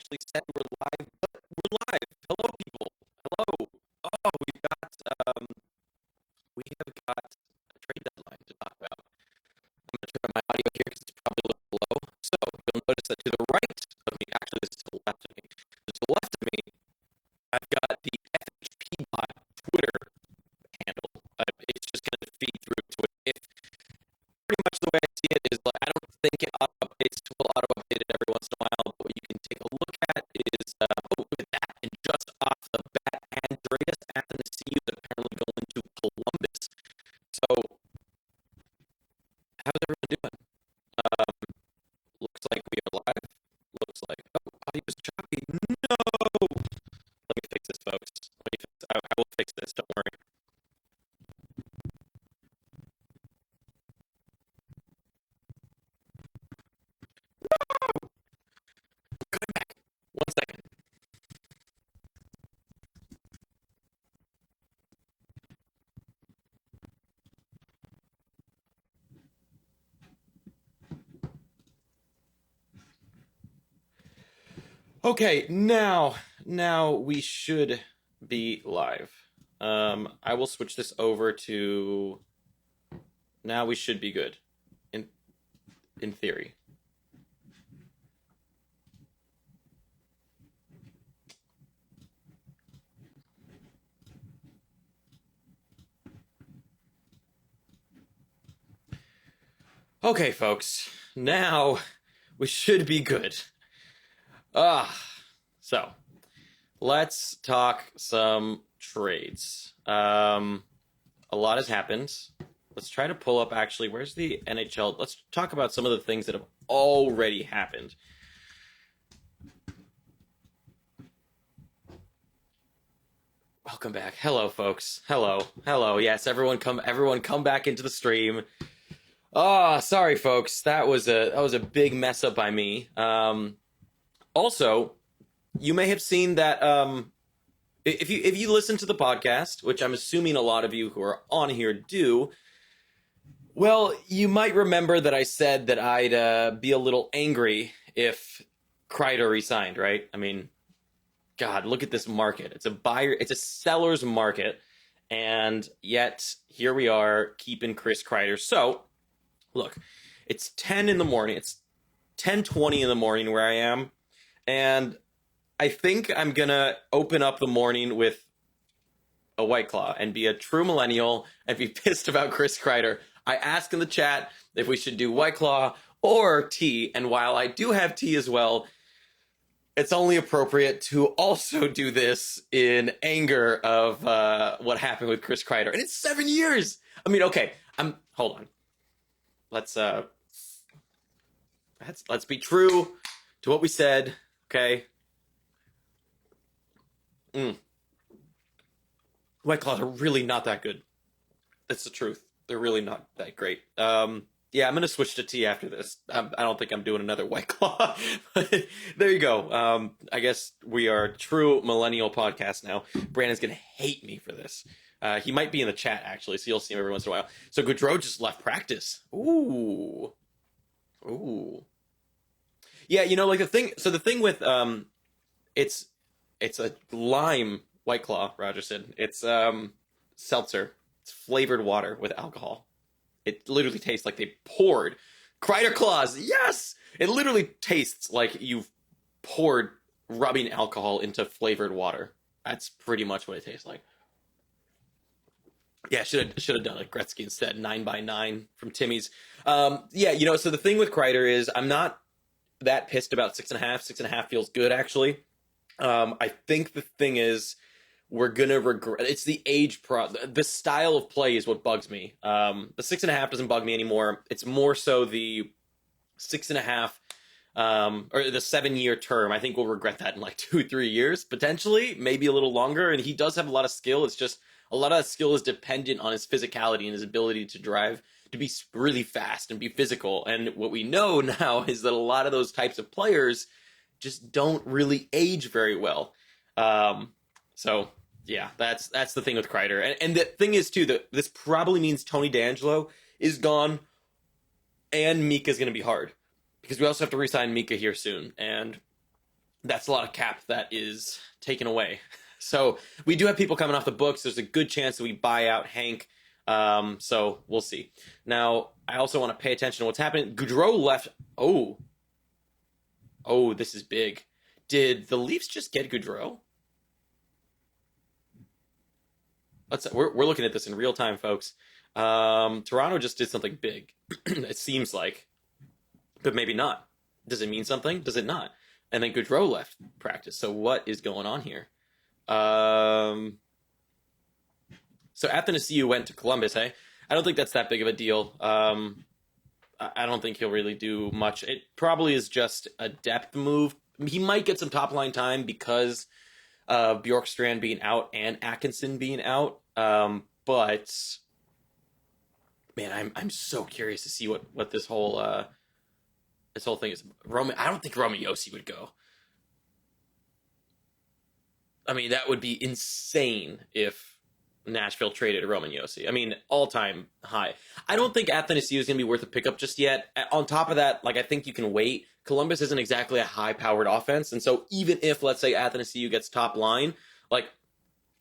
actually said we're live, but we're live. Hello, people. Hello. Oh, um, we have got a trade deadline to talk about. I'm going to turn up my audio here because it's probably a little low. So you'll notice that to the right of me, actually, this is to the left of me. To the left of me, I've got the FHP bot Twitter handle. It's just going to feed through to it. If pretty much the way I see it is, like, I don't think it auto-updates. It will auto-update it every once in a while, but what you can take a look at is, oh, look at that, and just off the bat, Andreas Athanasiou is apparently going to Columbus. So, how's everyone doing? Looks like we are live. Looks like, oh, audio is choppy. No! Let me fix this, folks. I will fix this, don't worry. Coming back. 1 second. Okay, now we should be live. I will switch this over to. Now we should be good, in theory. Okay, folks. Now we should be good. So let's talk some trades. A lot has happened. Let's try to pull up, actually, where's the NHL? Let's talk about some of the things that have already happened. Welcome back. Hello, folks. Hello. Yes, everyone come back into the stream. Sorry, folks. That was a big mess up by me. Also, you may have seen that if you listen to the podcast, which I'm assuming a lot of you who are on here do, well, you might remember that I said that I'd be a little angry if Kreider resigned, right? I mean, God, look at this market. It's a seller's market, and yet here we are keeping Chris Kreider. So, look, it's 10 in the morning. It's 10:20 in the morning where I am. And I think I'm going to open up the morning with a White Claw and be a true millennial and be pissed about Chris Kreider. I asked in the chat if we should do White Claw or tea. And while I do have tea as well, it's only appropriate to also do this in anger of what happened with Chris Kreider. And it's 7 years. I mean, okay, hold on. Let's be true to what we said. Okay. White Claws are really not that good. That's the truth. They're really not that great. Yeah, I'm going to switch to tea after this. I don't think I'm doing another White Claw. There you go. I guess we are a true millennial podcast now. Brandon's going to hate me for this. He might be in the chat, actually, so you'll see him every once in a while. So Gaudreau just left practice. Ooh. Yeah, like the thing with it's a lime White Claw, Rogerson. It's seltzer. It's flavored water with alcohol. It literally tastes like they poured Kreider Claws. Yes, it literally tastes like you've poured rubbing alcohol into flavored water. That's pretty much what it tastes like. Yeah, should have done it Gretzky instead. 9x9 from Timmy's. Yeah, so the thing with Kreider is I'm not that pissed about 6.5. 6.5 feels good, actually. I think the thing is we're gonna regret. It's the age the style of play is what bugs me. The 6.5 doesn't bug me anymore. It's more so the 6.5 or the 7-year term. I think we'll regret that in like 2-3 years, potentially, maybe a little longer. And he does have a lot of skill. It's just a lot of that skill is dependent on his physicality and his ability to drive, to be really fast and be physical. And what we know now is that a lot of those types of players just don't really age very well. So yeah, that's the thing with Kreider. And the thing is too, that this probably means Tony DeAngelo is gone and Mika's going to be hard because we also have to re-sign Mika here soon. And that's a lot of cap that is taken away. So we do have people coming off the books. There's a good chance that we buy out Hank. So we'll see. Now, I also want to pay attention to what's happening. Gaudreau left. Oh, this is big. Did the Leafs just get Gaudreau? We're looking at this in real time, folks. Toronto just did something big. It seems like, but maybe not. Does it mean something? Does it not? And then Gaudreau left practice. So what is going on here? So Athanasiou went to Columbus. Hey, I don't think that's that big of a deal. I don't think he'll really do much. It probably is just a depth move. He might get some top line time because of Bjorkstrand being out and Atkinson being out. But man, I'm so curious to see what this whole thing is. I don't think Roman Josi would go. I mean, that would be insane if Nashville traded Roman Josi. I mean, all-time high. I don't think Athanasiou is going to be worth a pickup just yet. On top of that, I think you can wait. Columbus isn't exactly a high-powered offense, and so even if, let's say, Athanasiou gets top line,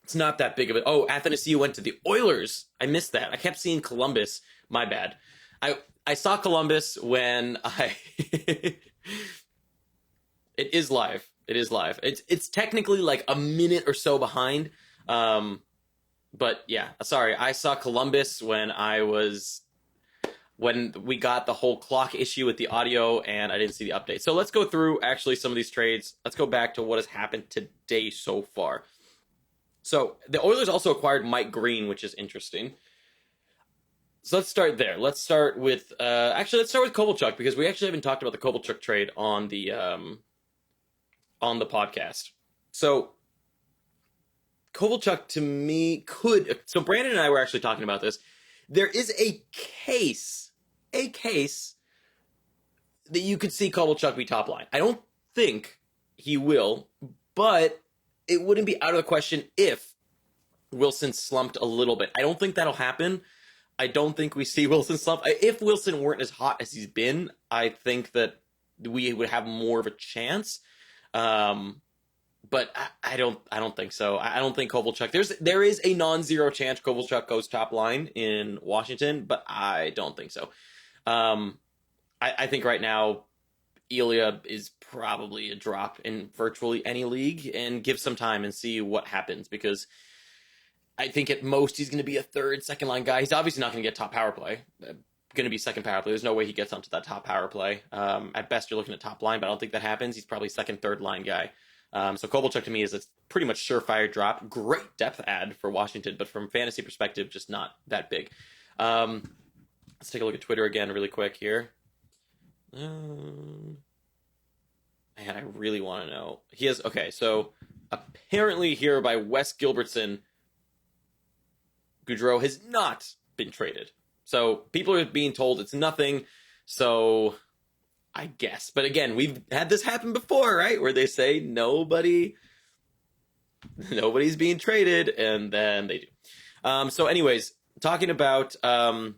it's not that big of it. Oh, Athanasiou went to the Oilers. I missed that. I kept seeing Columbus. My bad. I saw Columbus when it is live. It is live. It's technically a minute or so behind. But yeah, sorry. I saw Columbus when we got the whole clock issue with the audio and I didn't see the update. So let's go through actually some of these trades. Let's go back to what has happened today so far. So the Oilers also acquired Mike Green, which is interesting. So let's start there. Let's start with Kovalchuk, because we actually haven't talked about the Kovalchuk trade on the podcast. So Kovalchuk to me so Brandon and I were actually talking about this. There is a case that you could see Kovalchuk be top line. I don't think he will, but it wouldn't be out of the question if Wilson slumped a little bit. I don't think that'll happen. I don't think we see Wilson slump. If Wilson weren't as hot as he's been, I think that we would have more of a chance. But I don't think so. I don't think Kovalchuk. There is a non-zero chance Kovalchuk goes top line in Washington, but I don't think so. I think right now Ilya is probably a drop in virtually any league, and give some time and see what happens, because I think at most he's going to be a third, second line guy. He's obviously not going to get top power play. Going to be second power play. There's no way he gets onto that top power play. At best, you're looking at top line, but I don't think that happens. He's probably second, third line guy. So Kovalchuk to me is a pretty much surefire drop. Great depth add for Washington, but from fantasy perspective, just not that big. Let's take a look at Twitter again really quick here. Man, I really want to know. So apparently here by Wes Gilbertson, Gaudreau has not been traded. So people are being told it's nothing. So I guess. But again, we've had this happen before, right? Where they say nobody's being traded, and then they do. So anyways, talking about... So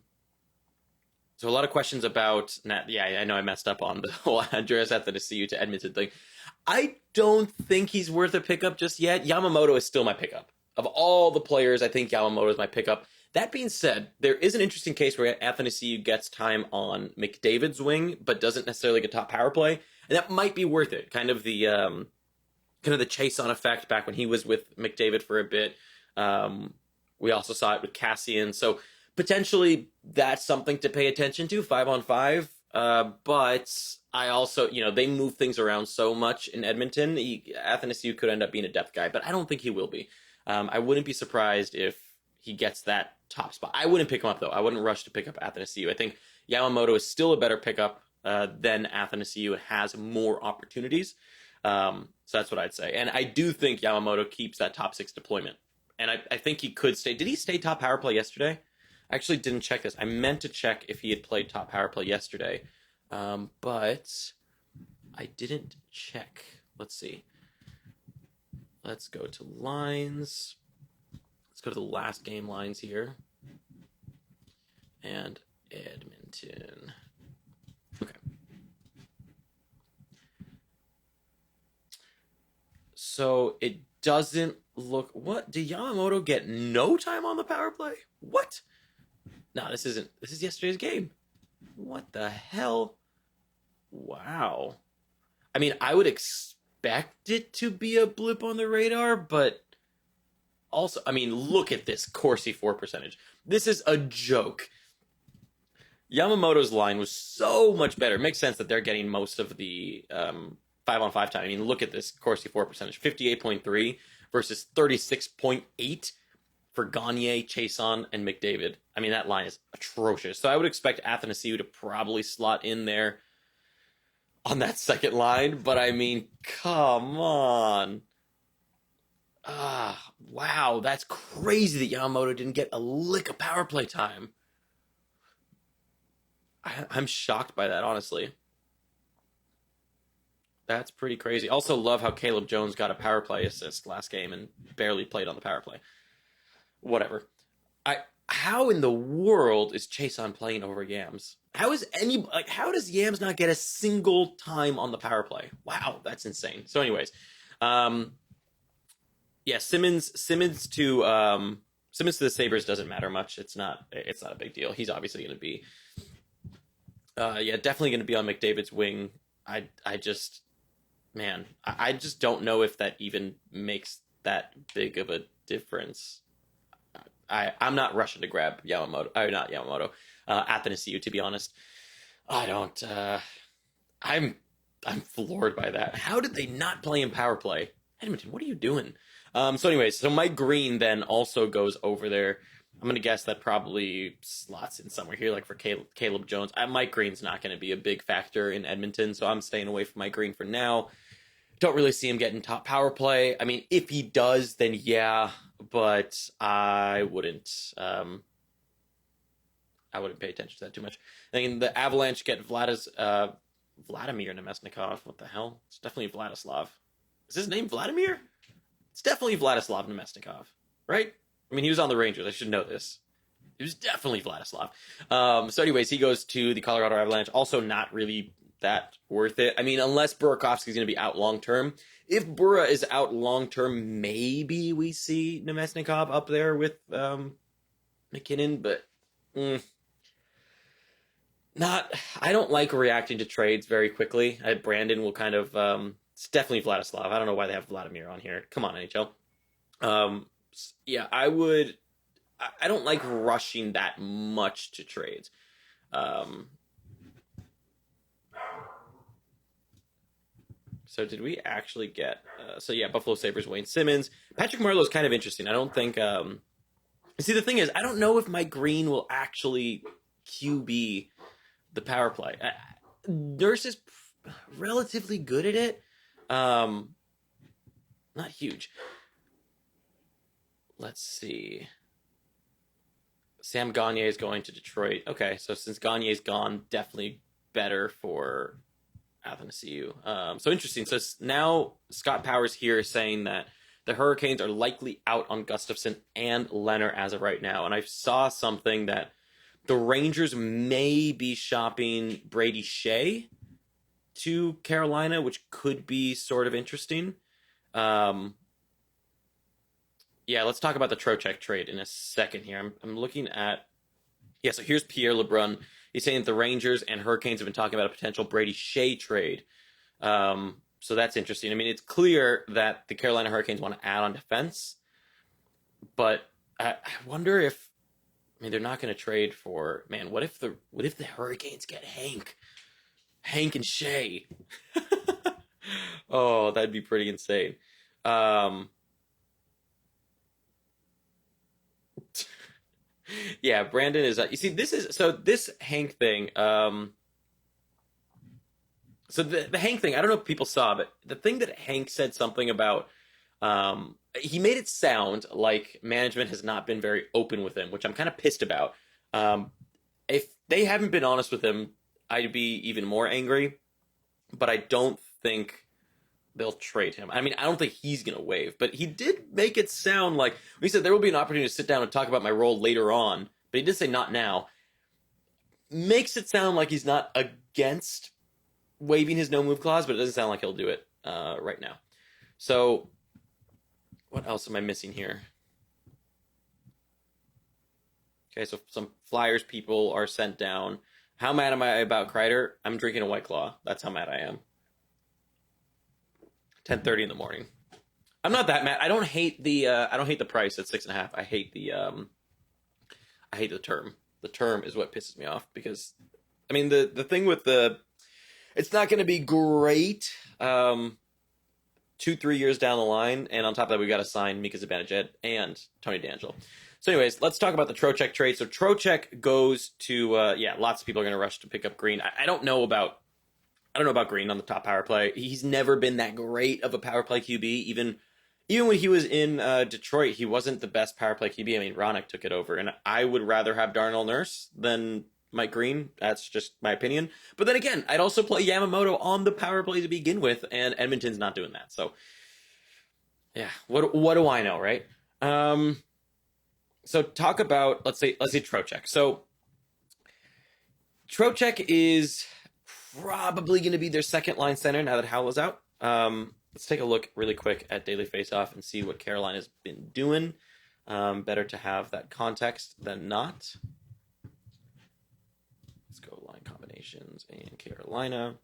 a lot of questions about... I know I messed up on the whole Andreas Athanasiou to Edmonton thing. I don't think he's worth a pickup just yet. Yamamoto is still my pickup. Of all the players, I think Yamamoto is my pickup. That being said, there is an interesting case where Athanasiou gets time on McDavid's wing, but doesn't necessarily get top power play, and that might be worth it. Kind of the chase on effect back when he was with McDavid for a bit. We also saw it with Cassian, so potentially that's something to pay attention to 5-on-5. But I also, they move things around so much in Edmonton. Athanasiou could end up being a depth guy, but I don't think he will be. I wouldn't be surprised if he gets that top spot. I wouldn't pick him up, though. I wouldn't rush to pick up Athanasiou. I think Yamamoto is still a better pickup than Athanasiou and has more opportunities. So that's what I'd say. And I do think Yamamoto keeps that top 6 deployment. And I think he could stay. Did he stay top power play yesterday? I actually didn't check this. I meant to check if he had played top power play yesterday. But I didn't check. Let's see. Let's go to lines. Let's go to the last game lines here. And Edmonton. Okay. So it doesn't look... What? Did Yamamoto get no time on the power play? What? No, this isn't... This is yesterday's game. What the hell? Wow. I mean, I would expect it to be a blip on the radar, but also, I mean, look at this Corsi 4 percentage. This is a joke. Yamamoto's line was so much better. It makes sense that they're getting most of the 5-on-5 time. I mean, look at this Corsi 4 percentage. 58.3 versus 36.8 for Gagne, Chason, and McDavid. I mean, that line is atrocious. So I would expect Athanasiou to probably slot in there on that second line. But I mean, come on. Wow, that's crazy that Yamamoto didn't get a lick of power play time. I'm shocked by that, honestly. That's pretty crazy. Also love how Caleb Jones got a power play assist last game and barely played on the power play. Whatever. How in the world is Chason playing over Yams? How does Yams not get a single time on the power play? Wow, that's insane. So anyways, yeah, Simmons to the Sabres doesn't matter much. It's not a big deal. He's obviously going to be definitely going to be on McDavid's wing. I just don't know if that even makes that big of a difference. I'm not rushing to grab Athanasiou, to be honest. I don't. I'm floored by that. How did they not play in power play? Edmonton, what are you doing? So Mike Green then also goes over there. I'm going to guess that probably slots in somewhere here, like for Caleb Jones. Mike Green's not going to be a big factor in Edmonton, so I'm staying away from Mike Green for now. Don't really see him getting top power play. I mean, if he does, then yeah, but I wouldn't pay attention to that too much. I think the Avalanche get Vladimir Nemesnikov. What the hell? It's definitely Vladislav. Is his name Vladimir? It's definitely Vladislav Nemesnikov, right? I mean, he was on the Rangers. I should know this. It was definitely Vladislav. So anyways, he goes to the Colorado Avalanche. Also not really that worth it. I mean, unless Burakovsky's going to be out long-term. If Bura is out long-term, maybe we see Nemesnikov up there with McKinnon, but I don't like reacting to trades very quickly. Brandon will kind of... it's definitely Vladislav. I don't know why they have Vladimir on here. Come on, NHL. Yeah, I don't like rushing that much to trades. So did we actually get... Buffalo Sabres, Wayne Simmons. Patrick Marleau's kind of interesting. I don't think... See, the thing is, I don't know if Mike Green will actually QB the power play. Nurse is relatively good at it. Not huge. Let's see. Sam Gagne is going to Detroit. Okay, so since Gagne's gone, definitely better for Athanasiou. So interesting. So now Scott Powers here is saying that the Hurricanes are likely out on Gustafson and Leonard as of right now. And I saw something that the Rangers may be shopping Brady Shea to Carolina, which could be sort of interesting. Let's talk about the Trocheck trade in a second here. I'm looking at... Yeah, so here's Pierre LeBrun. He's saying that the Rangers and Hurricanes have been talking about a potential Brady Shea trade. So that's interesting. I mean, it's clear that the Carolina Hurricanes want to add on defense, but I wonder if... I mean, they're not going to trade for... Man, what if the Hurricanes get Hank and Shea? Oh, that'd be pretty insane. Yeah, Brandon is... you see, this Hank thing... So the Hank thing, I don't know if people saw, but the thing that Hank said something about... he made it sound like management has not been very open with him, which I'm kind of pissed about. If they haven't been honest with him, I'd be even more angry. But I don't think they'll trade him. I mean, I don't think he's going to waive. But he did make it sound like... He said there will be an opportunity to sit down and talk about my role later on. But he did say not now. Makes it sound like he's not against waiving his no-move clause, but it doesn't sound like he'll do it right now. So... What else am I missing here? Okay, so some Flyers people are sent down. How mad am I about Kreider? I'm drinking a White Claw. That's how mad I am. 10:30 in the morning. I'm not that mad. I don't hate the price at 6.5. I hate the term. The term is what pisses me off because, I mean, the thing with it's not going to be great 2-3 years down the line, and on top of that, we got to sign Mika Zibanejad and Tony DeAngelo. So, anyways, let's talk about the Trocheck trade. So, Trocheck goes to lots of people are going to rush to pick up Green. I don't know about Green on the top power play. He's never been that great of a power play QB. Even when he was in Detroit, he wasn't the best power play QB. I mean, Ronick took it over, and I would rather have Darnell Nurse than Mike Green. That's just my opinion. But then again, I'd also play Yamamoto on the power play to begin with, and Edmonton's not doing that. So, yeah, what do I know, right? So talk about let's say Trocheck. So Trocheck is probably going to be their second line center now that Howell's out. Let's take a look really quick at Daily Faceoff and see what Carolina's been doing. Better to have that context than not. Let's go line combinations in Carolina.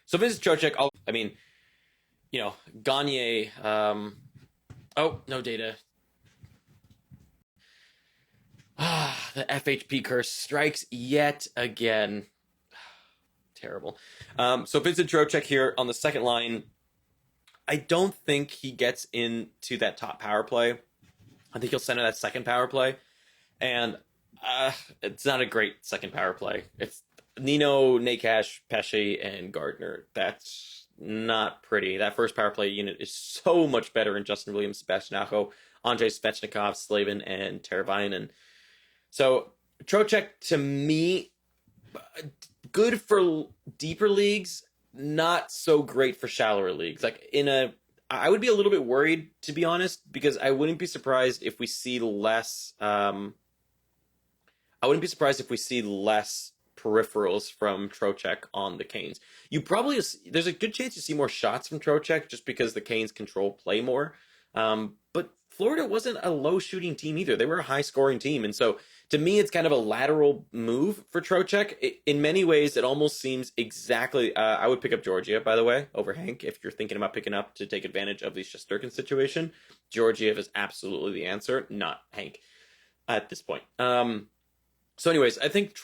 So Vince Trocheck, Gagne. Oh, no data. The FHP curse strikes yet again. Terrible. So Vincent Trocheck here on the second line. I don't think he gets into that top power play. I think he'll center that second power play. And it's not a great second power play. It's Nino, Nakash, Pesce, and Gardner. That's not pretty. That first power play unit is so much better in Justin Williams, Sebastian Aho, Andrei Svechnikov, Slavin, and Teravainen. So Trocheck, to me, good for deeper leagues, not so great for shallower leagues. I would be a little bit worried, to be honest, because I wouldn't be surprised if we see less. I wouldn't be surprised if we see less peripherals from Trocheck on the Canes. There's a good chance you see more shots from Trocheck just because the Canes control play more. But Florida wasn't a low shooting team either. They were a high scoring team. And so to me, it's kind of a lateral move for Trocheck. In many ways, it almost seems exactly, I would pick up Georgiev, by the way, over Hank. If you're thinking about picking up to take advantage of the Shesterkin situation, Georgiev is absolutely the answer, not Hank at this point. So anyways, I think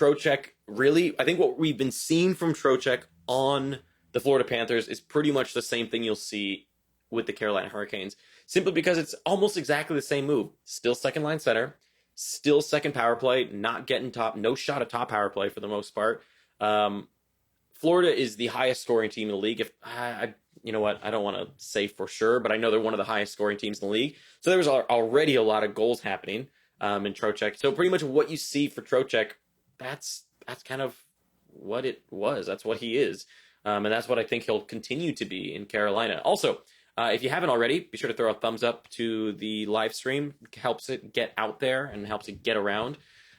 what we've been seeing from Trocheck on the Florida Panthers is pretty much the same thing you'll see with the Carolina Hurricanes, simply because it's almost exactly the same move. Still second line center, still second power play, not getting no shot at top power play for the most part. Florida is the highest scoring team in the league. You know what? I don't want to say for sure, but I know they're one of the highest scoring teams in the league. So there was already a lot of goals happening in Trocheck. So pretty much what you see for Trocheck, that's kind of what it was. That's what he is. And that's what I think he'll continue to be in Carolina. Also, if you haven't already, be sure to throw a thumbs up to the live stream. It helps it get out there and helps it get around.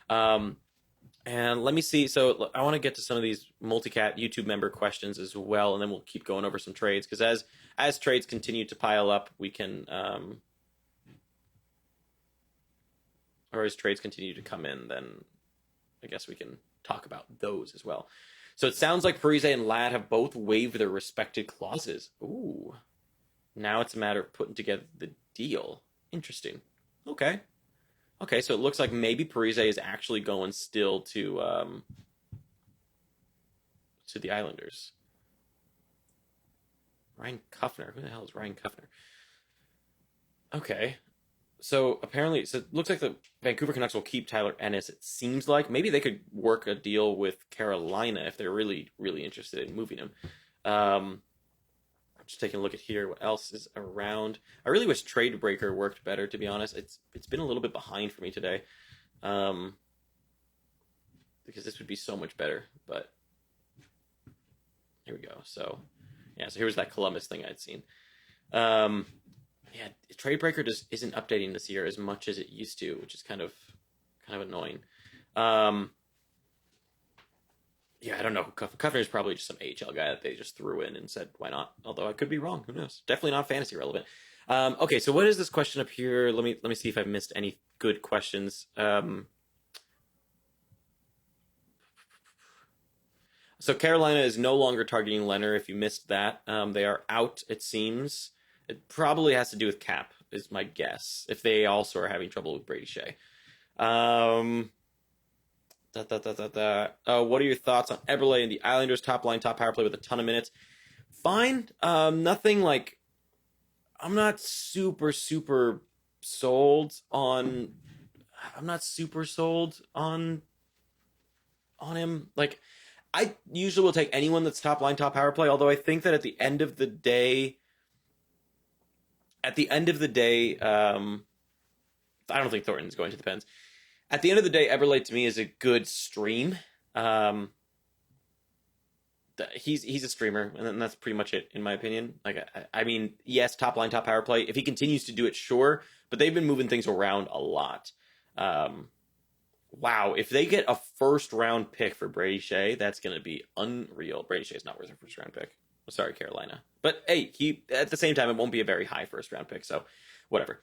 And let me see. So I want to get to some of these Multicat YouTube member questions as well, and then we'll keep going over some trades, because as trades continue to pile up, we can, or as trades continue to come in, then I guess we can talk about those as well. So it sounds like Parise and Ladd have both waived their respective clauses. Ooh. Now it's a matter of putting together the deal. Interesting. Okay, so it looks like maybe Parise is actually going still to the Islanders. Ryan Kuffner. Who the hell is Ryan Kuffner? Okay. So apparently, it looks like the Vancouver Canucks will keep Tyler Ennis. It seems like maybe they could work a deal with Carolina if they're really, really interested in moving him. Just taking a look at here, what else is around. I really wish Trade Breaker worked better, to be honest. It's been a little bit behind for me today, because this would be so much better. But here we go. So yeah, so here's that Columbus thing I'd seen. Yeah, Trade Breaker just isn't updating this year as much as it used to, which is kind of annoying. Yeah, I don't know. Kufner's probably just some AHL guy that they just threw in and said, why not? Although I could be wrong. Who knows? Definitely not fantasy relevant. Okay, so what is this question up here? Let me see if I've missed any good questions. So Carolina is no longer targeting Leonard. If you missed that, they are out, it seems. It probably has to do with cap, is my guess, if they also are having trouble with Brady Shea. What are your thoughts on Eberle and the Islanders top line, top power play with a ton of minutes? Fine. Nothing like. I'm not super sold on. I'm not super sold on him. Like, I usually will take anyone that's top line, top power play. Although I think that at the end of the day, I don't think Thornton's going to the Pens. At the end of the day, Eberle to me is a good stream. He's a streamer, and that's pretty much it, in my opinion. Like, I mean, yes, top line, top power play. If he continues to do it, sure. But they've been moving things around a lot. Wow, if they get a first round pick for Brady Shea, that's going to be unreal. Brady Shea's not worth a first round pick. Sorry, Carolina. But hey, he at the same time, it won't be a very high first round pick, so whatever.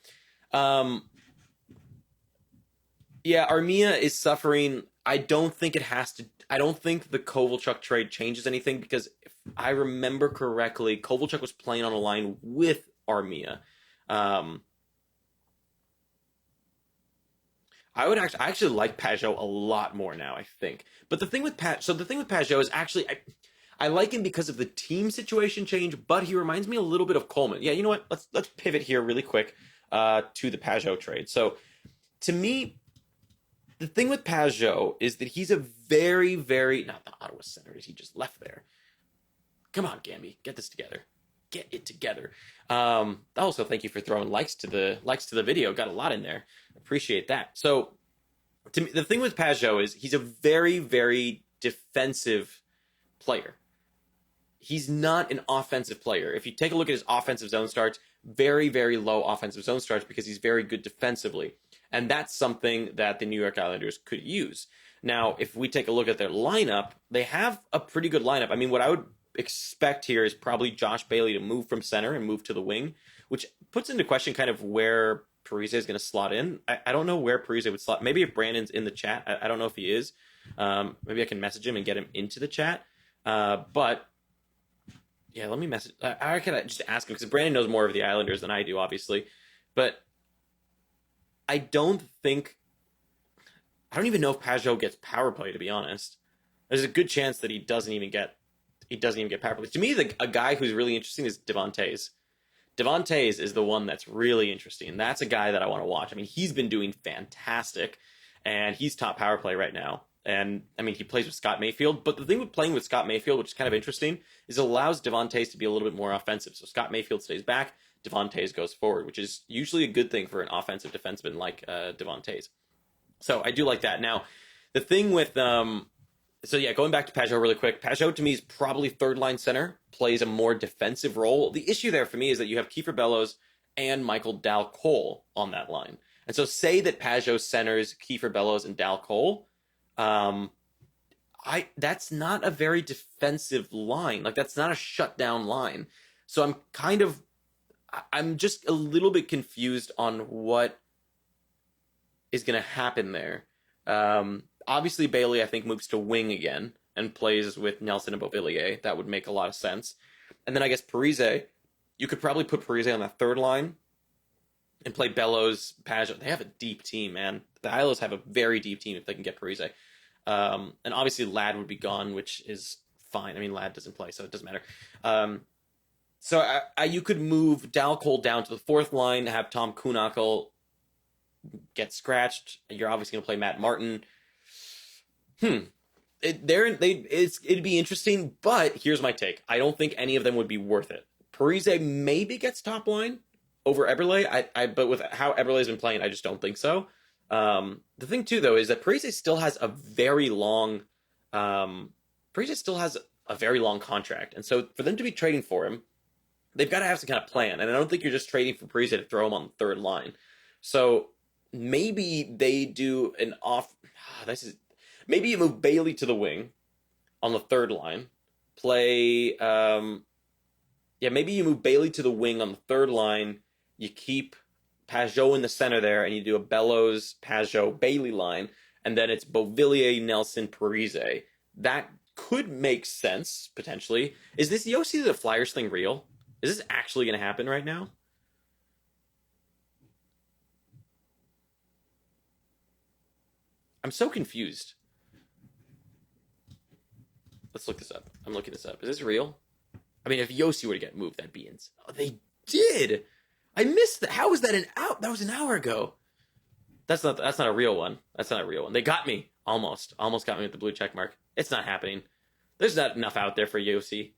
Yeah, Armia is suffering. I don't think it has to. I don't think the Kovalchuk trade changes anything because if I remember correctly, Kovalchuk was playing on a line with Armia. I actually like Pajo a lot more now, I think. But the thing with Pajo is actually I like him because of the team situation change, but he reminds me a little bit of Coleman. Yeah, you know what? Let's pivot here really quick to the Pajo trade. So to me, the thing with Pajo is that he's a very, very not the Ottawa Senators. He just left there. Come on, Gamby, get this together. Get it together. Also, thank you for throwing likes to the video. Got a lot in there. Appreciate that. So, to me, the thing with Pajo is he's a very, very defensive player. He's not an offensive player. If you take a look at his offensive zone starts, very, very low offensive zone starts because he's very good defensively. And that's something that the New York Islanders could use. Now, if we take a look at their lineup, they have a pretty good lineup. I mean, what I would expect here is probably Josh Bailey to move from center and move to the wing, which puts into question kind of where Parise is going to slot in. I don't know where Parise would slot. Maybe if Brandon's in the chat, I don't know if he is. Maybe I can message him and get him into the chat. But yeah, let me message. I can just ask him because Brandon knows more of the Islanders than I do, obviously. But I don't even know if Pajo gets power play, to be honest. There's a good chance that he doesn't even get power play. To me, a guy who's really interesting is Devontae's. Devontae's is the one that's really interesting. That's a guy that I want to watch. I mean, he's been doing fantastic, and he's top power play right now. And, I mean, he plays with Scott Mayfield. But the thing with playing with Scott Mayfield, which is kind of interesting, is it allows Devontae's to be a little bit more offensive. So Scott Mayfield stays back, Devontae's goes forward, which is usually a good thing for an offensive defenseman like Devontae's. So I do like that. Now, the thing with... So yeah, going back to Pajo really quick, Pajo to me is probably third-line center, plays a more defensive role. The issue there for me is that you have Kiefer Bellows and Michael Dal Cole on that line. And so say that Pajo centers Kiefer Bellows and Dal Cole, that's not a very defensive line. Like, that's not a shutdown line. So I'm just a little bit confused on what is going to happen there. Obviously, Bailey, I think, moves to wing again and plays with Nelson and Beauvillier. That would make a lot of sense. And then I guess Parise, you could probably put Parise on that third line and play Bellows, Pajo. They have a deep team, man. The Islanders have a very deep team if they can get Parise. And obviously, Ladd would be gone, which is fine. I mean, Ladd doesn't play, so it doesn't matter. So you could move Dal Cole down to the fourth line, have Tom Kuhnhackl get scratched. You're obviously going to play Matt Martin. It'd be interesting, but here's my take. I don't think any of them would be worth it. Parise maybe gets top line over Eberle, but with how Eberle's been playing, I just don't think so. The thing too, though, is that Parise still has a very long contract, and so for them to be trading for him, they've got to have some kind of plan. And I don't think you're just trading for Parise to throw him on the third line. So maybe they do an off. Maybe you move Bailey to the wing, on the third line. Play, maybe you move Bailey to the wing on the third line. You keep Pajo in the center there, and you do a Bellows, Pajo, Bailey line, and then it's Beauvillier, Nelson, Parise. That could make sense, potentially. Is this Yossi the Flyers thing real? Is this actually going to happen right now? I'm so confused. Let's look this up. I'm looking this up. Is this real? I mean, if Yossi were to get moved, that'd be insane. Oh, they did. I missed that. How was that That was an hour ago. That's not a real one. That's not a real one. They got me. Almost got me with the blue check mark. It's not happening. There's not enough out there for Yossi.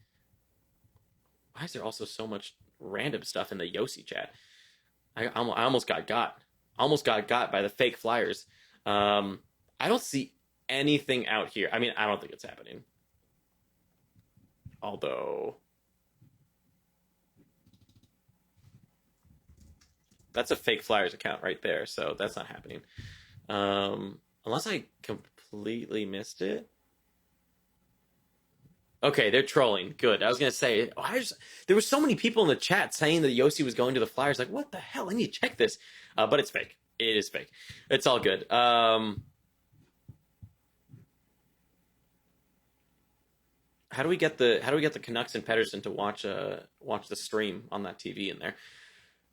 Why is there also so much random stuff in the Yossi chat? I almost got got. Almost got got by the fake Flyers. I don't see anything out here. I mean, I don't think it's happening. Although, that's a fake Flyers account right there, so that's not happening. Unless I completely missed it. Okay, they're trolling. Good. I was going to say, there were so many people in the chat saying that Yossi was going to the Flyers. Like, what the hell? I need to check this. But it's fake. It is fake. It's all good. How do we get the Canucks and Pedersen to watch the stream on that TV in there?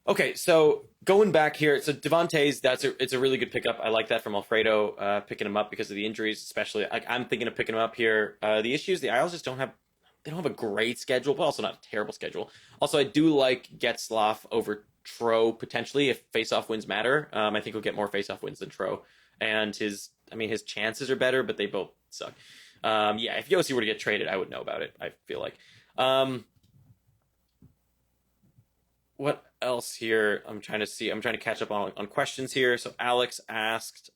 Okay, so going back here, so Devontae's it's a really good pickup. I like that from Alfredo, picking him up because of the injuries, especially. I'm thinking of picking him up here. The issue is the Isles just don't have a great schedule, but also not a terrible schedule. Also, I do like Getzlaf over Tro potentially if face-off wins matter. I think he'll get more face-off wins than Tro, and his chances are better, but they both suck. If Yossi were to get traded, I would know about it, I feel like. What else here? I'm trying to catch up on questions here. So Alex asked,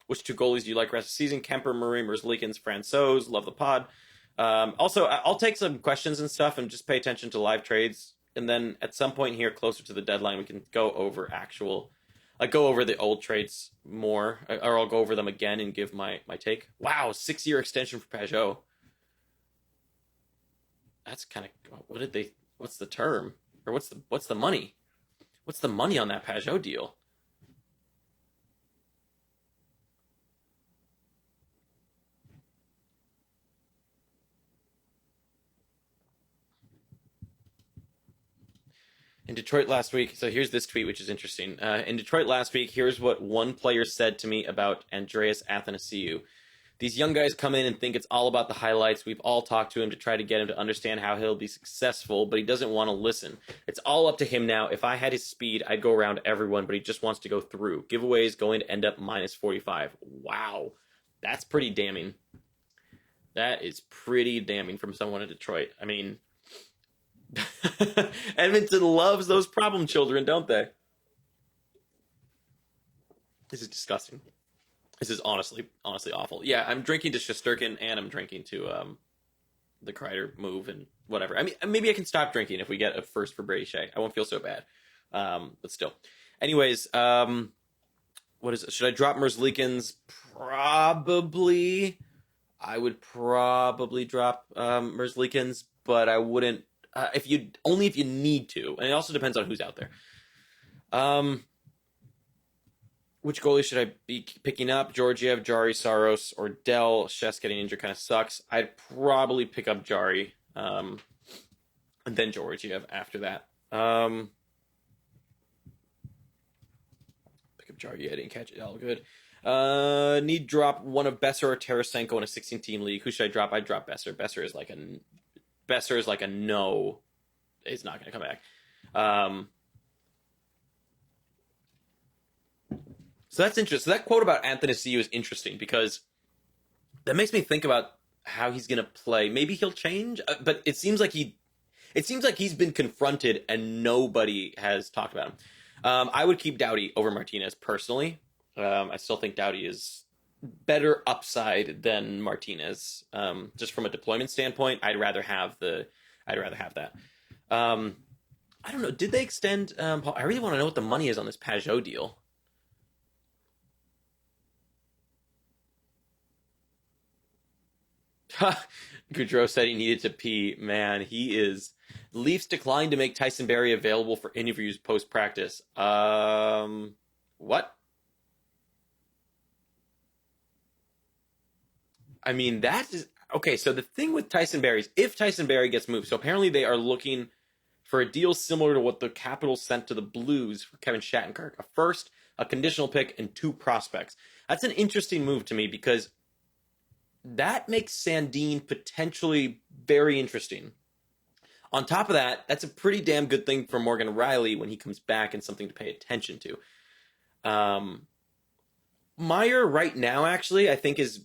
which two goalies do you like rest of the season? Kemper, Murray, Merzlikins, Francouz. Love the pod. Also, I'll take some questions and stuff and just pay attention to live trades. And then at some point here, closer to the deadline, we can go over go over the old trades more, or I'll go over them again and give my take. Wow, 6-year extension for Pajo. That's kind of, what's the term? Or what's the money? What's the money on that Pajo deal? In Detroit last week, so here's this tweet, which is interesting. In Detroit last week, here's what one player said to me about Andreas Athanasiou. These young guys come in and think it's all about the highlights. We've all talked to him to try to get him to understand how he'll be successful, but he doesn't want to listen. It's all up to him now. If I had his speed, I'd go around everyone, but he just wants to go through. Giveaways going to end up minus 45. Wow. That's pretty damning. That is pretty damning from someone in Detroit. I mean, Edmonton loves those problem children, don't they? This is disgusting. This is honestly awful. Yeah, I'm drinking to Shesterkin and I'm drinking to the Kreider move and whatever. I mean, maybe I can stop drinking if we get a first for Brady Shea. I won't feel so bad. But still. Anyways, what is it? Should I drop Merzlikins? Probably. I would probably drop Merzlikins, but I wouldn't if you need to. And it also depends on who's out there. Which goalie should I be picking up? Georgiev, Jari, Saros, or Dell? Chess getting injured kind of sucks. I'd probably pick up Jari, and then Georgiev after that. Pick up Jari. I didn't catch it. All good. Need drop one of Besser or Tarasenko in a 16-team league. Who should I drop? I'd drop Besser. Besser is like a no. He's not going to come back. So that's interesting. So that quote about Athanasiou is interesting because that makes me think about how he's going to play. Maybe he'll change, but it seems like he's been confronted and nobody has talked about him. I would keep Doughty over Martinez personally. I still think Doughty is better upside than Martinez. Just from a deployment standpoint, I'd rather have that. I don't know. Did they extend? I really want to know what the money is on this Pajo deal. Goudreau said he needed to pee. Man, he is. The Leafs declined to make Tyson Barrie available for interviews post-practice. What? I mean, that is... Okay, so the thing with Tyson Barrie is if Tyson Barrie gets moved, so apparently they are looking for a deal similar to what the Capitals sent to the Blues for Kevin Shattenkirk. A first, a conditional pick, and 2 prospects. That's an interesting move to me because that makes Sandin potentially very interesting. On top of that, that's a pretty damn good thing for Morgan Rielly when he comes back and something to pay attention to. Meier right now, actually, I think is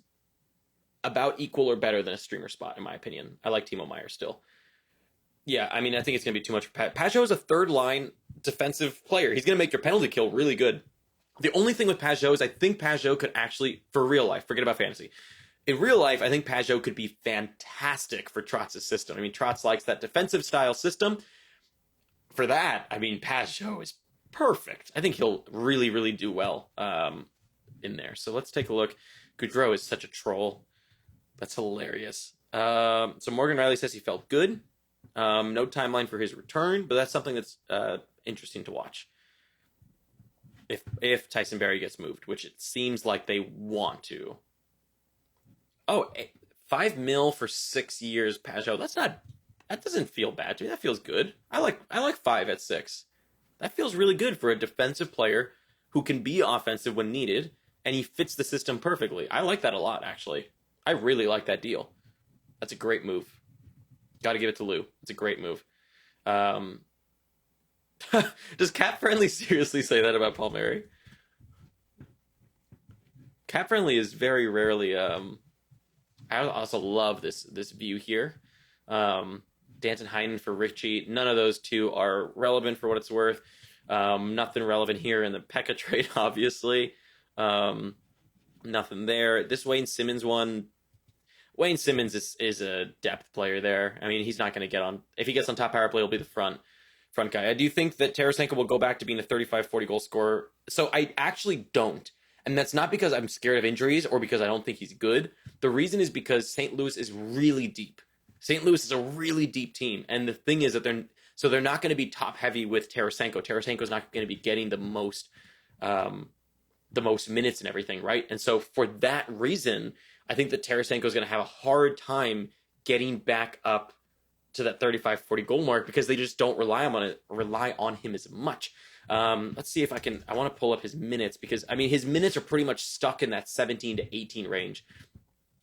about equal or better than a streamer spot, in my opinion. I like Timo Meier still. Yeah, I mean, I think it's going to be too much for Pajo is a third-line defensive player. He's going to make your penalty kill really good. The only thing with Pajo is I think Pajo could actually, for real life, forget about fantasy. In real life, I think Pajo could be fantastic for Trotz's system. I mean, Trotz likes that defensive-style system. For that, I mean, Pajo is perfect. I think he'll really, really do well in there. So let's take a look. Goudreau is such a troll. That's hilarious. So Morgan Rielly says he felt good. No timeline for his return, but that's something that's interesting to watch. If Tyson Barrie gets moved, which it seems like they want to. Oh, $5 million for 6 years, Pajo. That doesn't feel bad to me. That feels good. I like 5 at 6. That feels really good for a defensive player who can be offensive when needed, and he fits the system perfectly. I like that a lot, actually. I really like that deal. That's a great move. Got to give it to Lou. It's a great move. Does Cap Friendly seriously say that about Palmieri? Cap Friendly is very rarely. I also love this view here. Danton Heinen for Richie. None of those two are relevant for what it's worth. Nothing relevant here in the Pekka trade, obviously. Nothing there. This Wayne Simmons one. Wayne Simmons is a depth player there. I mean, he's not going to get on. If he gets on top power play, he'll be the front guy. I do think that Tarasenko will go back to being a 35-40 goal scorer. So I actually don't. And that's not because I'm scared of injuries or because I don't think he's good. The reason is because St. Louis is really deep. St. Louis is a really deep team. And the thing is that they're not going to be top heavy with Tarasenko. Tarasenko's not going to be getting the most minutes and everything, right? And so for that reason, I think that Tarasenko is going to have a hard time getting back up to that 35-40 goal mark because they just don't rely on him as much. Let's see if I want to pull up his minutes because, I mean, his minutes are pretty much stuck in that 17 to 18 range.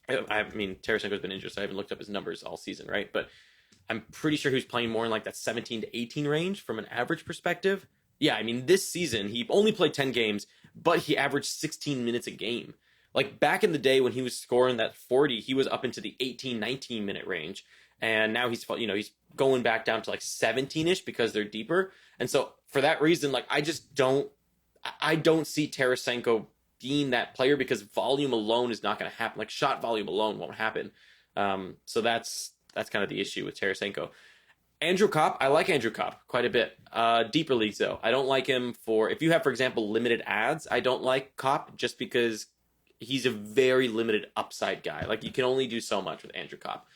I mean, Tarasenko's been injured, so I haven't looked up his numbers all season, right? But I'm pretty sure he was playing more in like that 17 to 18 range from an average perspective. Yeah, I mean, this season, he only played 10 games, but he averaged 16 minutes a game. Like back in the day when he was scoring that 40, he was up into the 18, 19 minute range. And now he's going back down to like 17-ish because they're deeper. And so for that reason, like I don't see Tarasenko being that player because volume alone is not going to happen. Like shot volume alone won't happen. So that's kind of the issue with Tarasenko. Andrew Kopp, I like Andrew Kopp quite a bit. Deeper leagues though. I don't like him if you have, for example, limited ads, I don't like Kopp just because he's a very limited upside guy. Like you can only do so much with Andrew Kopp.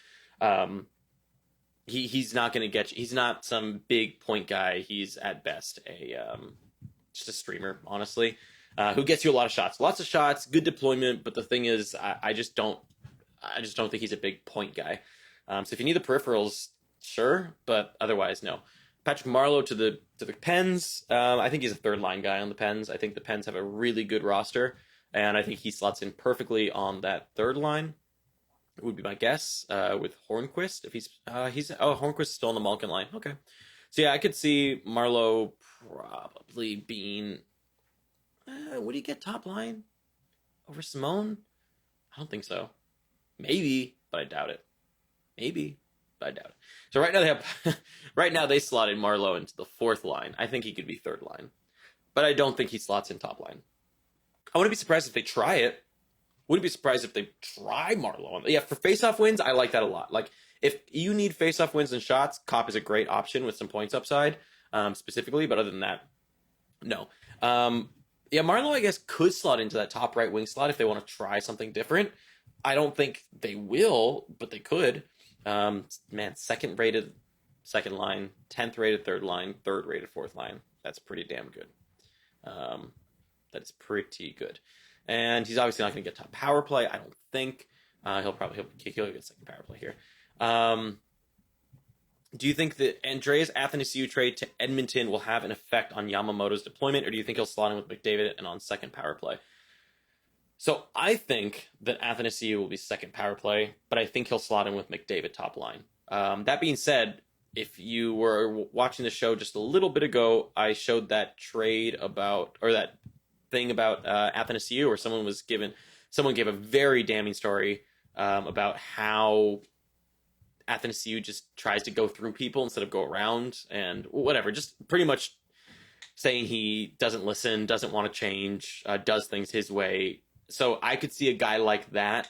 He's not going to get you. He's not some big point guy. He's at best just a streamer, honestly, who gets you lots of shots, good deployment. But the thing is, I just don't think he's a big point guy. So if you need the peripherals, sure, but otherwise, no. Patrick Marleau to the Pens. I think he's a third line guy on the Pens. I think the Pens have a really good roster. And I think he slots in perfectly on that third line, would be my guess, with Hornquist. If Hornquist is still on the Malkin line. Okay. So yeah, I could see Marleau probably being, would he get top line over Simone? I don't think so. Maybe, but I doubt it. So right now they slotted Marleau into the fourth line. I think he could be third line, but I don't think he slots in top line. I wouldn't be surprised if they try it. Wouldn't be surprised if they try Marleau. Yeah, for face-off wins, I like that a lot. Like, if you need face-off wins and shots, Kopp is a great option with some points upside, specifically. But other than that, no. Yeah, Marleau, I guess, could slot into that top right wing slot if they want to try something different. I don't think they will, but they could. Man, second rated second line, 10th rated third line, third rated fourth line. That's pretty damn good. Um, that's pretty good. And he's obviously not going to get top power play, I don't think. He'll get second power play here. Do you think the Andreas Athanasiou trade to Edmonton will have an effect on Yamamoto's deployment, or do you think he'll slot in with McDavid and on second power play? So I think that Athanasiou will be second power play, but I think he'll slot in with McDavid top line. That being said, if you were watching the show just a little bit ago, I showed that trade about, or that thing about Athanasiou, where someone gave a very damning story about how Athanasiou just tries to go through people instead of go around, and whatever, just pretty much saying he doesn't listen, doesn't want to change, does things his way. So I could see a guy like that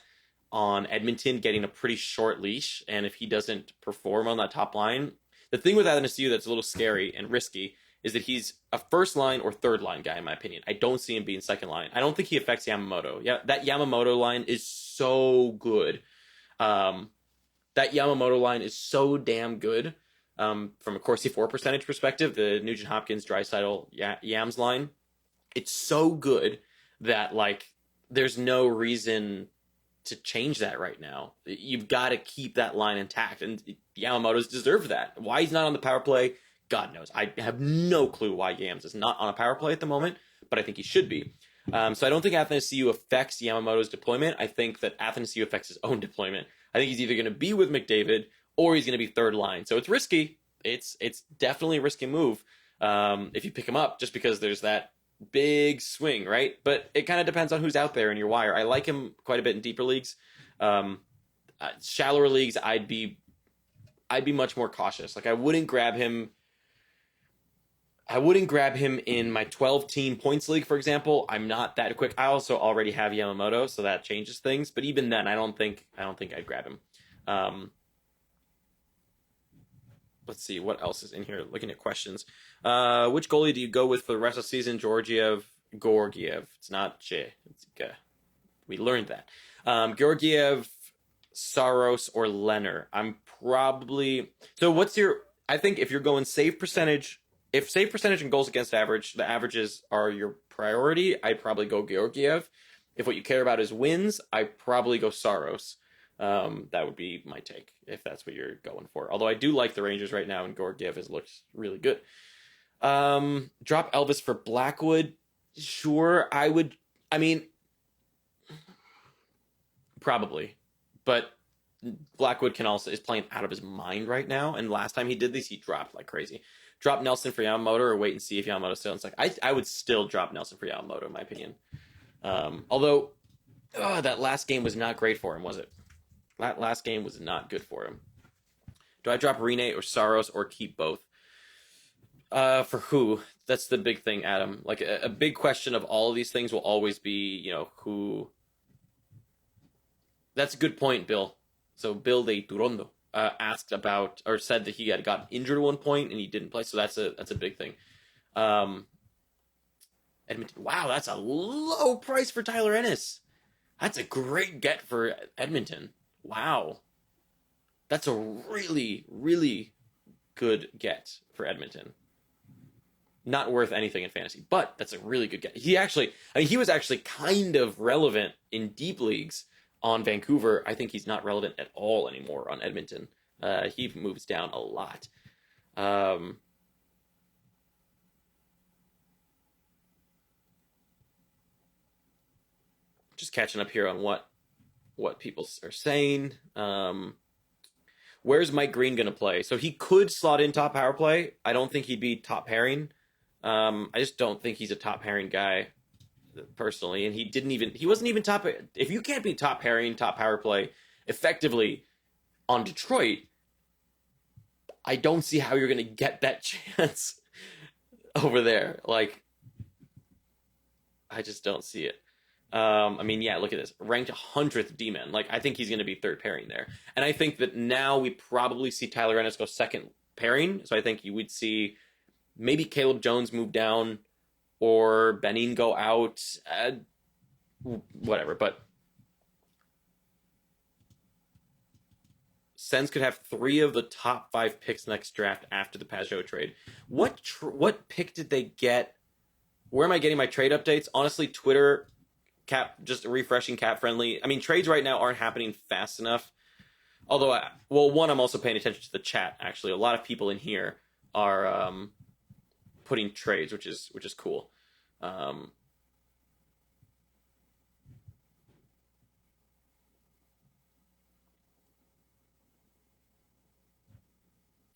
on Edmonton getting a pretty short leash, and if he doesn't perform on that top line, the thing with Athanasiou that's a little scary and risky is that he's a first line or third line guy, in my opinion. I don't see him being second line. I don't think he affects Yamamoto. Yeah, that Yamamoto line is so good. That Yamamoto line is so damn good. From a Corsi 4 percentage perspective, the Nugent Hopkins, Draisaitl, Yams line, it's so good that, like, there's no reason to change that right now. You've got to keep that line intact, and Yamamoto's deserve that. Why he's not on the power play, God knows. I have no clue why Yams is not on a power play at the moment, but I think he should be. So I don't think Athanasiou affects Yamamoto's deployment. I think that Athanasiou affects his own deployment. I think he's either going to be with McDavid or he's going to be third line. So it's risky. It's definitely a risky move if you pick him up, just because there's that big swing, right? But it kind of depends on who's out there in your wire. I like him quite a bit in deeper leagues. Shallower leagues, I'd be much more cautious. Like, I wouldn't grab him in my 12-team points league, for example. I'm not that quick. I also already have Yamamoto, so that changes things. But even then, I don't think I'd grab him. Let's see what else is in here. Looking at questions. Which goalie do you go with for the rest of the season? Georgiev. It's not J. It's G. We learned that. Georgiev, Saros, or Leonard. I'm probably... So what's your... I think if you're going save percentage... If save percentage and goals against average, the averages are your priority, I'd probably go Georgiev. If what you care about is wins, I'd probably go Saros. That would be my take, if that's what you're going for. Although I do like the Rangers right now, and Georgiev looks really good. Drop Elvis for Blackwood? Sure, I would. I mean, probably. But Blackwood is playing out of his mind right now, and last time he did this, he dropped like crazy. Drop Nelson for Yamamoto, or wait and see if Yamamoto's still in stock. I would still drop Nelson for Yamamoto, in my opinion. Although, that last game was not great for him, was it? That last game was not good for him. Do I drop Rene or Saros, or keep both? For who? That's the big thing, Adam. Like, a big question of all of these things will always be, who... That's a good point, Bill. So, Bill de Turondo asked about, or said that he had gotten injured at one point and he didn't play, so that's a big thing. Edmonton, wow, that's a low price for Tyler Ennis. That's a great get for Edmonton. Wow. That's a really, really good get for Edmonton. Not worth anything in fantasy, but that's a really good get. He was actually kind of relevant in deep leagues on Vancouver. I think he's not relevant at all anymore on Edmonton. He moves down a lot. Just catching up here on what people are saying. Where's Mike Green going to play? So he could slot in top power play. I don't think he'd be top pairing. I just don't think he's a top pairing guy, personally. And he wasn't even top. If you can't be top pairing, top power play effectively on Detroit, I don't see how you're going to get that chance over there. Like, I just don't see it. I mean, yeah, look at this. Ranked 100th D-man. Like, I think he's going to be third pairing there. And I think that now we probably see Tyler Ennis go second pairing. So I think you would see maybe Caleb Jones move down or Benin go out. Whatever. But Sens could have 3 of the top 5 picks next draft after the Pajo trade. What pick did they get? Where am I getting my trade updates? Honestly, Twitter, cap, just refreshing, cap friendly. I mean, trades right now aren't happening fast enough. Although, I'm also paying attention to the chat. Actually, a lot of people in here are putting trades, which is cool.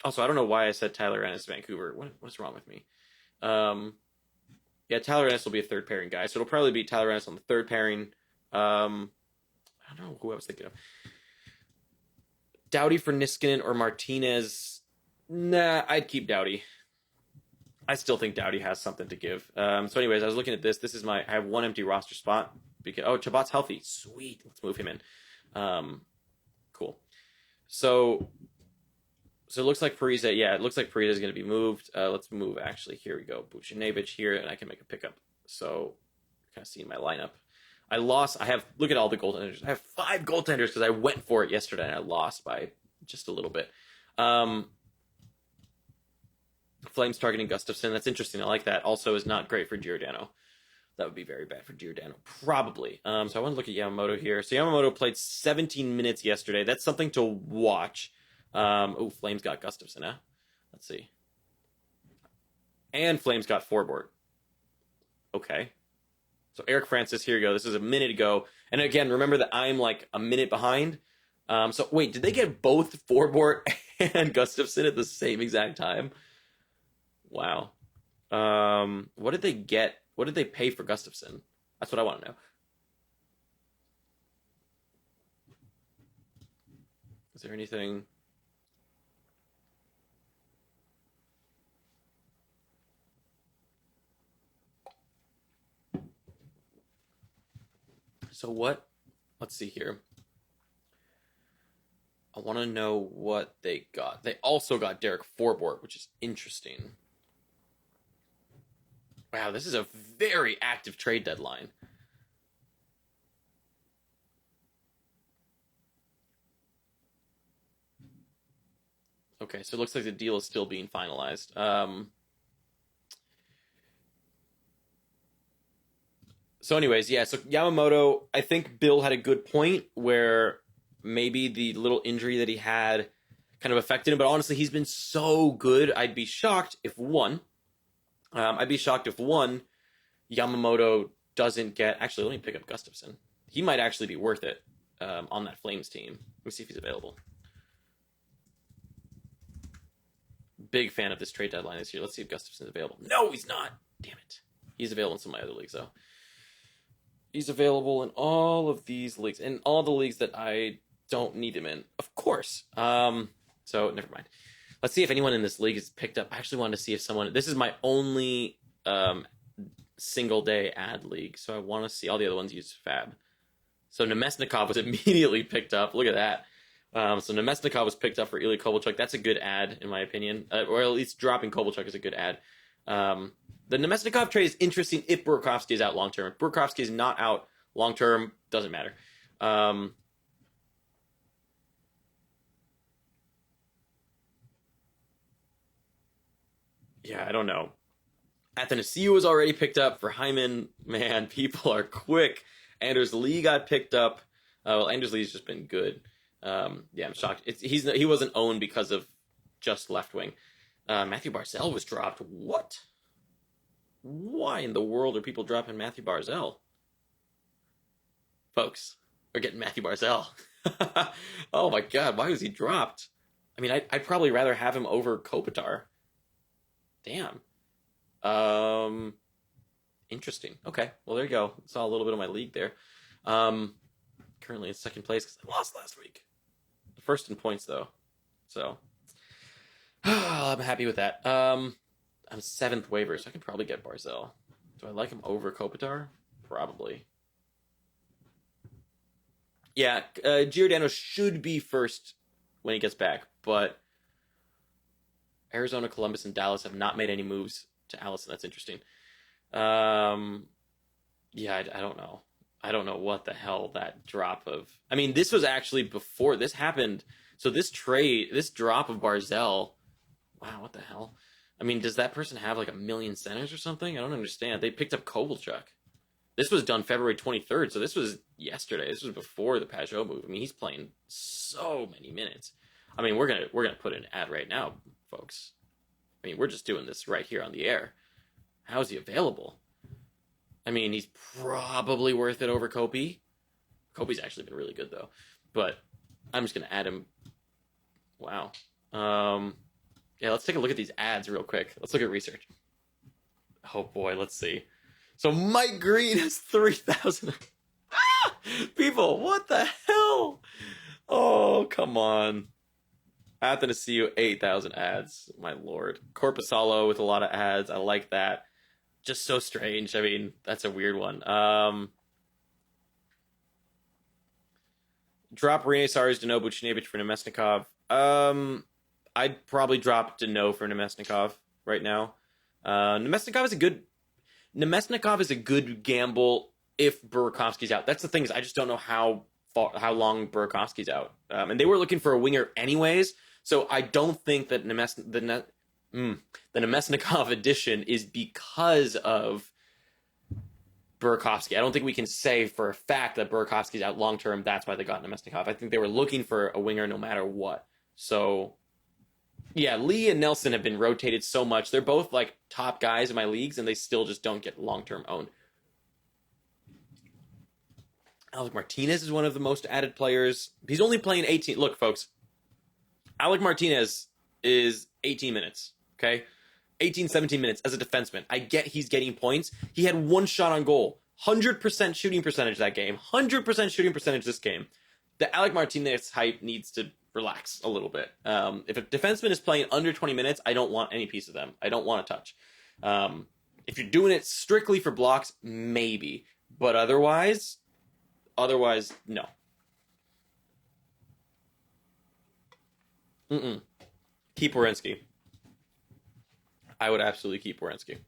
Also, I don't know why I said Tyler Ennis, Vancouver. What's wrong with me? Yeah, Tyler Ennis will be a third pairing guy, so it'll probably be Tyler Ennis on the third pairing. I don't know who I was thinking of. Doughty for Niskanen or Martinez? Nah, I'd keep Doughty. I still think Doughty has something to give. So anyways, I was looking at this. This is I have one empty roster spot. Chabot's healthy. Sweet. Let's move him in. Cool. So it looks like Parise. Yeah, it looks like Parise is going to be moved. Let's move. Actually, here we go. Buchnevich here, and I can make a pickup. So kind of seeing my lineup. Look at all the goaltenders. I have 5 goaltenders because I went for it yesterday and I lost by just a little bit. Flames targeting Gustafson. That's interesting. I like that. Also is not great for Giordano. That would be very bad for Giordano. Probably. So I want to look at Yamamoto here. So Yamamoto played 17 minutes yesterday. That's something to watch. Flames got Gustafson, huh? Let's see. And Flames got Forbort. Okay. So Eric Francis, here you go. This is a minute ago. And again, remember that I'm like a minute behind. So wait, did they get both Forbort and Gustafson at the same exact time? Wow. What did they get? What did they pay for Gustafson? That's what I want to know. Is there anything? So what? Let's see here. I want to know what they got. They also got Derek Forbort, which is interesting. Wow, this is a very active trade deadline. Okay, so it looks like the deal is still being finalized. So anyways, yeah, so Yamamoto, I think Bill had a good point where maybe the little injury that he had kind of affected him, but honestly, he's been so good. I'd be shocked if Yamamoto doesn't get... Actually, let me pick up Gustafson. He might actually be worth it on that Flames team. Let me see if he's available. Big fan of this trade deadline this year. Let's see if Gustafson's available. No, he's not. Damn it. He's available in some of my other leagues, though. He's available in all of these leagues, in all the leagues that I don't need him in, of course. So never mind. Let's see if anyone in this league is picked up. I actually wanted to see if someone... This is my only single day ad league, so I want to see all the other ones use Fab. So Nemesnikov was immediately picked up. Look at that. So Nemesnikov was picked up for Ilya Kovalchuk. That's a good ad, in my opinion. Or at least dropping Kovalchuk is a good ad. The Nemesnikov trade is interesting if Burakovsky is out long-term. If Burakovsky is not out long-term, doesn't matter. Yeah, I don't know. Athanasiou was already picked up for Hyman. Man, people are quick. Anders Lee got picked up. Well, Anders Lee's just been good. Yeah, I'm shocked. He wasn't owned because of just left wing. Matthew Barzal was dropped. What? Why in the world are people dropping Matthew Barzal? Folks, we're getting Matthew Barzal. Oh my god, why was he dropped? I mean, I'd probably rather have him over Kopitar. Damn. Interesting. Okay, well there you go. Saw a little bit of my league there. Currently in second place because I lost last week. First in points though, so I'm happy with that. I'm 7th waiver, so I can probably get Barzal. Do I like him over Kopitar? Probably. Yeah, Giordano should be first when he gets back, but Arizona, Columbus, and Dallas have not made any moves to Allison. That's interesting. Yeah, I don't know. I don't know what the hell that drop of... I mean, this was actually before this happened. So this trade, this drop of Barzell, wow, what the hell? I mean, does that person have like 1 million centers or something? I don't understand. They picked up Kovalchuk. This was done February 23rd, so this was yesterday. This was before the Pajo move. I mean, he's playing so many minutes. I mean, we're gonna put an ad right now, folks. I mean, we're just doing this right here on the air. How is he available? I mean, he's probably worth it over Kopi. Kopi's actually been really good though, but I'm just gonna add him. Wow. Yeah, let's take a look at these ads real quick. Let's look at research. Oh boy, let's see. So Mike Green has 3,000. People, what the hell? Oh, come on. Athanasiou, 8,000 ads. My lord. Corpusalo with a lot of ads. I like that. Just so strange. I mean, that's a weird one. Drop Rene Saris, Dano, Buchnevich for Nemesnikov. I'd probably drop Dano for Nemesnikov right now. Nemesnikov is a good gamble if Burakovsky's out. That's the thing, is I just don't know how long Burakovsky's out. And they were looking for a winger anyways, so I don't think that the Nemesnikov addition is because of Burakovsky. I don't think we can say for a fact that Burakovsky's out long term. That's why they got Nemesnikov. I think they were looking for a winger no matter what. So yeah, Lee and Nelson have been rotated so much. They're both like top guys in my leagues, and they still just don't get long-term owned. Alec Martinez is one of the most added players. He's only playing 18. Look, folks, Alec Martinez is 18 minutes, okay? 18, 17 minutes as a defenseman. I get he's getting points. He had 1 shot on goal. 100% shooting percentage that game. 100% shooting percentage this game. The Alec Martinez hype needs to relax a little bit. If a defenseman is playing under 20 minutes, I don't want any piece of them. I don't want to touch. If you're doing it strictly for blocks, maybe. But otherwise, no. Keep Werenski. I would absolutely keep Werenski.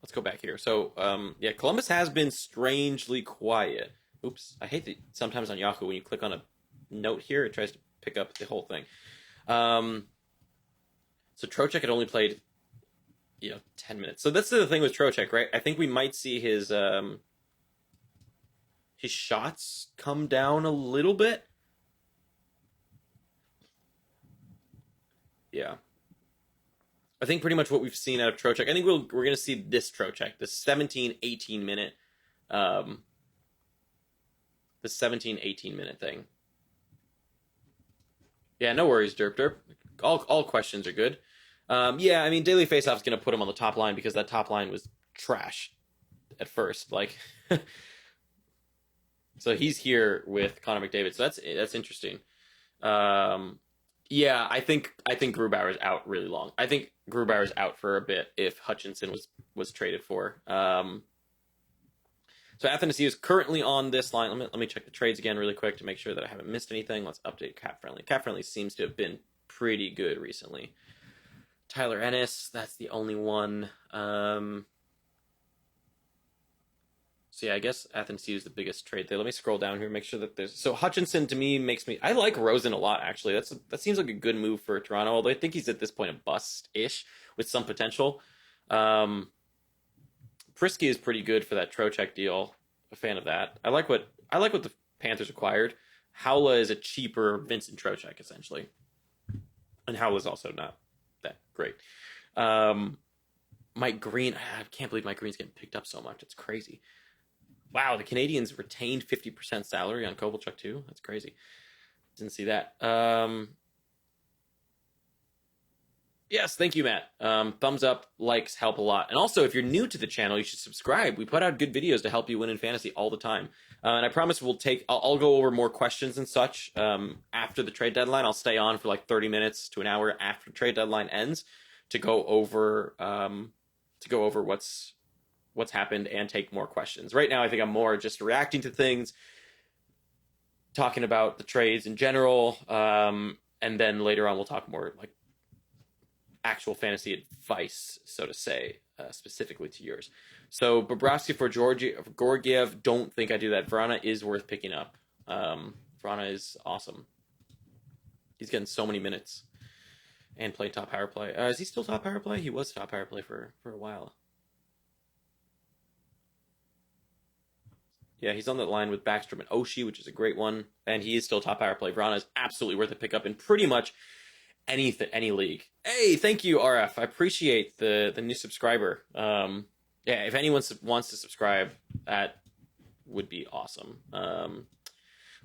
Let's go back here. So, yeah, Columbus has been strangely quiet. Oops. I hate that sometimes on Yahoo, when you click on a note here, it tries to pick up the whole thing. So Trocheck had only played, 10 minutes. So that's the thing with Trocheck, right? I think we might see his shots come down a little bit. Yeah. I think pretty much what we've seen out of Trocheck, I think we're going to see this Trocheck, the 17-18 minute, the 17-18 minute thing. Yeah, no worries, Derp. All questions are good. Yeah, I mean, Daily Faceoff's going to put him on the top line because that top line was trash at first. Like, so he's here with Connor McDavid. So that's interesting. Yeah, I think Grubauer's out really long. I think Grubauer's out for a bit if Hutchinson was traded for. So Athanasiou is currently on this line. Let me check the trades again really quick to make sure that I haven't missed anything. Let's update Cap Friendly. Cap Friendly seems to have been pretty good recently. Tyler Ennis, that's the only one. So yeah, I guess Athanasiou is the biggest trade there. Let me scroll down here, make sure that there's... So Hutchinson, to me, I like Rosen a lot, actually. That seems like a good move for Toronto, although I think he's at this point a bust-ish with some potential. Prisky is pretty good for that Trocheck deal. A fan of that. I like what the Panthers acquired. Howla is a cheaper Vincent Trocheck, essentially. And Howla's also not that great. Mike Green, I can't believe Mike Green's getting picked up so much. It's crazy. Wow, the Canadians retained 50% salary on Kovalchuk too. That's crazy. Didn't see that. Yes, thank you, Matt. Thumbs up, likes help a lot. And also, if you're new to the channel, you should subscribe. We put out good videos to help you win in fantasy all the time. And I promise I'll go over more questions and such after the trade deadline. I'll stay on for like 30 minutes to an hour after the trade deadline ends to go over what's happened and take more questions. Right now, I think I'm more just reacting to things, talking about the trades in general, and then later on we'll talk more like actual fantasy advice, so to say, specifically to yours. So Bobrovsky for Georgiev, don't think I do that. Vrana is worth picking up. Vrana is awesome. He's getting so many minutes and playing top power play. Is he still top power play? He was top power play for a while. Yeah, he's on the line with Markstrom and Oshie, which is a great one, and he is still top power play. Vrana is absolutely worth a pickup in pretty much any league. Hey, thank you, RF. I appreciate the new subscriber. Yeah, if anyone wants to subscribe, that would be awesome.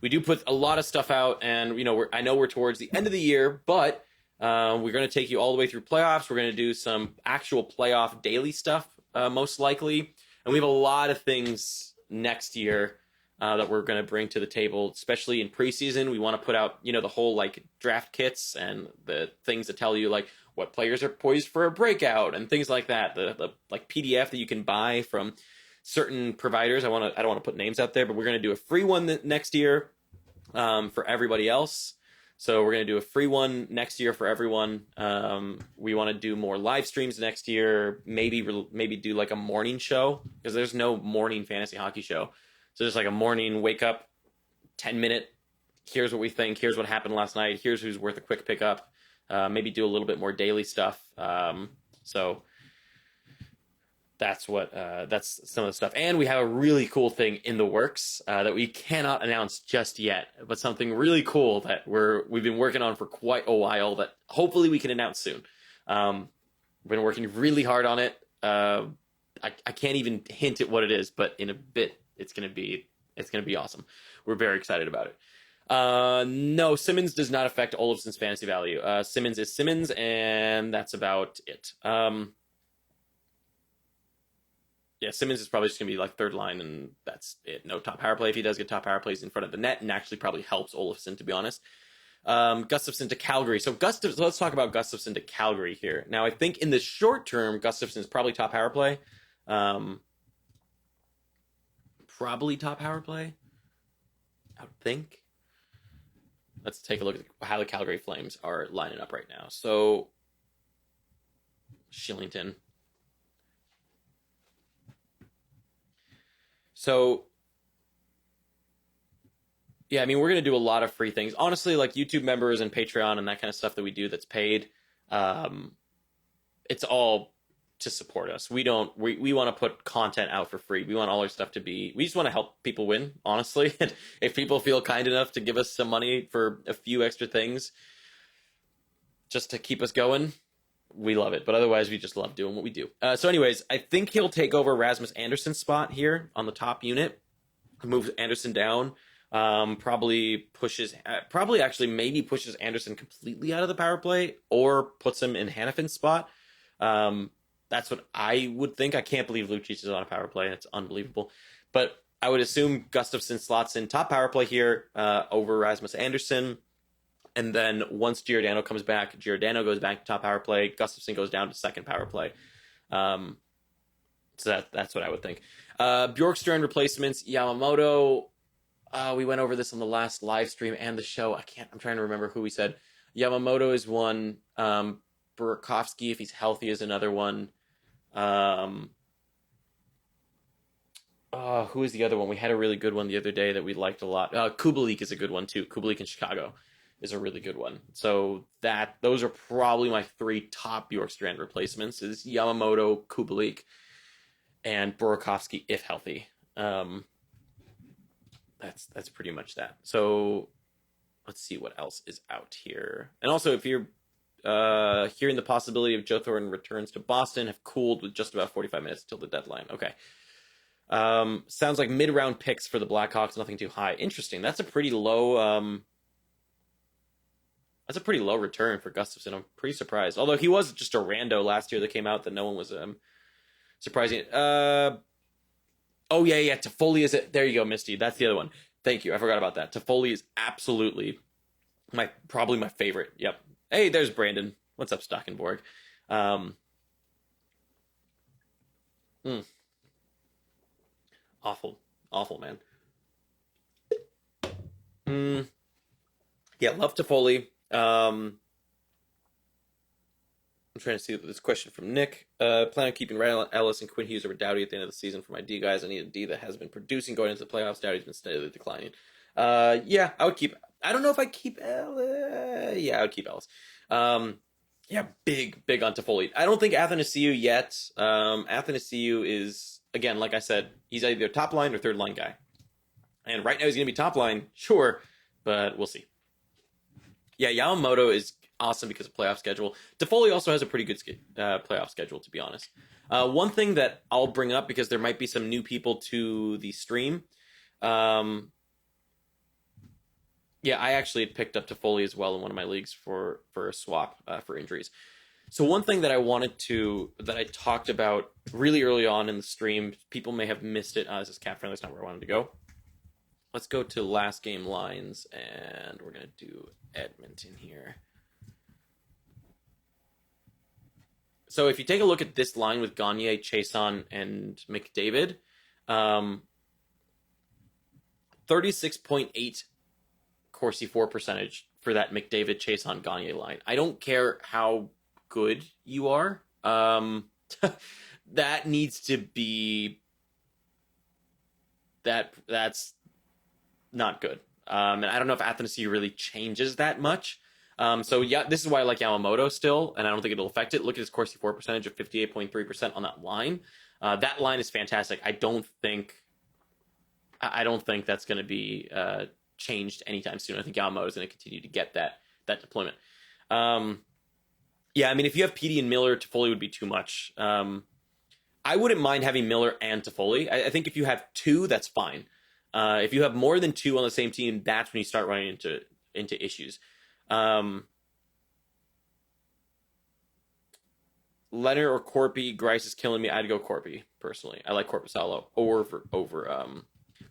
We do put a lot of stuff out, and I know we're towards the end of the year, but we're going to take you all the way through playoffs. We're going to do some actual playoff daily stuff, most likely, and we have a lot of things next year that we're going to bring to the table, especially in preseason. We want to put out, the whole like draft kits and the things that tell you like what players are poised for a breakout and things like that. The like PDF that you can buy from certain providers. I don't want to put names out there, but we're going to do a free one next year for everybody else. So we're going to do a free one next year for everyone. We want to do more live streams next year. Maybe do like a morning show, because there's no morning fantasy hockey show. So just like a morning wake up, 10-minute. Here's what we think. Here's what happened last night. Here's who's worth a quick pickup. Maybe do a little bit more daily stuff. So that's some of the stuff. And we have a really cool thing in the works that we cannot announce just yet, but something really cool that we've been working on for quite a while that hopefully we can announce soon. We've been working really hard on it. I can't even hint at what it is, but in a bit it's gonna be awesome. We're very excited about it. No, Simmons does not affect Olofsson's fantasy value. Simmons is Simmons, and that's about it. Yeah, Simmons is probably just going to be like third line, and that's it. No top power play. If he does get top power plays in front of the net, and actually probably helps Olofsson, to be honest. Gustafson to Calgary. So let's talk about Gustafson to Calgary here. Now, I think in the short term, Gustafson is probably top power play. Probably top power play, I would think. Let's take a look at how the Calgary Flames are lining up right now. So, Shillington. So, yeah, I mean, we're going to do a lot of free things. Honestly, like YouTube members and Patreon and that kind of stuff that we do that's paid, it's all to support us. We want to put content out for free. We want all our stuff we just want to help people win, honestly. And if people feel kind enough to give us some money for a few extra things just to keep us going, we love it. But otherwise, we just love doing what we do. So anyways, I think he'll take over Rasmus Andersson's spot here on the top unit, moves Andersson down, probably actually maybe pushes Andersson completely out of the power play or puts him in Hannafin's spot. That's what I would think. I can't believe Lucic is on a power play. It's unbelievable. But I would assume Gustafson slots in top power play here over Rasmus Andersson. And then once Giordano comes back, Giordano goes back to top power play. Gustafson goes down to second power play. So that's what I would think. Bjorkstrand replacements, Yamamoto. We went over this on the last live stream and the show. I'm trying to remember who we said. Yamamoto is one. Burakovsky, if he's healthy, is another one. Who is the other one? We had a really good one the other day that we liked a lot. Kubalik is a good one too. Kubalik in Chicago is a really good one. So those are probably my three top Bjorkstrand replacements: is Yamamoto, Kubalik, and Burakovsky if healthy. That's pretty much that. So let's see what else is out here. And also, if you're hearing the possibility of Joe Thornton returns to Boston, have cooled with just about 45 minutes till the deadline. Okay. Sounds like mid-round picks for the Blackhawks, nothing too high. Interesting. That's a pretty low return for Gustafson. I'm pretty surprised. Although he was just a rando last year that came out that no one was surprising. Oh yeah. Toffoli is it. There you go, Misty. That's the other one. Thank you. I forgot about that. Toffoli is absolutely probably my favorite. Yep. Hey, there's Brandon. What's up, Stockenborg? Awful, man. Yeah, love Toffoli. I'm trying to see this question from Nick. Plan on keeping Ryan Ellis and Quinn Hughes over Doughty at the end of the season for my D guys. I need a D that has been producing going into the playoffs. Doughty's been steadily declining. Yeah, I would keep I don't know if I keep Ellis. Yeah, I would keep Ellis. Yeah, big on Toffoli. I don't think Athanasiou yet. Athanasiou is, again, like I said, he's either top line or third line guy. And right now he's going to be top line, sure, but we'll see. Yeah, Yamamoto is awesome because of playoff schedule. Toffoli also has a pretty good playoff schedule, to be honest. One thing that I'll bring up, because there might be some new people to the stream. Yeah, I actually had picked up Toffoli as well in one of my leagues for a swap for injuries. So one thing that I talked about really early on in the stream, people may have missed it. This is cap friendly, that's not where I wanted to go. Let's go to last game lines, and we're going to do Edmonton here. So if you take a look at this line with Gagne, Chiasson, and McDavid, 36.8 Corsi 4 percentage for that McDavid, Chiasson, Gagne line. I don't care how good you are. That needs to be... That's not good. And I don't know if Athanasiou really changes that much. So yeah, this is why I like Yamamoto still, and I don't think it'll affect it. Look at his Corsi 4 percentage of 58.3% on that line. That line is fantastic. I don't think that's going to be changed anytime soon. I think Yamamoto is going to continue to get that deployment. Yeah, I mean, if you have PD and Miller, Toffoli would be too much. I wouldn't mind having Miller and Toffoli. I think if you have two, that's fine. If you have more than two on the same team, that's when you start running into issues. Leonard or Corpy, Grice is killing me. I'd go Corpy, personally. I like Korpisalo over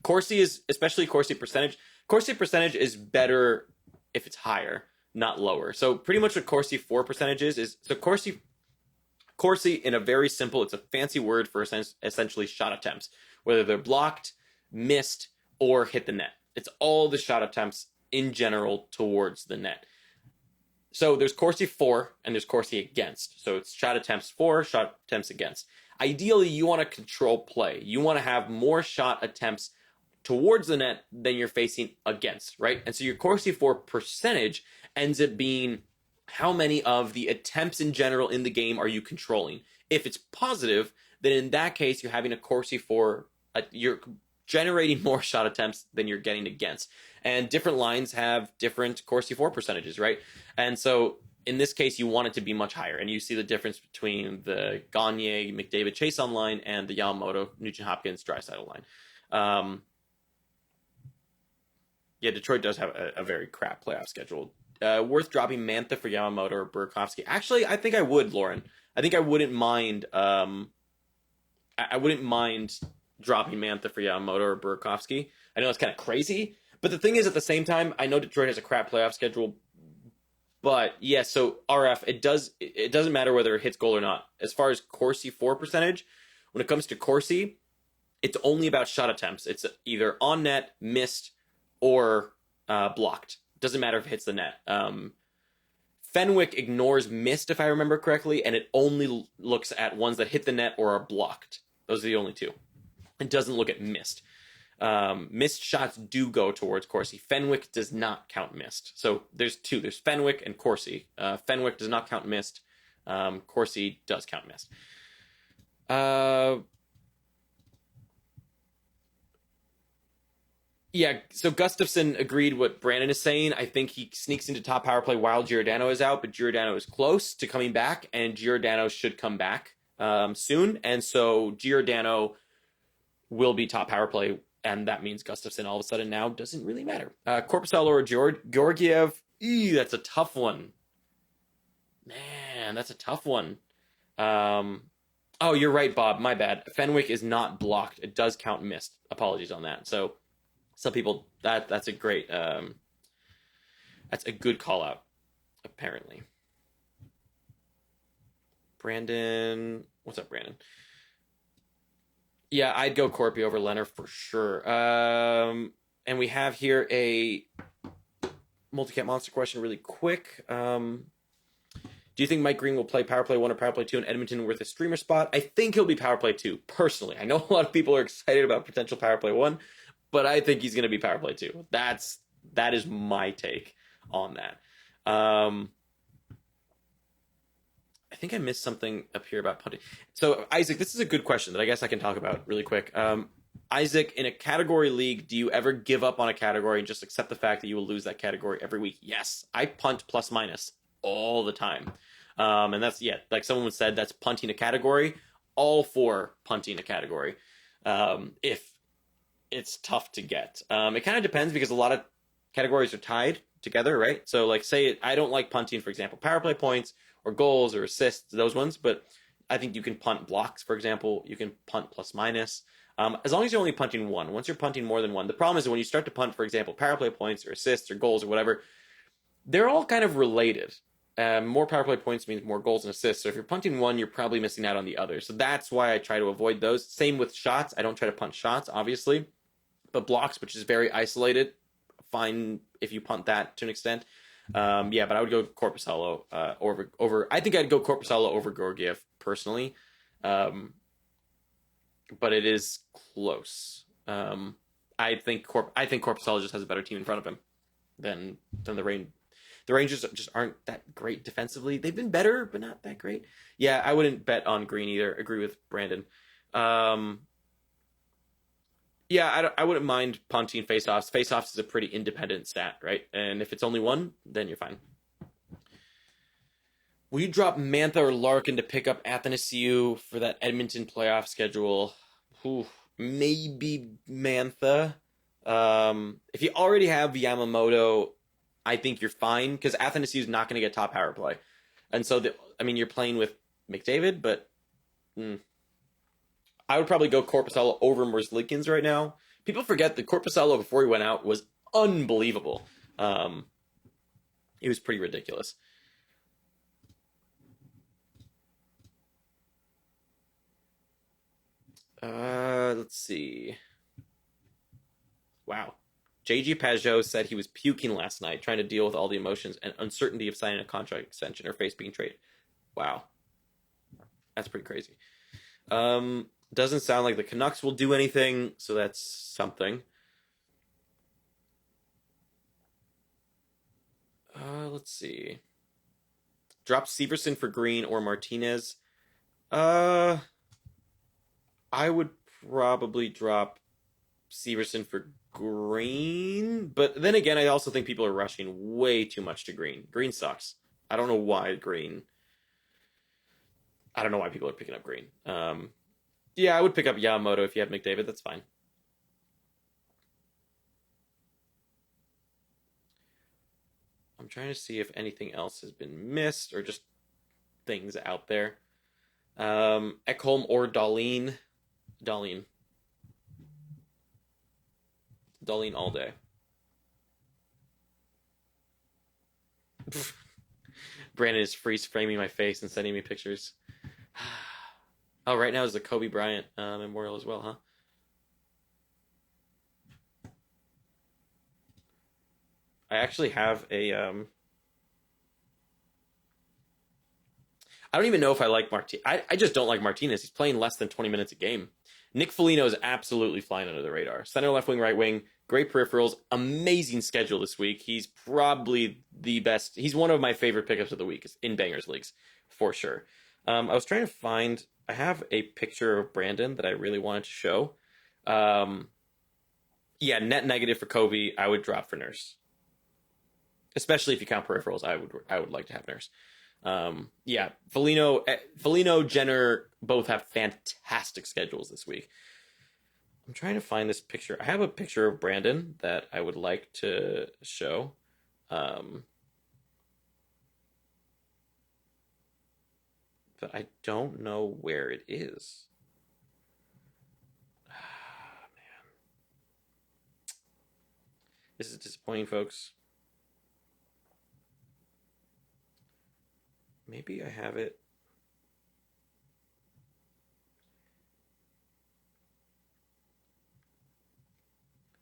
Corsi is, especially Corsi percentage. Corsi percentage is better if it's higher, not lower. So pretty much what Corsi 4 percentage is so Corsi in a very simple, it's a fancy word for essentially shot attempts, whether they're blocked, missed, or hit the net. It's all the shot attempts in general towards the net. So there's Corsi for and there's Corsi against. So it's shot attempts for, shot attempts against. Ideally, you want to control play. You want to have more shot attempts towards the net than you're facing against, right? And so your Corsi for percentage ends up being how many of the attempts in general in the game are you controlling. If it's positive, then in that case, you're having a Corsi for, you're generating more shot attempts than you're getting against. And different lines have different Corsi 4 percentages, right? And so in this case, you want it to be much higher. And you see the difference between the Gagne, McDavid, Chiasson line and the Yamamoto, Nugent-Hopkins, Draisaitl line. Yeah, Detroit does have a very crap playoff schedule. Worth dropping Mantha for Yamamoto or Burakovsky? Actually, I think I would, Lauren. I think I wouldn't mind. I wouldn't mind dropping Mantha for Yamamoto or Burakovsky. I know it's kind of crazy, but the thing is, at the same time, I know Detroit has a crap playoff schedule. But yeah, so RF, it doesn't matter whether it hits goal or not. As far as Corsi 4 percentage, when it comes to Corsi, it's only about shot attempts. It's either on net, missed, or blocked. Doesn't matter if it hits the net. Fenwick ignores missed, if I remember correctly, and it only looks at ones that hit the net or are blocked. Those are the only two. It doesn't look at missed. Missed shots do go towards Corsi. Fenwick does not count missed. So there's two. There's Fenwick and Corsi. Fenwick does not count missed. Corsi does count missed. Yeah, so Gustafson agreed what Brandon is saying. I think he sneaks into top power play while Giordano is out, but Giordano is close to coming back, and Giordano should come back soon. And so Giordano will be top power play, and that means Gustafson all of a sudden now doesn't really matter. Korpisalo or Georgiev, that's a tough one. Man, that's a tough one. Oh, you're right, Bob. My bad. Fenwick is not blocked. It does count missed. Apologies on that. So some people, that's a great, that's a good call out, apparently. Brandon, what's up, Brandon? Yeah, I'd go Corpy over Leonard for sure. And we have here a multi-cap monster question really quick. Do you think Mike Green will play Power Play 1 or Power Play 2 in Edmonton with a streamer spot? I think he'll be Power Play 2, personally. I know a lot of people are excited about potential Power Play 1, but I think he's going to be Power Play 2. That's That is my take on that. I think I missed something up here about punting. So, Isaac, this is a good question that I guess I can talk about really quick. Isaac, in a category league, do you ever give up on a category and just accept the fact that you will lose that category every week? Yes. I punt plus minus all the time. And that's, yeah, like someone said, that's punting a category. All for punting a category. If it's tough to get. It kind of depends because a lot of categories are tied together, right? So, like, say I don't like punting, for example, power play points or goals or assists, those ones, but I think you can punt blocks, for example. You can punt plus minus. As long as you're only punting one. Once you're punting more than one, the problem is when you start to punt, for example, power play points or assists or goals or whatever, they're all kind of related. More power play points means more goals and assists. So if you're punting one, you're probably missing out on the other. So that's why I try to avoid those. Same with shots. I don't try to punt shots, obviously. But blocks, which is very isolated, fine if you punt that to an extent. Yeah, but I would go Korpisalo over. I think I'd go Korpisalo over Georgiev personally, but it is close. I think Korpisalo just has a better team in front of him than the Rangers. The Rangers just aren't that great defensively. They've been better, but not that great. Yeah, I wouldn't bet on Green either. Agree with Brandon. Yeah, I wouldn't mind punting faceoffs. Faceoffs is a pretty independent stat, right? And if it's only one, then you're fine. Will you drop Mantha or Larkin to pick up Athanasiou for that Edmonton playoff schedule? Ooh, maybe Mantha. If you already have Yamamoto, I think you're fine because Athanasiou is not going to get top power play. And so, you're playing with McDavid, but... I would probably go Korpisalo over Merzlikins right now. People forget that Korpisalo, before he went out, was unbelievable. It was pretty ridiculous. Let's see. Wow. JG Pajo said he was puking last night, trying to deal with all the emotions and uncertainty of signing a contract extension or face being traded. Wow. That's pretty crazy. Doesn't sound like the Canucks will do anything, so that's something. Let's see. Drop Severson for Green or Martinez. I would probably drop Severson for Green, but then again, I also think people are rushing way too much to Green. Green sucks. I don't know why people are picking up Green. Yeah, I would pick up Yamamoto if you have McDavid. That's fine. I'm trying to see if anything else has been missed or just things out there. Ekholm or Dahlin. Dahlin all day. Brandon is freeze framing my face and sending me pictures. Oh, right now is the Kobe Bryant memorial as well, huh? I actually have a... I don't even know if I like Martinez. I just don't like Martinez. He's playing less than 20 minutes a game. Nick Foligno is absolutely flying under the radar. Center, left wing, right wing, great peripherals, amazing schedule this week. He's probably the best. He's one of my favorite pickups of the week in Bangers leagues, for sure. I was trying to find... I have a picture of Brandon that I really wanted to show. Yeah, net negative for Kobe. I would drop for Nurse, especially if you count peripherals. I would like to have Nurse. Yeah, Foligno, Jenner both have fantastic schedules this week. I'm trying to find this picture. I have a picture of Brandon that I would like to show. But I don't know where it is. Man. This is disappointing, folks. Maybe I have it.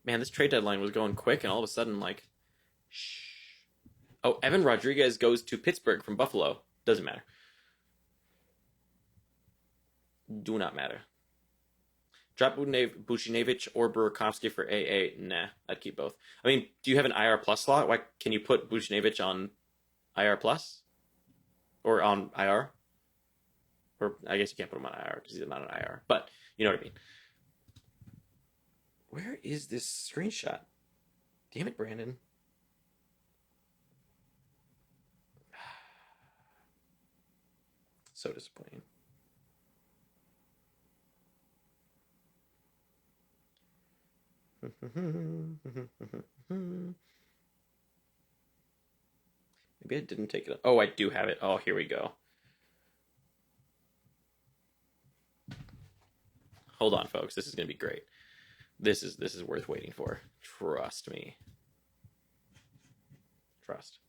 Man, this trade deadline was going quick, and all of a sudden, like... Shh. Oh, Evan Rodriguez goes to Pittsburgh from Buffalo. Doesn't matter. Do not matter. Drop Buchnevich or Burakovsky for AA. Nah, I'd keep both. I mean, do you have an IR plus slot? Why can you put Buchnevich on IR plus? Or on IR? Or I guess you can't put him on IR because he's not on IR. But you know what I mean. Where is this screenshot? Damn it, Brandon. So disappointing. Maybe I didn't take it. Oh, I do have it. Oh, here we go. Hold on, folks. This is going to be great. This is worth waiting for. Trust me. Trust.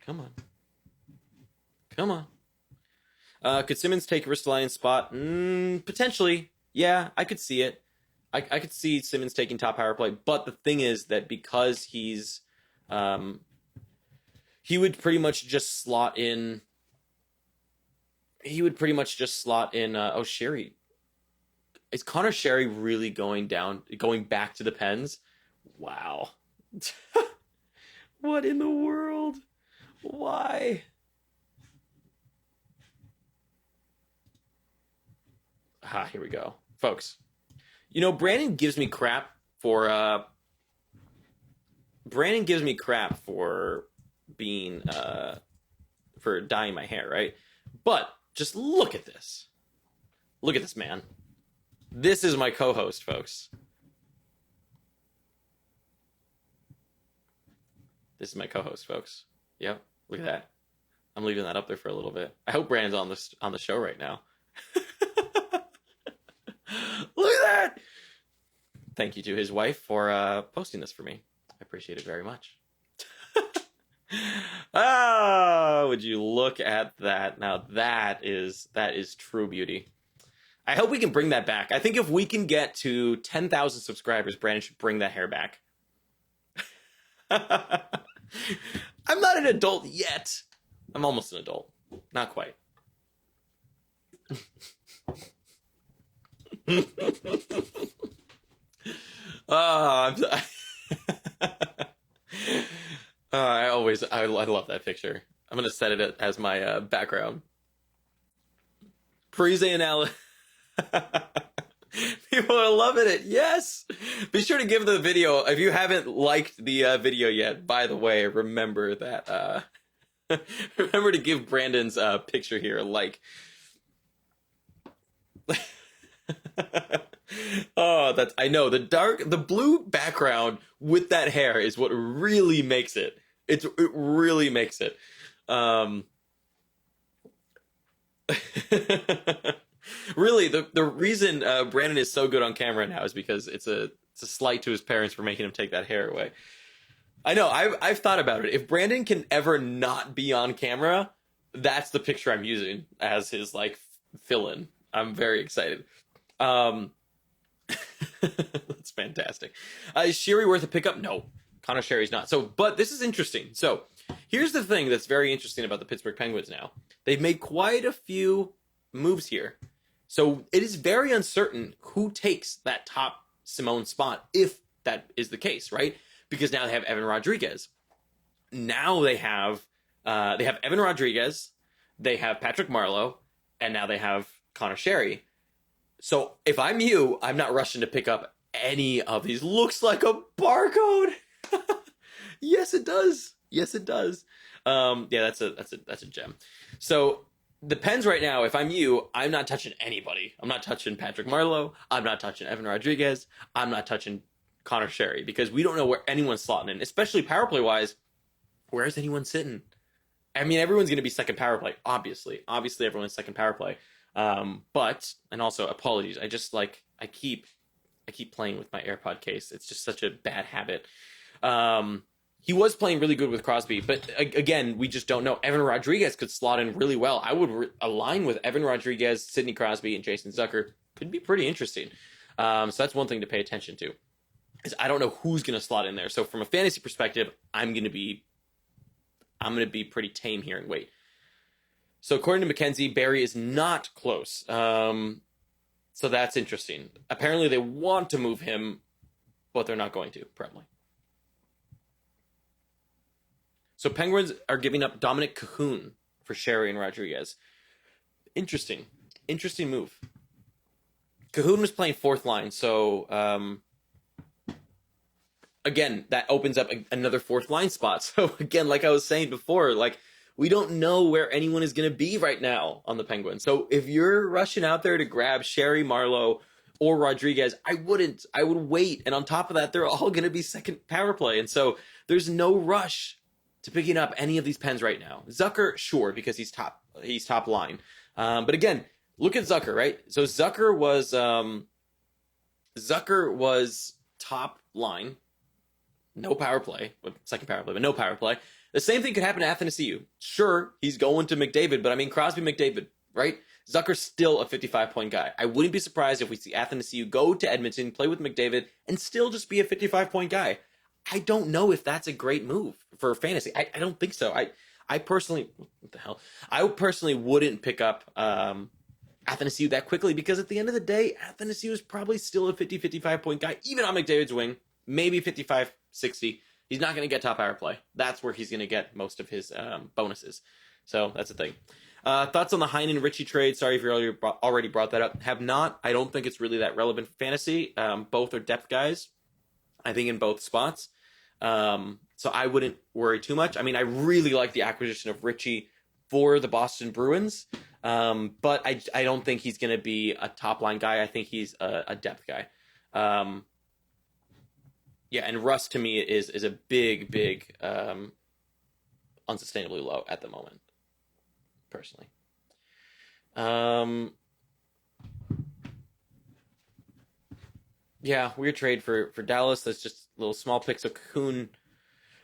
Come on. Come on. Could Simmons take Ristolainen's spot? Potentially. Yeah, I could see it. I could see Simmons taking top power play, but the thing is that because he's he would pretty much just slot in oh, Sherry. Is Connor Sherry really going back to the Pens? Wow. What in the world? Why? Here we go. Folks. You know, Brandon gives me crap for being for dyeing my hair, right? But just look at this. Look at this, man. This is my co-host, folks. This is my co-host, folks. Yep, look at that. I'm leaving that up there for a little bit. I hope Brandon's on the show right now. Look at that! Thank you to his wife for posting this for me. I appreciate it very much. Would you look at that? Now that is true beauty. I hope we can bring that back. I think if we can get to 10,000 subscribers, Brandon should bring that hair back. I'm not an adult yet. I'm almost an adult. Not quite. I love that picture. I'm gonna set it as my background. Parise and Alan. People are loving it. Yes. Be sure to give the video, if you haven't liked the video yet, by the way, remember that remember to give Brandon's picture here a like. Oh, I know the blue background with that hair is what really makes it. It really makes it. Really, the reason Brandon is so good on camera now is because it's a slight to his parents for making him take that hair away. I know, I've thought about it. If Brandon can ever not be on camera, that's the picture I'm using as his like fill-in. I'm very excited. That's fantastic. Is Sherry worth a pickup? No, Connor Sherry's not. So, but this is interesting. So, here's the thing that's very interesting about the Pittsburgh Penguins now. They've made quite a few moves here. So, it is very uncertain who takes that top Simone spot, if that is the case, right? Because now they have Evan Rodriguez. Now they have Evan Rodriguez, they have Patrick Marleau, and now they have Connor Sherry. So if I'm you, I'm not rushing to pick up any of these. Looks like a barcode. Yes, it does. Yes, it does. Yeah, that's a gem. So the Pens right now, if I'm you, I'm not touching anybody. I'm not touching Patrick Marleau. I'm not touching Evan Rodriguez. I'm not touching Connor Sherry because we don't know where anyone's slotting in, especially power play wise. Where's anyone sitting? I mean, everyone's going to be second power play, obviously. Obviously, everyone's second power play. But, and also apologies. I just like, I keep playing with my AirPod case. It's just such a bad habit. He was playing really good with Crosby, but again, we just don't know. Evan Rodriguez could slot in really well. I would align with Evan Rodriguez, Sidney Crosby, and Jason Zucker. Could be pretty interesting. So that's one thing to pay attention to. Is I don't know who's going to slot in there. So from a fantasy perspective, I'm going to be pretty tame here and wait. So according to McKenzie, Barrie is not close. So that's interesting. Apparently they want to move him, but they're not going to, apparently. So Penguins are giving up Dominic Cahoon for Sherry and Rodriguez. Interesting move. Cahoon was playing fourth line, so again, that opens up another fourth line spot. So again, like I was saying before, like we don't know where anyone is going to be right now on the Penguins. So if you're rushing out there to grab Sherry, Marleau, or Rodriguez, I wouldn't. I would wait. And on top of that, they're all going to be second power play. And so there's no rush to picking up any of these pens right now. Zucker, sure, because he's top line. But again, look at Zucker, right? So Zucker was top line, no power play, second power play, but no power play. The same thing could happen to Athanasiou. Sure, he's going to McDavid, but I mean Crosby, McDavid, right? Zucker's still a 55-point guy. I wouldn't be surprised if we see Athanasiou go to Edmonton, play with McDavid, and still just be a 55-point guy. I don't know if that's a great move for fantasy. I don't think so. I personally, what the hell? I personally wouldn't pick up Athanasiou that quickly because at the end of the day, Athanasiou is probably still a 55-point guy, even on McDavid's wing, maybe 55, 60. He's not going to get top power play. That's where he's going to get most of his bonuses. So that's the thing. Thoughts on the Heinen-Ritchie trade? Sorry if you already brought that up. Have not. I don't think it's really that relevant for fantasy. Both are depth guys, I think, in both spots. So I wouldn't worry too much. I mean, I really like the acquisition of Ritchie for the Boston Bruins, but I don't think he's going to be a top-line guy. I think he's a depth guy. Yeah, and Russ to me is a big, unsustainably low at the moment, personally. Yeah, weird trade for Dallas. That's just a little small pick. So Cahoon,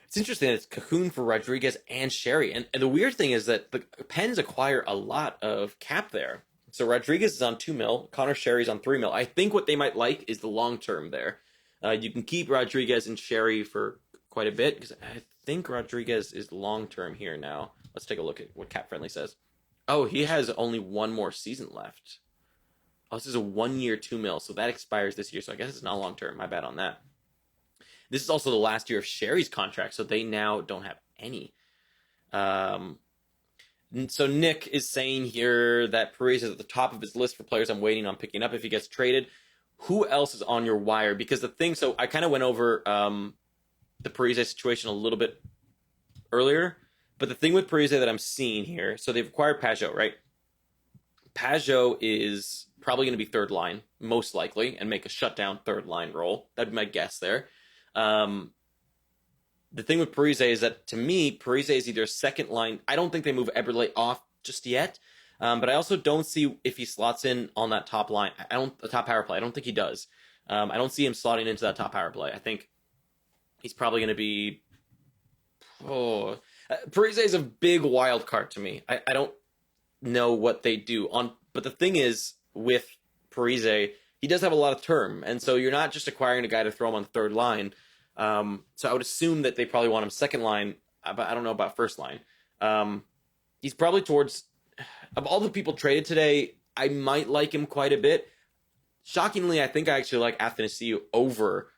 it's interesting that it's Cahoon for Rodriguez and Sherry. And the weird thing is that the Pens acquire a lot of cap there. So Rodriguez is on $2 million, Connor Sherry's on $3 million. I think what they might like is the long term there. You can keep Rodriguez and Sherry for quite a bit because I think Rodriguez is long-term here now. Let's take a look at what Cap Friendly says. Oh, he has only one more season left. Oh, this is a 1 year, $2 million, so that expires this year. So I guess it's not long-term. My bad on that. This is also the last year of Sherry's contract, so they now don't have any. So Nick is saying here that Parise is at the top of his list for players I'm waiting on picking up if he gets traded. Who else is on your wire? Because the thing, so I kind of went over the Parise situation a little bit earlier, but the thing with Parise that I'm seeing here, so they've acquired Pajo, right? Pajo is probably going to be third line, most likely, and make a shutdown third line role. That'd be my guess there. The thing with Parise is that, to me, Parise is either second line. I don't think they move Eberle off just yet. But I also don't see if he slots in on that top line. The top power play. I don't think he does. I don't see him slotting into that top power play. I think he's probably going to be. Parise is a big wild card to me. I don't know what they do but the thing is with Parise, he does have a lot of term, and so you're not just acquiring a guy to throw him on the third line. So I would assume that they probably want him second line, but I don't know about first line. He's probably towards. Of all the people traded today, I might like him quite a bit. Shockingly, I think I actually like Athanasiou over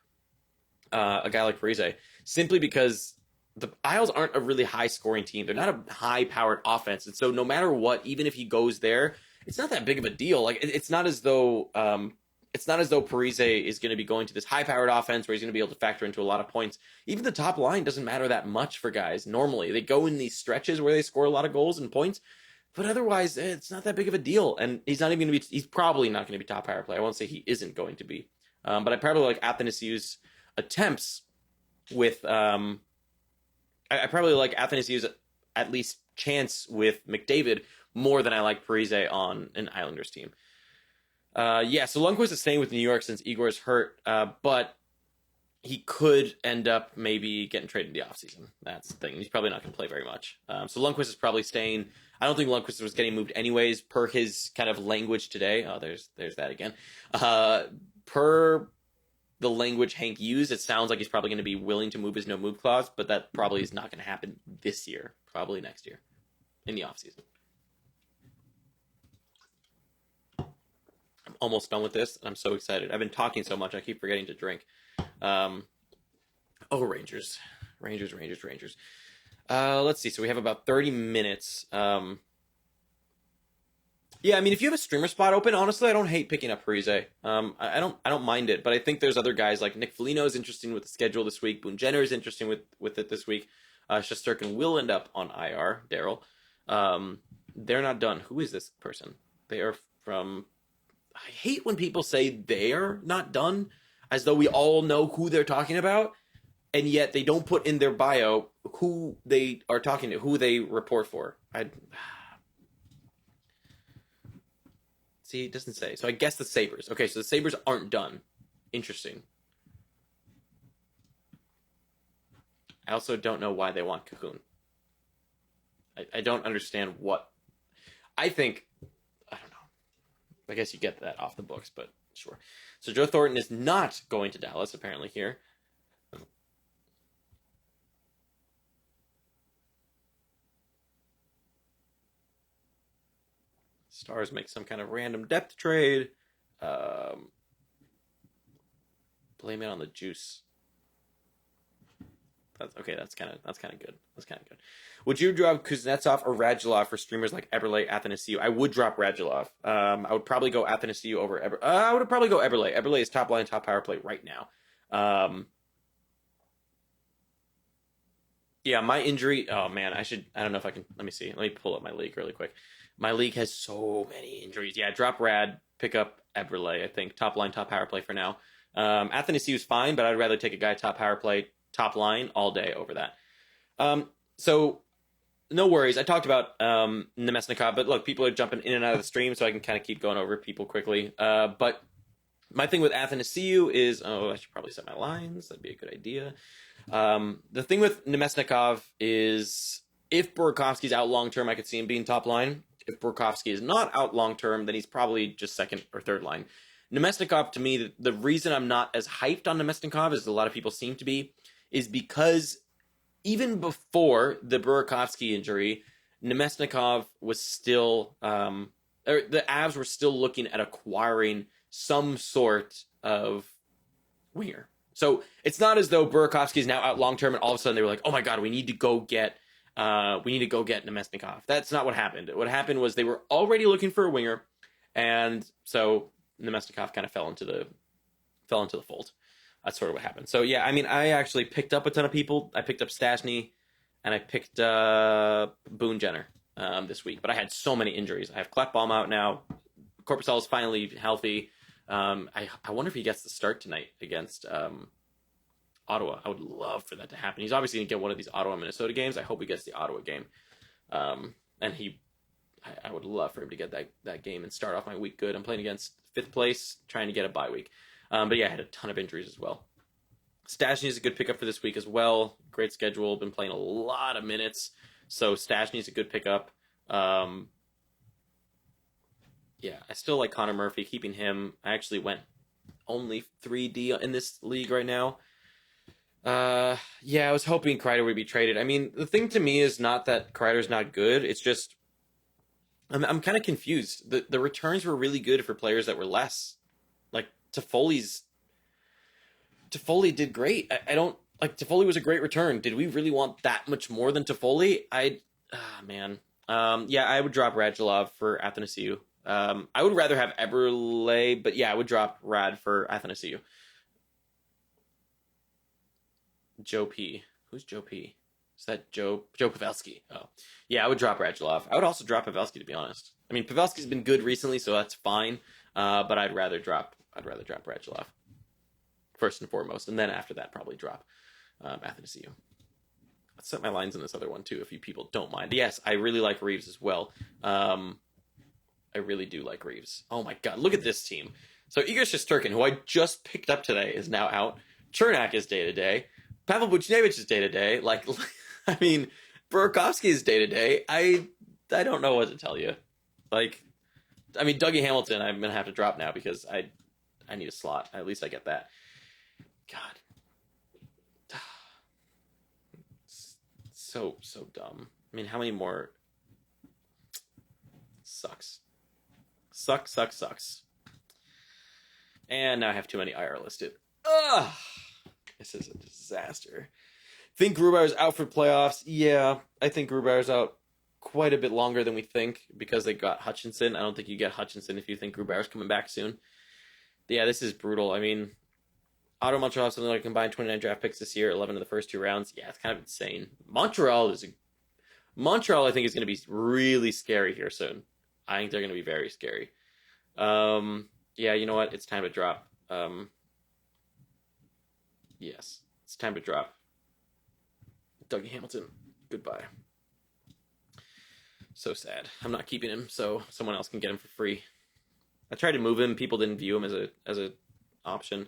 a guy like Parise, simply because the Isles aren't a really high-scoring team. They're not a high-powered offense, and so no matter what, even if he goes there, it's not that big of a deal. Like it's not as though Parise is going to be going to this high-powered offense where he's going to be able to factor into a lot of points. Even the top line doesn't matter that much for guys. Normally, they go in these stretches where they score a lot of goals and points. But otherwise, it's not that big of a deal. And he's probably not going to be top power play. I won't say he isn't going to be. But I probably like Athanasiou's attempts with, I probably like Athanasiou's at least chance with McDavid more than I like Parise on an Islanders team. So Lundqvist is staying with New York since Igor's hurt, but he could end up maybe getting traded in the offseason. That's the thing. He's probably not going to play very much. So Lundqvist is probably staying. I don't think Lundqvist was getting moved anyways, per his kind of language today. Oh, there's that again. Per the language Hank used, it sounds like he's probably going to be willing to move his no-move clause, but that probably is not going to happen this year. Probably next year in the offseason. almost done with this, and I'm so excited. I've been talking so much, I keep forgetting to drink. Oh, Rangers. Rangers. Let's see. So we have about 30 minutes. Yeah, I mean, if you have a streamer spot open, honestly, I don't hate picking up Parise. I don't mind it, but I think there's other guys like Nick Foligno is interesting with the schedule this week. Boone Jenner is interesting with it this week. Shesterkin will end up on IR. Daryl. They're not done. Who is this person? They are from. I hate when people say they're not done, as though we all know who they're talking about, and yet they don't put in their bio who they are talking to, who they report for. See, it doesn't say. So I guess the Sabres. Okay, so the Sabres aren't done. Interesting. I also don't know why they want Cahoon. I don't understand what. I think, I don't know. I guess you get that off the books, but sure. So Joe Thornton is not going to Dallas, apparently, here. Stars make some kind of random depth trade. Blame it on the juice. That's okay. That's kind of good. Would you drop Kuznetsov or Radulov for streamers like Eberle, Athanasiou? I would drop Radulov. I would probably go Athanasiou over Eberle. I would probably go Eberle. Eberle is top line, top power play right now. Yeah, my injury. Oh man, I don't know if I can. Let me see. Let me pull up my league really quick. My league has so many injuries. Yeah, drop Rad, pick up Eberle. I think top line, top power play for now. Athanasiou is fine, but I'd rather take a guy top power play, top line all day over that. So no worries. I talked about Nemesnikov, but look, people are jumping in and out of the stream, so I can kind of keep going over people quickly. But my thing with Athanasiou is, I should probably set my lines. That'd be a good idea. The thing with Nemesnikov is, if Burakovsky's out long term, I could see him being top line. If Burakovsky is not out long term, then he's probably just second or third line. Nemesnikov, to me, the reason I'm not as hyped on Nemesnikov as a lot of people seem to be, is because even before the Burakovsky injury, Nemesnikov was still, the Avs were still looking at acquiring some sort of winger. So it's not as though Burakovsky is now out long term and all of a sudden they were like, oh my god, we need to go get Nemesnikov. That's not what happened. What happened was they were already looking for a winger, and so Nemesnikov kind of fell into the fold. That's sort of what happened. So yeah, I mean, I actually picked up a ton of people. I picked up Stastny, and I picked Boone Jenner this week. But I had so many injuries. I have Kleppbaum out now. Korpisalo is finally healthy. I wonder if he gets the start tonight against Ottawa. I would love for that to happen. He's obviously going to get one of these Ottawa-Minnesota games. I hope he gets the Ottawa game. And I would love for him to get that game and start off my week good. I'm playing against 5th place, trying to get a bye week. But yeah, I had a ton of injuries as well. Stastny is a good pickup for this week as well. Great schedule. Been playing a lot of minutes. So Stastny is a good pickup. Yeah, I still like Connor Murphy, keeping him. I actually went only 3D in this league right now. Yeah, I was hoping Kreider would be traded. I mean, the thing to me is not that Kreider's not good. It's just, I'm kind of confused. The returns were really good for players that were less. Like, Toffoli did great. I don't, like, Toffoli was a great return. Did we really want that much more than Toffoli? Man. Yeah, I would drop Radulov for Athanasiou. I would rather have Eberle, but yeah, I would drop Rad for Athanasiou. Joe P. Who's Joe P? Is that Joe Pavelski? Oh, yeah, I would drop Radulov. I would also drop Pavelski, to be honest. I mean, Pavelski's been good recently, so that's fine. But I'd rather drop Radulov first and foremost, and then after that, probably drop Athanasiou. Let's set my lines in this other one too, if you people don't mind. Yes, I really like Reeves as well. I really do like Reeves. Oh my god, look at this team. So Igor Shesterkin, who I just picked up today, is now out. Chernak is day-to-day. Pavel Buchnevich is day-to-day. Like, I mean, Burakovsky is day-to-day. I don't know what to tell you. Like, I mean, Dougie Hamilton, I'm going to have to drop now because I need a slot. At least I get that. God. So dumb. I mean, how many more? Sucks. Sucks. And now I have too many IR listed. Ugh! This is a disaster. Think Grubauer's out for playoffs? Yeah, I think Grubauer's out quite a bit longer than we think because they got Hutchinson. I don't think you get Hutchinson if you think Grubauer's coming back soon. Yeah, this is brutal. I mean, Otto Montreal has something like combined 29 draft picks this year, 11 in the first 2 rounds. Yeah, it's kind of insane. Montreal, I think, is going to be really scary here soon. I think they're going to be very scary. Yeah, you know what? It's time to drop. Yes, it's time to drop. Dougie Hamilton, goodbye. So sad. I'm not keeping him, so someone else can get him for free. I tried to move him. People didn't view him as a option.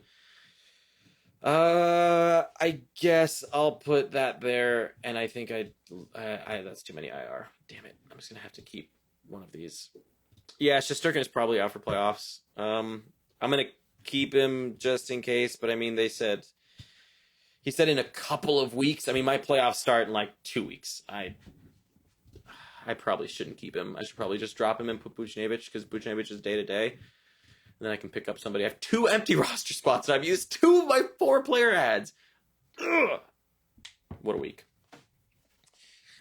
I guess I'll put that there, and I think I that's too many IR. Damn it! I'm just gonna have to keep one of these. Yeah, Shesterkin is probably out for playoffs. I'm gonna keep him just in case, but I mean, he said in a couple of weeks. I mean, my playoffs start in like 2 weeks. I probably shouldn't keep him. I should probably just drop him and put Buchnevich because Buchnevich is day to day. And then I can pick up somebody. I have 2 empty roster spots and I've used 2 of my 4 player ads. Ugh. What a week.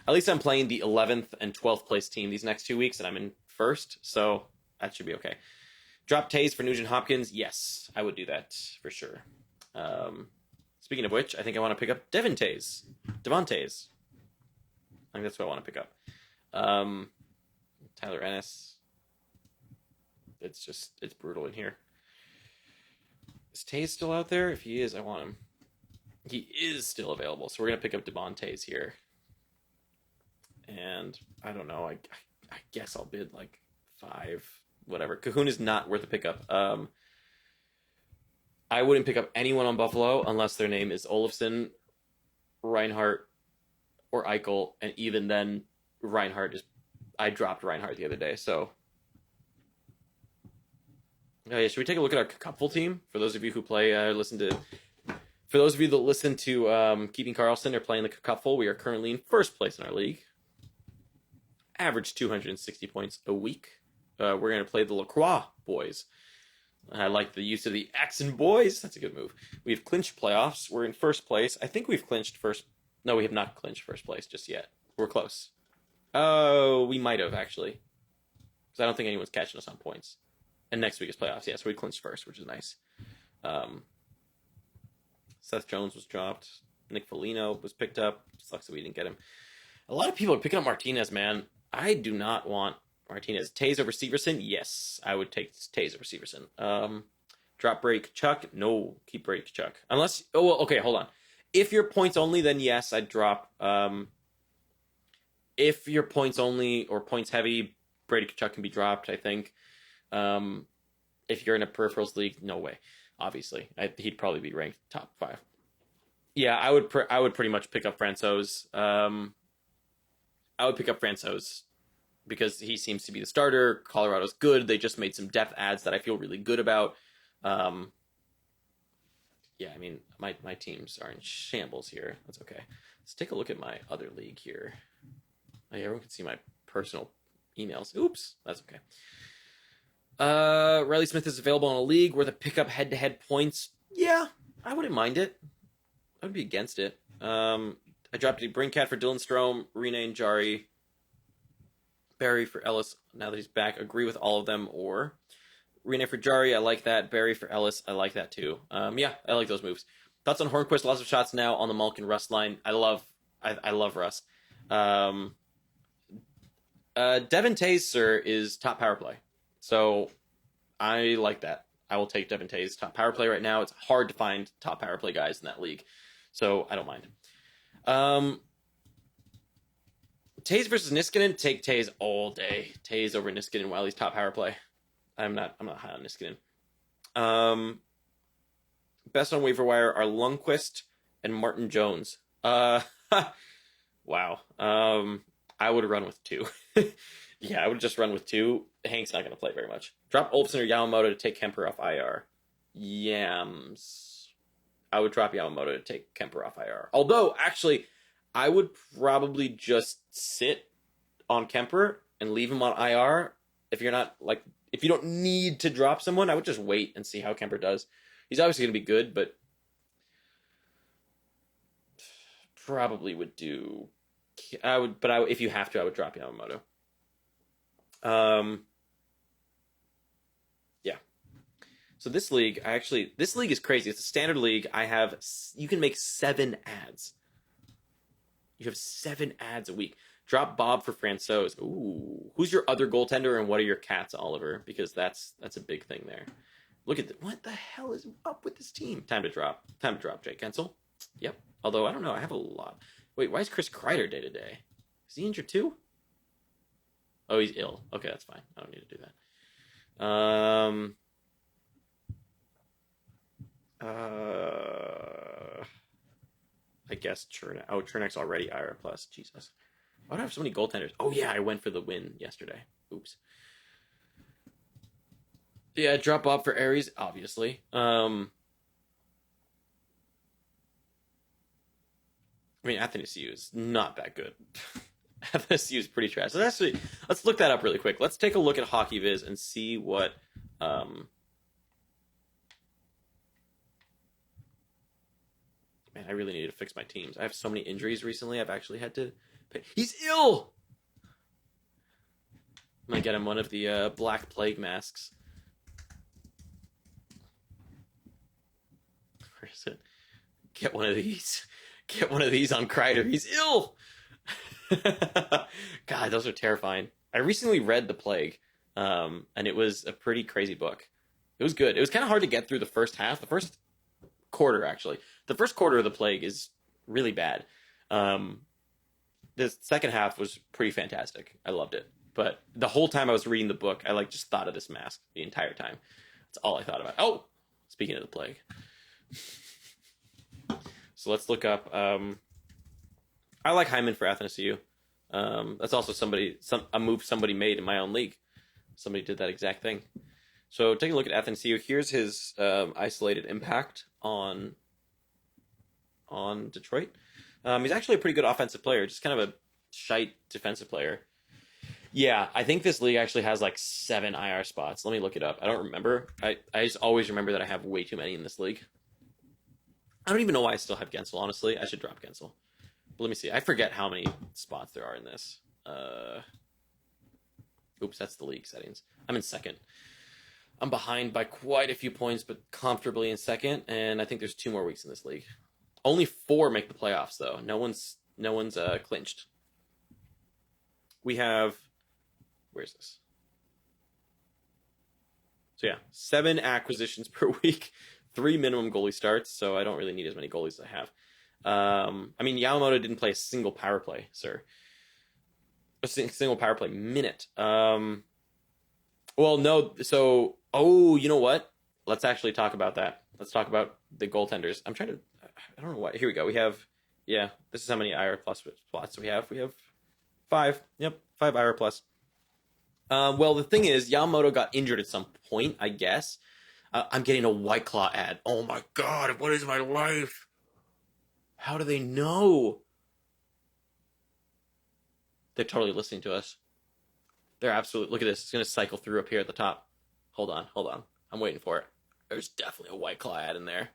At least I'm playing the 11th and 12th place team these next 2 weeks and I'm in first. So that should be okay. Drop Tays for Nugent Hopkins. Yes, I would do that for sure. Speaking of which, I think I want to pick up Devon Tays. I think that's what I want to pick up. Tyler Ennis. It's brutal in here. Is Tays still out there? If he is, I want him. He is still available, so we're gonna pick up Devon Tays here. And I don't know. I guess I'll bid like 5, whatever. Cahoon is not worth a pickup. I wouldn't pick up anyone on Buffalo unless their name is Olofsson, Reinhart, or Eichel, and even then, Reinhart I dropped Reinhart the other day, so. Oh yeah, should we take a look at our cupful team? For those of you who play, for those of you that listen to Keeping Karlsson or playing the cupful, we are currently in first place in our league. Average 260 points a week. We're going to play the Lacroix boys. I like the use of the accent boys. That's a good move. We've clinched playoffs. We're in first place. I think we've clinched first. No, we have not clinched first place just yet. We're close. Oh, we might have, actually. Because I don't think anyone's catching us on points. And next week is playoffs. Yeah, so we clinched first, which is nice. Seth Jones was dropped. Nick Foligno was picked up. Sucks that we didn't get him. A lot of people are picking up Martinez, man. I do not want Martinez. Tays over Severson? Yes, I would take Tays over Severson. Drop Brady Kachuk? No, keep Brady Kachuk. Unless, oh, well, okay, hold on. If you're points only, then yes, I'd drop. If you're points only or points heavy, Brady Kachuk can be dropped, I think. If you're in a peripherals league, no way. Obviously, he'd probably be ranked top 5. Yeah, I would pretty much pick up Francouz. I would pick up Francouz because he seems to be the starter. Colorado's good. They just made some depth adds that I feel really good about. Yeah, I mean, my teams are in shambles here. That's okay. Let's take a look at my other league here. Oh, yeah, everyone can see my personal emails. Oops, that's okay. Riley Smith is available in a league where the pickup head-to-head points. Yeah, I wouldn't mind it. I would be against it. I dropped a Brinkat for Dylan Strome, Rene and Jari, Barrie for Ellis. Now that he's back, agree with all of them. Or Rene for Jari, I like that. Barrie for Ellis, I like that too. Yeah, I like those moves. Thoughts on Hornquist? Lots of shots now on the Malkin Rust line. I love Russ. Devon Tays, sir, is top power play. So I like that. I will take Devon Tays top power play right now. It's hard to find top power play guys in that league. So I don't mind. Tays versus Niskanen, take Tays all day. Tays over Niskanen while he's top power play. I'm not high on Niskanen. Best on waiver wire are Lundqvist and Martin Jones. Wow. I would run with 2. Yeah, I would just run with 2. Hank's not going to play very much. Drop Olofsson or Yamamoto to take Kemper off IR. Yams. I would drop Yamamoto to take Kemper off IR. Although, actually, I would probably just sit on Kemper and leave him on IR if if you don't need to drop someone, I would just wait and see how Kemper does. He's obviously going to be good, but probably would do. If you have to, I would drop Yamamoto. Yeah. So this league is crazy. It's a standard league. You can make 7 ads. You have 7 ads a week. Drop Bob for Francouz. Ooh. Who's your other goaltender and what are your cats, Oliver? Because that's a big thing there. Look at what the hell is up with this team? Time to drop Jake Gensel. Yep. Although, I don't know. I have a lot. Wait, why is Chris Kreider day to day? Is he injured too? Oh, he's ill. Okay, that's fine. I don't need to do that. I guess Chernak. Oh, Chernak's already IR plus. Jesus. Why do I have so many goaltenders? Oh, yeah, I went for the win yesterday. Oops. Yeah, drop Bob for Aries, obviously. I mean, Athanasiou is not that good. Athanasiou is pretty trash. So let's look that up really quick. Let's take a look at Hockey Viz and see what... Man, I really need to fix my teams. I have so many injuries recently. I've actually had to pay. He's ill! I'm going to get him one of the Black Plague masks. Where is it? Get one of these. Get one of these on Kreider. He's ill! God, those are terrifying. I recently read The Plague, and it was a pretty crazy book. It was good. It was kind of hard to get through the first half. The first quarter, actually. The first quarter of The Plague is really bad. The second half was pretty fantastic. I loved it. But the whole time I was reading the book, I just thought of this mask the entire time. That's all I thought about. Oh! Speaking of The Plague. So let's look up... I like Hyman for Athanasiou. That's also a move somebody made in my own league. Somebody did that exact thing. So take a look at Athanasiou. Here's his isolated impact on Detroit. He's actually a pretty good offensive player, just kind of a shite defensive player. Yeah, I think this league actually has 7 IR spots. Let me look it up. I don't remember. I just always remember that I have way too many in this league. I don't even know why I still have Gensel, honestly. I should drop Gensel. But let me see. I forget how many spots there are in this. Oops, that's the league settings. I'm in second. I'm behind by quite a few points, but comfortably in second. And I think there's 2 more weeks in this league. Only 4 make the playoffs, though. No one's clinched. We have... Where's this? So yeah, 7 acquisitions per week. 3 minimum goalie starts, so I don't really need as many goalies as I have. I mean, Yamamoto didn't play a single power play, sir. A single power play minute. Well, no, so... Oh, you know what? Let's actually talk about that. Let's talk about the goaltenders. I don't know why. Here we go. We have... Yeah, this is how many IR plus spots we have. We have 5. Yep, 5 IR plus. Well, the thing is, Yamamoto got injured at some point, I guess. I'm getting a White Claw ad. Oh my god, what is my life? How do they know? They're totally listening to us. They're absolutely... Look at this. It's going to cycle through up here at the top. Hold on. I'm waiting for it. There's definitely a White Claw ad in there.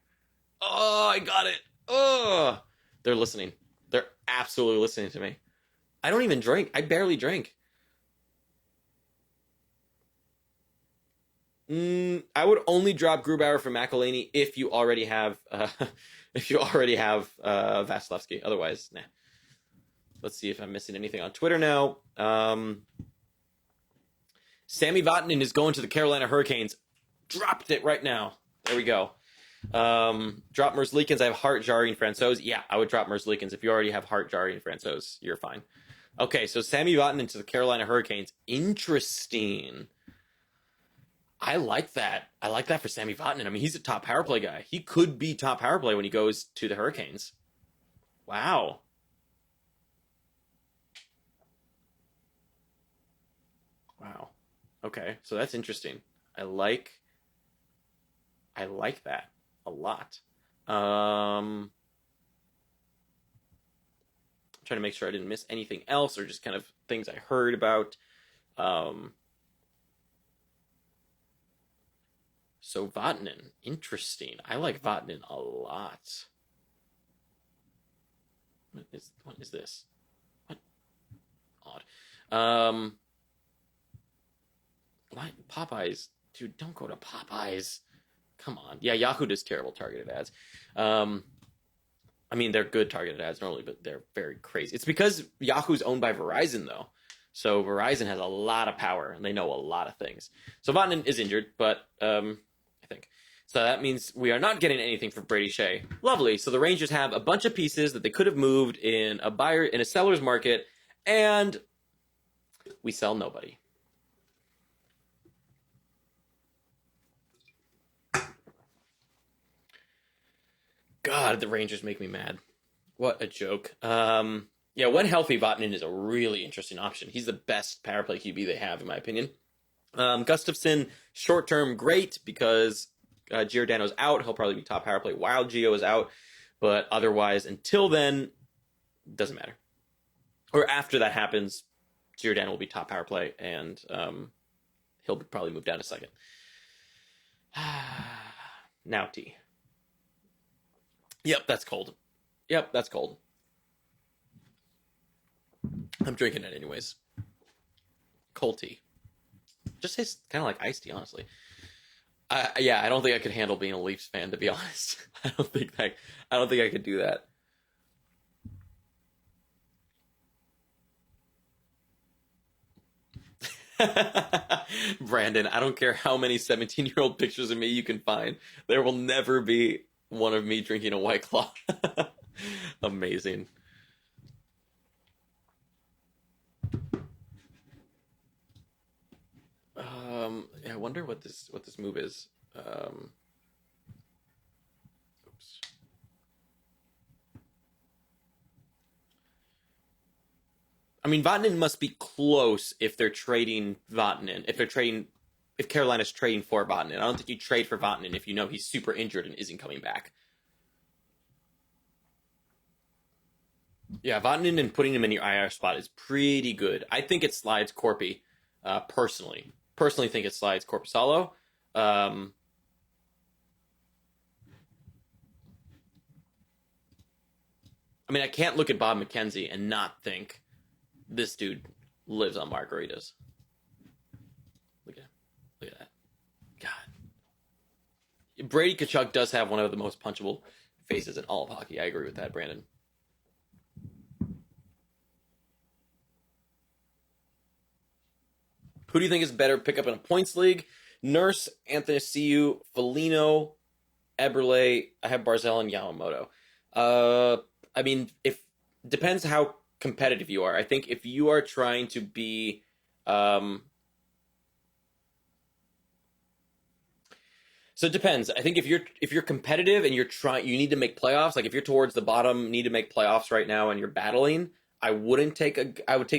Oh, I got it. Oh, they're listening. They're absolutely listening to me. I don't even drink. I barely drink. I would only drop Grubauer for McElhaney if you already have Vasilevsky. Otherwise, nah. Let's see if I'm missing anything on Twitter now. Sammy Vatanen is going to the Carolina Hurricanes. Dropped it right now. There we go. Drop Merzlikins. I have Hart, Jarry, and Francouz. Yeah, I would drop Merzlikins. If you already have Hart, Jarry, and Francouz, you're fine. Okay, so Sammy Vatanen to the Carolina Hurricanes. Interesting. I like that. I like that for Sammy Vatanen. I mean, he's a top power play guy. He could be top power play when he goes to the Hurricanes. Wow. Wow. Okay, so that's interesting. I like that a lot. I'm trying to make sure I didn't miss anything else or just kind of things I heard about. So Vatanen, interesting. I like Vatanen a lot. What is this? What? Odd. Why Popeyes? Dude, don't go to Popeyes. Come on. Yeah, Yahoo does terrible targeted ads. I mean, they're good targeted ads normally, but they're very crazy. It's because Yahoo's owned by Verizon, though. So Verizon has a lot of power, and they know a lot of things. So Vatanen is injured, but I think. So that means we are not getting anything for Brady Shea. Lovely. So the Rangers have a bunch of pieces that they could have moved in a seller's market, and we sell nobody. God, the Rangers make me mad. What a joke. Yeah, when healthy, Vatanen is a really interesting option. He's the best power play QB they have, in my opinion. Gustafson, short term, great because Giordano's out. He'll probably be top power play while Gio is out. But otherwise, until then, doesn't matter. Or after that happens, Giordano will be top power play, and he'll probably move down a second. Now T. Yep, that's cold. Yep, that's cold. I'm drinking it anyways. Cold tea. Just tastes kind of like iced tea, honestly. Yeah, I don't think I could handle being a Leafs fan, to be honest. I don't think I could do that. Brandon, I don't care how many 17-year-old pictures of me you can find. There will never be one of me drinking a White Claw. Amazing. Yeah, I wonder what this move is. Oops. I mean, Vatanen must be close if they're trading Vatanen. If Carolina's trading for Vatanen. I don't think you trade for Vatanen if you know he's super injured and isn't coming back. Yeah, Vatanen and putting him in your IR spot is pretty good. I think it slides Corpy, personally. Personally think it slides Korpisalo. I mean, I can't look at Bob McKenzie and not think this dude lives on margaritas. Look at that. God. Brady Tkachuk does have one of the most punchable faces in all of hockey. I agree with that, Brandon. Who do you think is better pickup in a points league? Nurse, Anthony Ciu, Foligno, Eberle. I have Barzal and Yamamoto. I mean, depends how competitive you are. I think if you are trying to be, so it depends. I think if you're competitive and you need to make playoffs. Like if you're towards the bottom, need to make playoffs right now, and you're battling, I would take a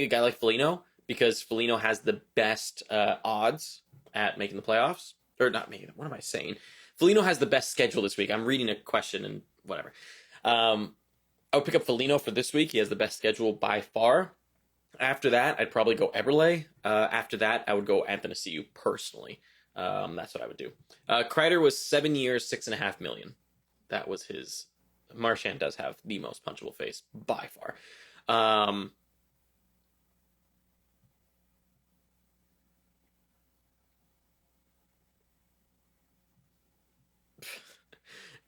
guy like Foligno, because Foligno has the best odds at making the playoffs. Or not making it. What am I saying? Foligno has the best schedule this week. I'm reading a question and whatever. I would pick up Foligno for this week. He has the best schedule by far. After that, I'd probably go Eberle. After that, I would go Athanasiou personally. That's what I would do. Kreider was 7 years, $6.5 million. That was his. Marchand does have the most punchable face by far.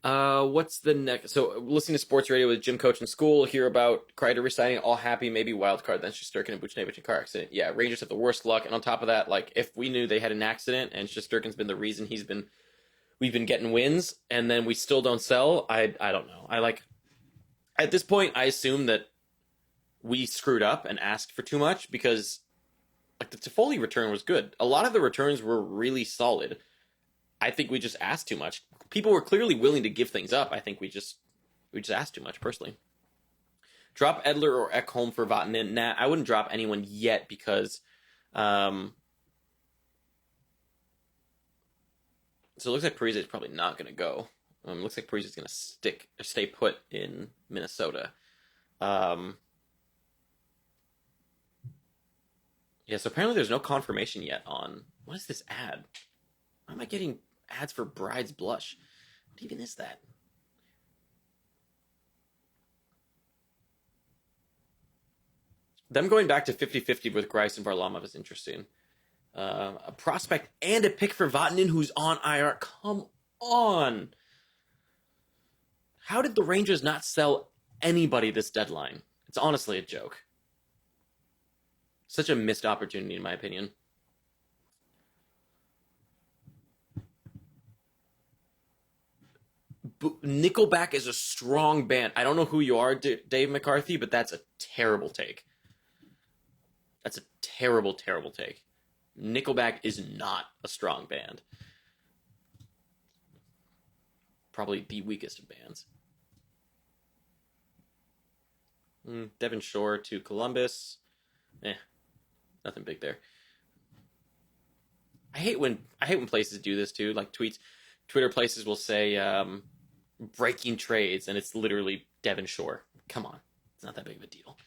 What's the next? So, listening to sports radio with gym coach in school, hear about Kreider resigning, all happy, maybe wild card, then Shesterkin and Buchnevich in car accident. Yeah, Rangers have the worst luck, and on top of that, like, if we knew they had an accident and Shesterkin's been the reason we've been getting wins, and then we still don't sell, I don't know. At this point, I assume that we screwed up and asked for too much, because, like, the Toffoli return was good. A lot of the returns were really solid. I think we just asked too much. People were clearly willing to give things up. I think we just asked too much, personally. Drop Edler or Ekholm for Vatanen. Nah, I wouldn't drop anyone yet because so it looks like Parise is probably not going to go. Looks like Parise is going to stay put in Minnesota. Yeah, so apparently there's no confirmation yet on... What is this ad? Why am I getting ads for Bride's Blush. What even is that? Them going back to 50-50 with Grice and Varlamov is interesting. A prospect and a pick for Vatanen, who's on IR. Come on. How did the Rangers not sell anybody this deadline? It's honestly a joke. Such a missed opportunity, in my opinion. Nickelback is a strong band. I don't know who you are, Dave McCarthy, but that's a terrible take. That's a terrible, terrible take. Nickelback is not a strong band. Probably the weakest of bands. Devon Shore to Columbus. Nothing big there. I hate when places do this too, like Twitter places will say breaking trades, and it's literally Devon Shore. Come on, it's not that big of a deal.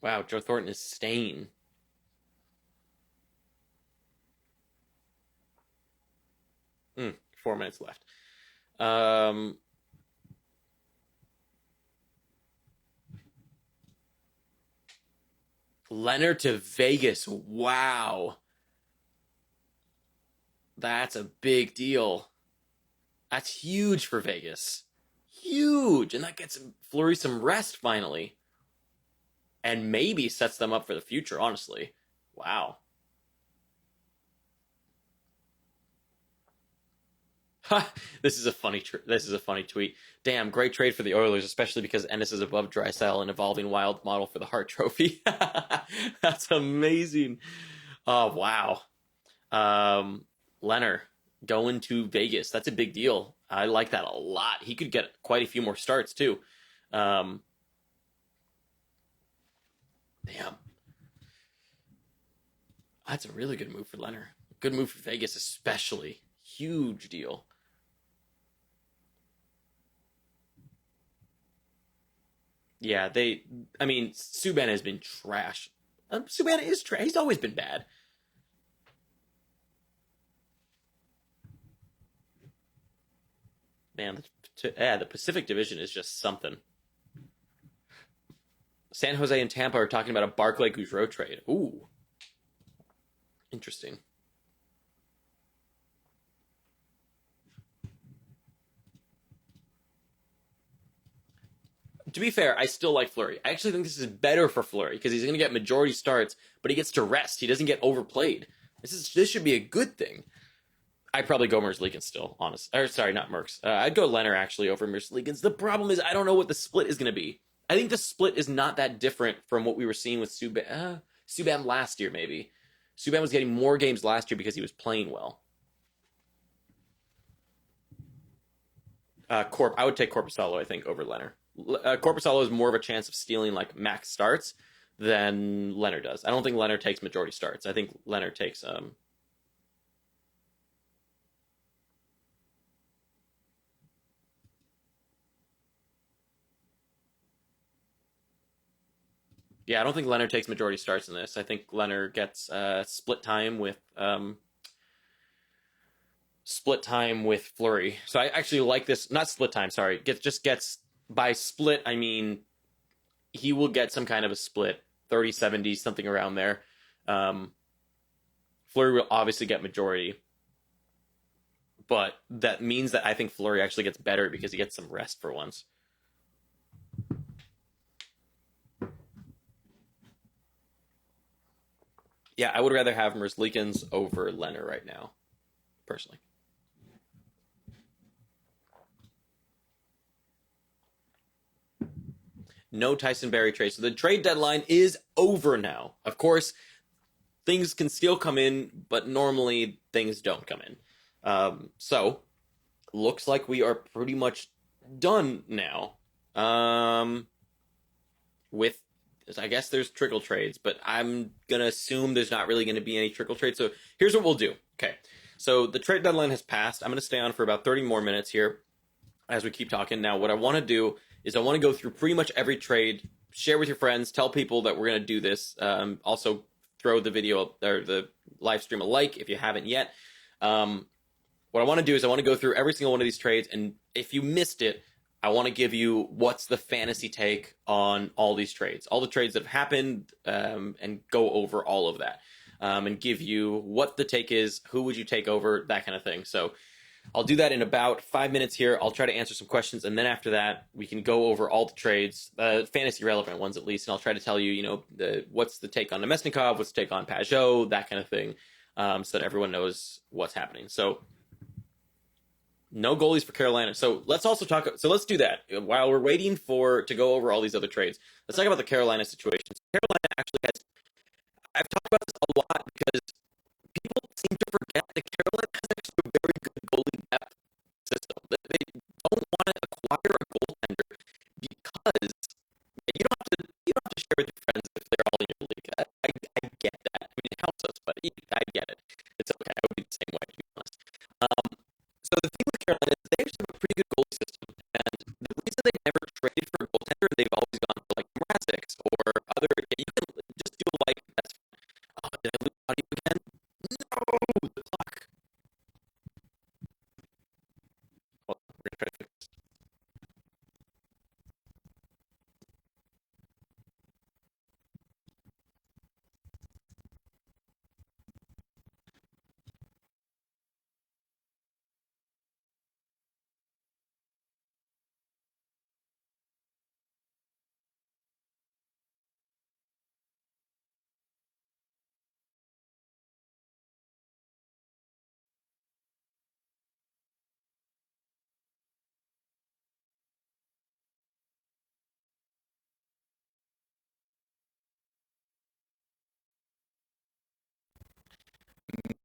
Wow, Joe Thornton is staying. Mm, 4 minutes left. Leonard to Vegas. Wow. That's a big deal. That's huge for Vegas. Huge. And that gets Fleury some rest finally. And maybe sets them up for the future, honestly. Wow. Ha! This is a funny tweet. Damn, great trade for the Oilers, especially because Ennis is above Drysdale, an evolving wild model for the Hart Trophy. That's amazing. Oh, wow. Leonard going to Vegas. That's a big deal. I like that a lot. He could get quite a few more starts, too. Damn. That's a really good move for Leonard. Good move for Vegas, especially. Huge deal. Yeah, Subban has been trash. Subban is trash. He's always been bad. Man, the Pacific Division is just something. San Jose and Tampa are talking about a Barclay Goodrow trade. Ooh. Interesting. To be fair, I still like Fleury. I actually think this is better for Fleury because he's going to get majority starts, but he gets to rest. He doesn't get overplayed. This should be a good thing. I'd probably go Merzlikins still, honest. Or sorry, not Merks. I'd go Leonard actually over Merzlikins. The problem is I don't know what the split is going to be. I think the split is not that different from what we were seeing with Subban last year, maybe. Subban was getting more games last year because he was playing well. I would take Korpisalo, I think, over Leonard. Korpisalo has more of a chance of stealing like max starts than Leonard does. I don't think Leonard takes majority starts. I think Leonard takes Yeah, I don't think Leonard takes majority starts in this. I think Leonard gets split time with Fleury. So I actually like this. Not split time, sorry. Gets by split, I mean he will get some kind of a split, 30-70, something around there. Fleury will obviously get majority. But that means that I think Fleury actually gets better because he gets some rest for once. Yeah, I would rather have Merzlikins over Leonard right now, personally. No Tyson Barrie trade. So the trade deadline is over now. Of course, things can still come in, but normally things don't come in. So, looks like we are pretty much done now. With I guess there's trickle trades, but I'm going to assume there's not really going to be any trickle trades. So here's what we'll do. Okay. So the trade deadline has passed. I'm going to stay on for about 30 more minutes here as we keep talking. Now, what I want to do is I want to go through pretty much every trade, share with your friends, tell people that we're going to do this. Also throw the video or the live stream a like if you haven't yet. what I want to do is I want to go through every single one of these trades, and if you missed it, I want to give you what's the fantasy take on all these trades, all the trades that have happened, and go over all of that, and give you what the take is, who would you take over, that kind of thing. So I'll do that in about 5 minutes here. I'll try to answer some questions, and then after that, we can go over all the trades, fantasy relevant ones at least, and I'll try to tell you, what's the take on Nemesnikov, what's the take on Pajo, that kind of thing, so that everyone knows what's happening. So no goalies for Carolina. So let's also talk. So let's do that while we're waiting to go over all these other trades. Let's talk about the Carolina situation. So Carolina actually has. I've talked about this a lot because people seem to forget that Carolina has actually a very good goalie depth system. They don't want to acquire a goaltender because you don't have to share with your friends if they're all in your league. I get that. I mean, it helps us, but I get it. It's okay. I would be the same way, to be honest. So the thing with Carolina is they actually have a pretty good goalie system, and the reason they never traded for a goaltender, they've always gone for like Mrazek or other. You can just do like that's. Oh, did I lose audio again? No, the clock. Well, we're gonna try to fix this.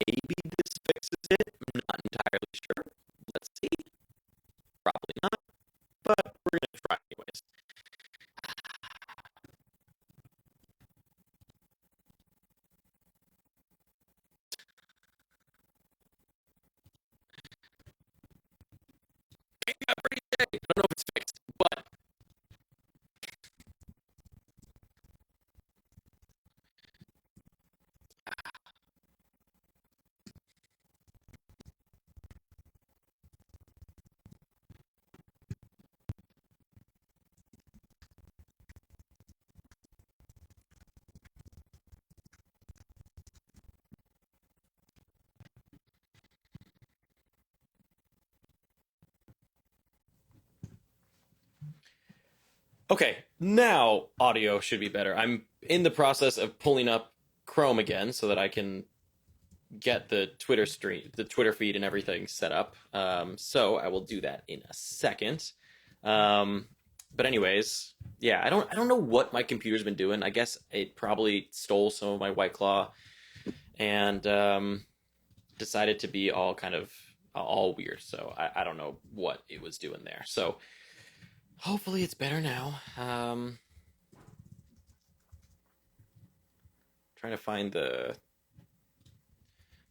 Maybe this fixes it. I'm not entirely sure. Let's see. Probably not, but we're gonna try anyways. Maybe I'm pretty day. I don't know if it's fixed, but okay, now audio should be better. I'm in the process of pulling up Chrome again so that I can get the Twitter stream, the Twitter feed, and everything set up. So I will do that in a second. But anyways, yeah, I don't know what my computer's been doing. I guess it probably stole some of my White Claw and decided to be all kind of all weird. So I don't know what it was doing there. So hopefully it's better now.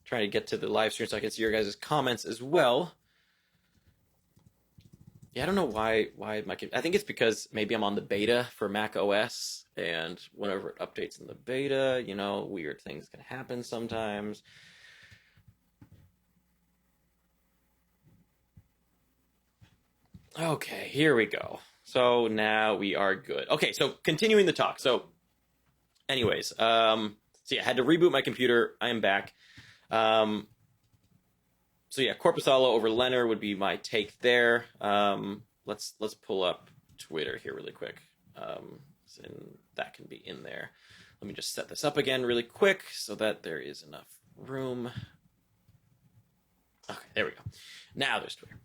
Trying to get to the live stream so I can see your guys' comments as well. Yeah, I don't know why I think it's because maybe I'm on the beta for Mac OS, and whenever it updates in the beta, weird things can happen sometimes. Okay, here we go. So now we are good. Okay, so continuing the talk. So anyways, so yeah, I had to reboot my computer. I am back. So yeah, Korpisalo over Leonard would be my take there. Let's pull up Twitter here really quick. And that can be in there. Let me just set this up again really quick so that there is enough room. Okay, there we go. Now there's Twitter.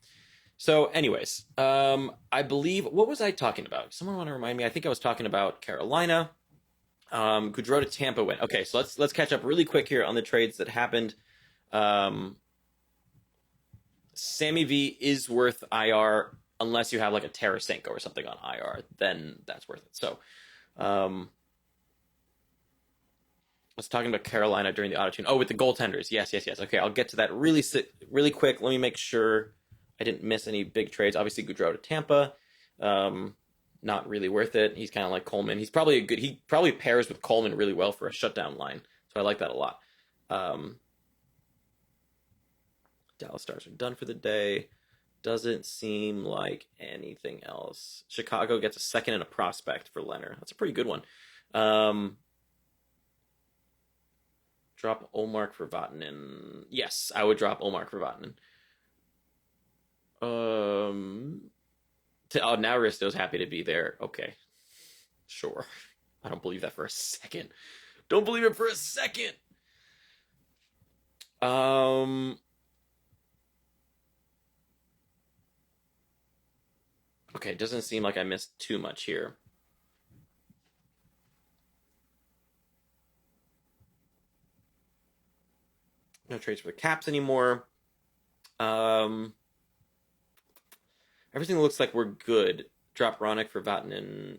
So anyways, I believe, what was I talking about? Someone want to remind me? I think I was talking about Carolina. Gaudreau to Tampa went. Okay, so let's catch up really quick here on the trades that happened. Sammy V is worth IR unless you have like a Tarasenko or something on IR, then that's worth it. So, I was talking about Carolina during the auto tune. Oh, with the goaltenders. Yes. Okay, I'll get to that really quick. Let me make sure I didn't miss any big trades. Obviously, Gaudreau to Tampa. Not really worth it. He's kind of like Coleman. He probably pairs with Coleman really well for a shutdown line. So I like that a lot. Dallas Stars are done for the day. Doesn't seem like anything else. Chicago gets a second and a prospect for Leonard. That's a pretty good one. Drop Olmark for Vatanen. Yes, I would drop Olmark for Vatanen. Now Risto's happy to be there. Okay. Sure. I don't believe that for a second. Don't believe it for a second. Okay, it doesn't seem like I missed too much here. No trades for the Caps anymore. Everything looks like we're good. Drop Ronick for Vatanen.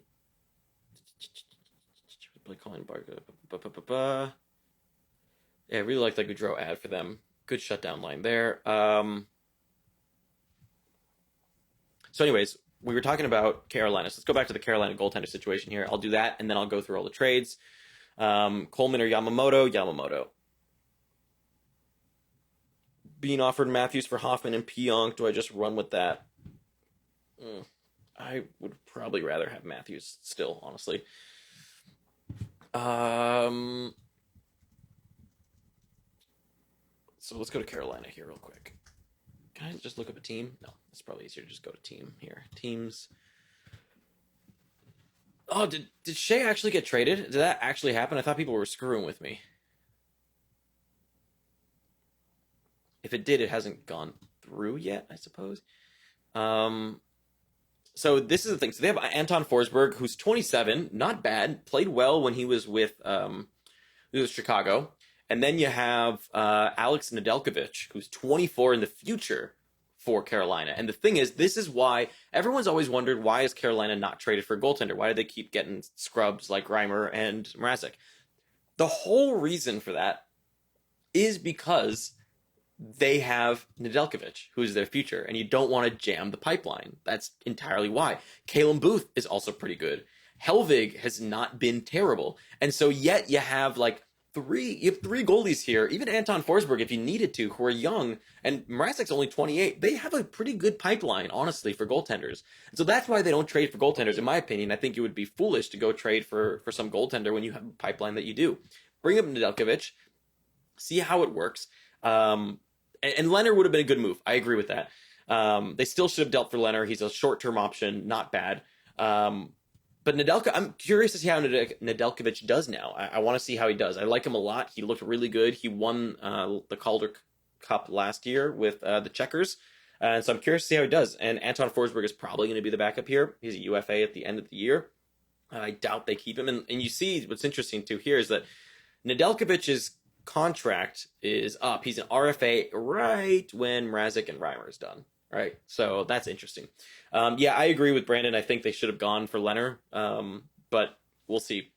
Yeah, I really like the Goudreau ad for them. Good shutdown line there. So anyways, we were talking about Carolina. So let's go back to the Carolina goaltender situation here. I'll do that, and then I'll go through all the trades. Coleman or Yamamoto? Yamamoto. Being offered Matthews for Hoffman and Pionk. Do I just run with that? I would probably rather have Matthews still, honestly. So let's go to Carolina here real quick. Can I just look up a team? No, it's probably easier to just go to team here. Teams. Oh, did Shea actually get traded? Did that actually happen? I thought people were screwing with me. If it did, it hasn't gone through yet, I suppose. So this is the thing. So they have Anton Forsberg, who's 27, not bad, played well when he was with Chicago. And then you have Alex Nedeljkovic, who's 24 in the future for Carolina. And the thing is, this is why everyone's always wondered, why is Carolina not traded for a goaltender? Why do they keep getting scrubs like Reimer and Mrazek? The whole reason for that is because they have Nedeljkovic, who's their future, and you don't want to jam the pipeline. That's entirely why. Kalen Booth is also pretty good. Helvig has not been terrible. And so yet you have three goalies here, even Anton Forsberg, if you needed to, who are young, and Mrazek's only 28. They have a pretty good pipeline, honestly, for goaltenders. And so that's why they don't trade for goaltenders, in my opinion. I think it would be foolish to go trade for some goaltender when you have a pipeline that you do. Bring up Nedeljkovic, see how it works. And Leonard would have been a good move. I agree with that. They still should have dealt for Leonard. He's a short-term option, not bad. But I'm curious to see how Nedeljkovic does now. I want to see how he does. I like him a lot. He looked really good. He won the Calder Cup last year with the Checkers. And so I'm curious to see how he does. And Anton Forsberg is probably going to be the backup here. He's a UFA at the end of the year. I doubt they keep him. And you see what's interesting, too, here is that Nedeljkovic's contract is up. He's an RFA right when Mrazek and Reimer is done. Right, so that's interesting. Yeah, I agree with Brandon. I think they should have gone for Leonard, but we'll see.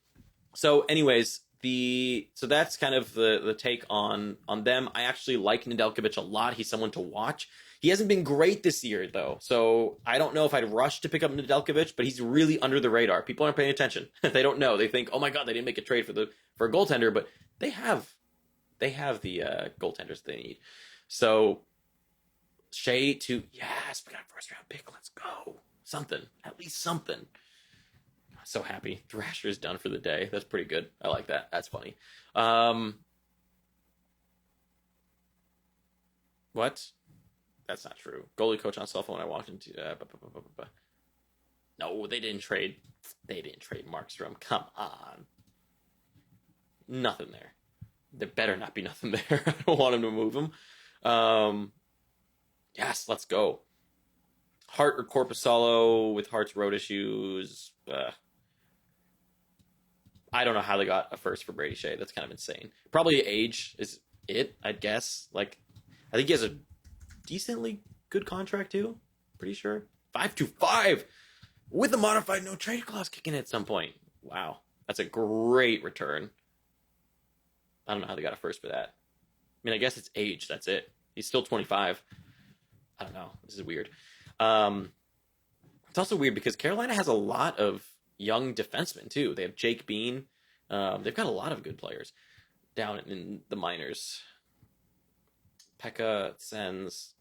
So, anyways, so that's kind of the take on them. I actually like Nedeljkovic a lot. He's someone to watch. He hasn't been great this year, though, so I don't know if I'd rush to pick up Nedeljkovic, but he's really under the radar. People aren't paying attention. They don't know. They think, oh my god, they didn't make a trade for a goaltender, but they have the goaltenders they need. So Shea to, yes, we got a first round pick. Let's go. Something. At least something. I'm so happy. Thrasher is done for the day. That's pretty good. I like that. That's funny. What? That's not true. Goalie coach on cell phone. I walked into. No, they didn't trade. They didn't trade Markstrom. Come on. Nothing there. There better not be nothing there. I don't want him to move him. Yes, let's go. Hart or Korpisalo with Hart's road issues. I don't know how they got a first for Brady Shea. That's kind of insane. Probably age is it, I'd guess. I think he has a decently good contract too. Pretty sure. 5-5 with a modified no trade clause kicking in at some point. Wow, that's a great return. I don't know how they got a first for that. I mean, I guess it's age. That's it. He's still 25. I don't know. This is weird. It's also weird because Carolina has a lot of young defensemen, too. They have Jake Bean. They've got a lot of good players down in the minors. Pekka sends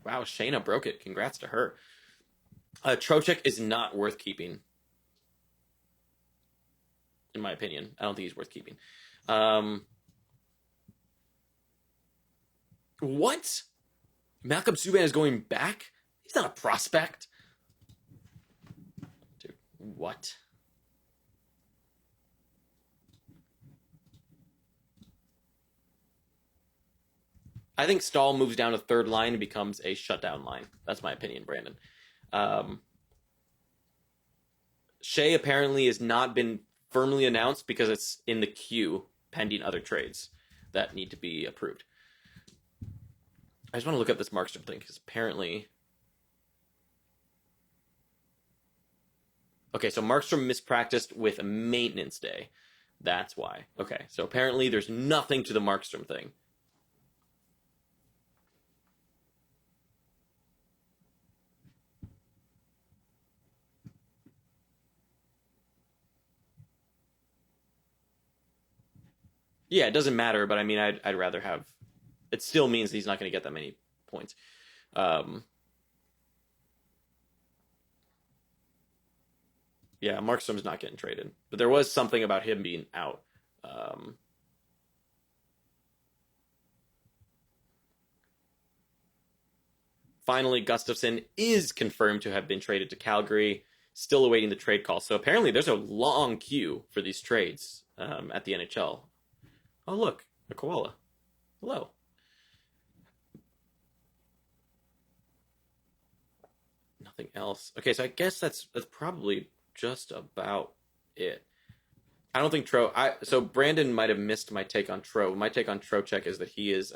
wow, Shayna broke it. Congrats to her. Trocheck is not worth keeping. In my opinion. I don't think he's worth keeping. What? Malcolm Subban is going back? He's not a prospect. Dude, what? I think Stahl moves down to third line and becomes a shutdown line. That's my opinion, Brandon. Shea apparently has not been firmly announced because it's in the queue pending other trades that need to be approved. I just want to look up this Markstrom thing because apparently... Okay, so Markstrom mispracticed with a maintenance day. That's why. Okay, so apparently there's nothing to the Markstrom thing. Yeah, it doesn't matter, but I mean, I'd rather have... It still means he's not going to get that many points. Yeah, Markstrom's not getting traded. But there was something about him being out. Finally, Gustafson is confirmed to have been traded to Calgary. Still awaiting the trade call. So apparently there's a long queue for these trades at the NHL. Oh, look, a koala. Hello. Nothing else. Okay, so I guess that's probably just about it. I don't think so Brandon might have missed my take on Tro. My take on Trocheck is that he is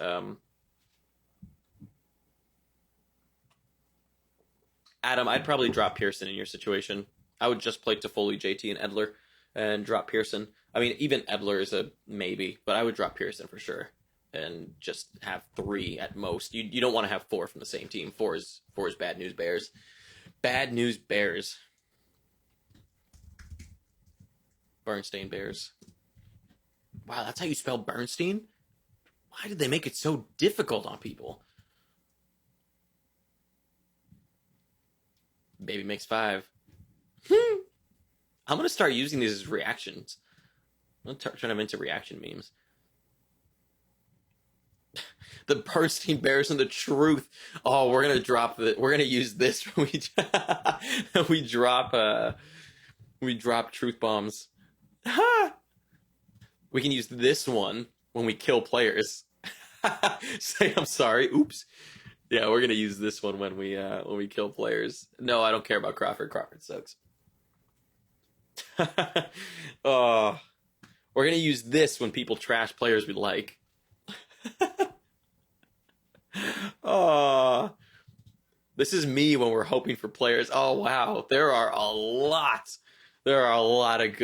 Adam, I'd probably drop Pearson in your situation. I would just play Toffoli, JT, and Edler and drop Pearson. I mean, even Edler is a maybe, but I would drop Pearson for sure and just have 3 at most. You don't want to have 4 from the same team. 4 is bad news Bears. Bad news Bears. Bernstein Bears. Wow, that's how you spell Bernstein? Why did they make it so difficult on people? Baby makes 5. I'm going to start using these as reactions. I'm going to turn them into reaction memes. The Bernstein Bears and the truth. Oh, we're going to use this when we drop truth bombs. We can use this one when we kill players. Say I'm sorry. Oops. Yeah, we're gonna use this one when we kill players. No, I don't care about Crawford. Crawford sucks. Oh, we're gonna use this when people trash players we like. Oh, this is me when we're hoping for players. Oh wow, there are a lot of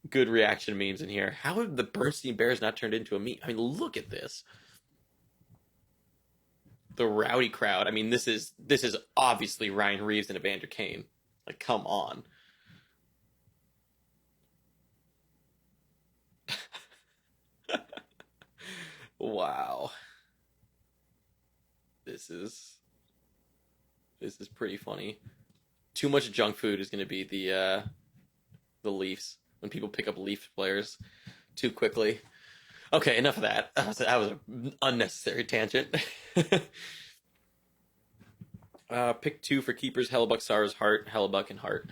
good reaction memes in here. How have the Bernstein Bears not turned into a meme? I mean, look at this. The rowdy crowd. I mean, this is obviously Ryan Reeves and Evander Kane. Like, come on. Wow. This is pretty funny. Too much junk food is going to be the Leafs when people pick up Leaf players too quickly. Okay, enough of that. That was an unnecessary tangent. Pick 2 for keepers: Hellebuck, Saros, Hart, Hellebuck, and Hart.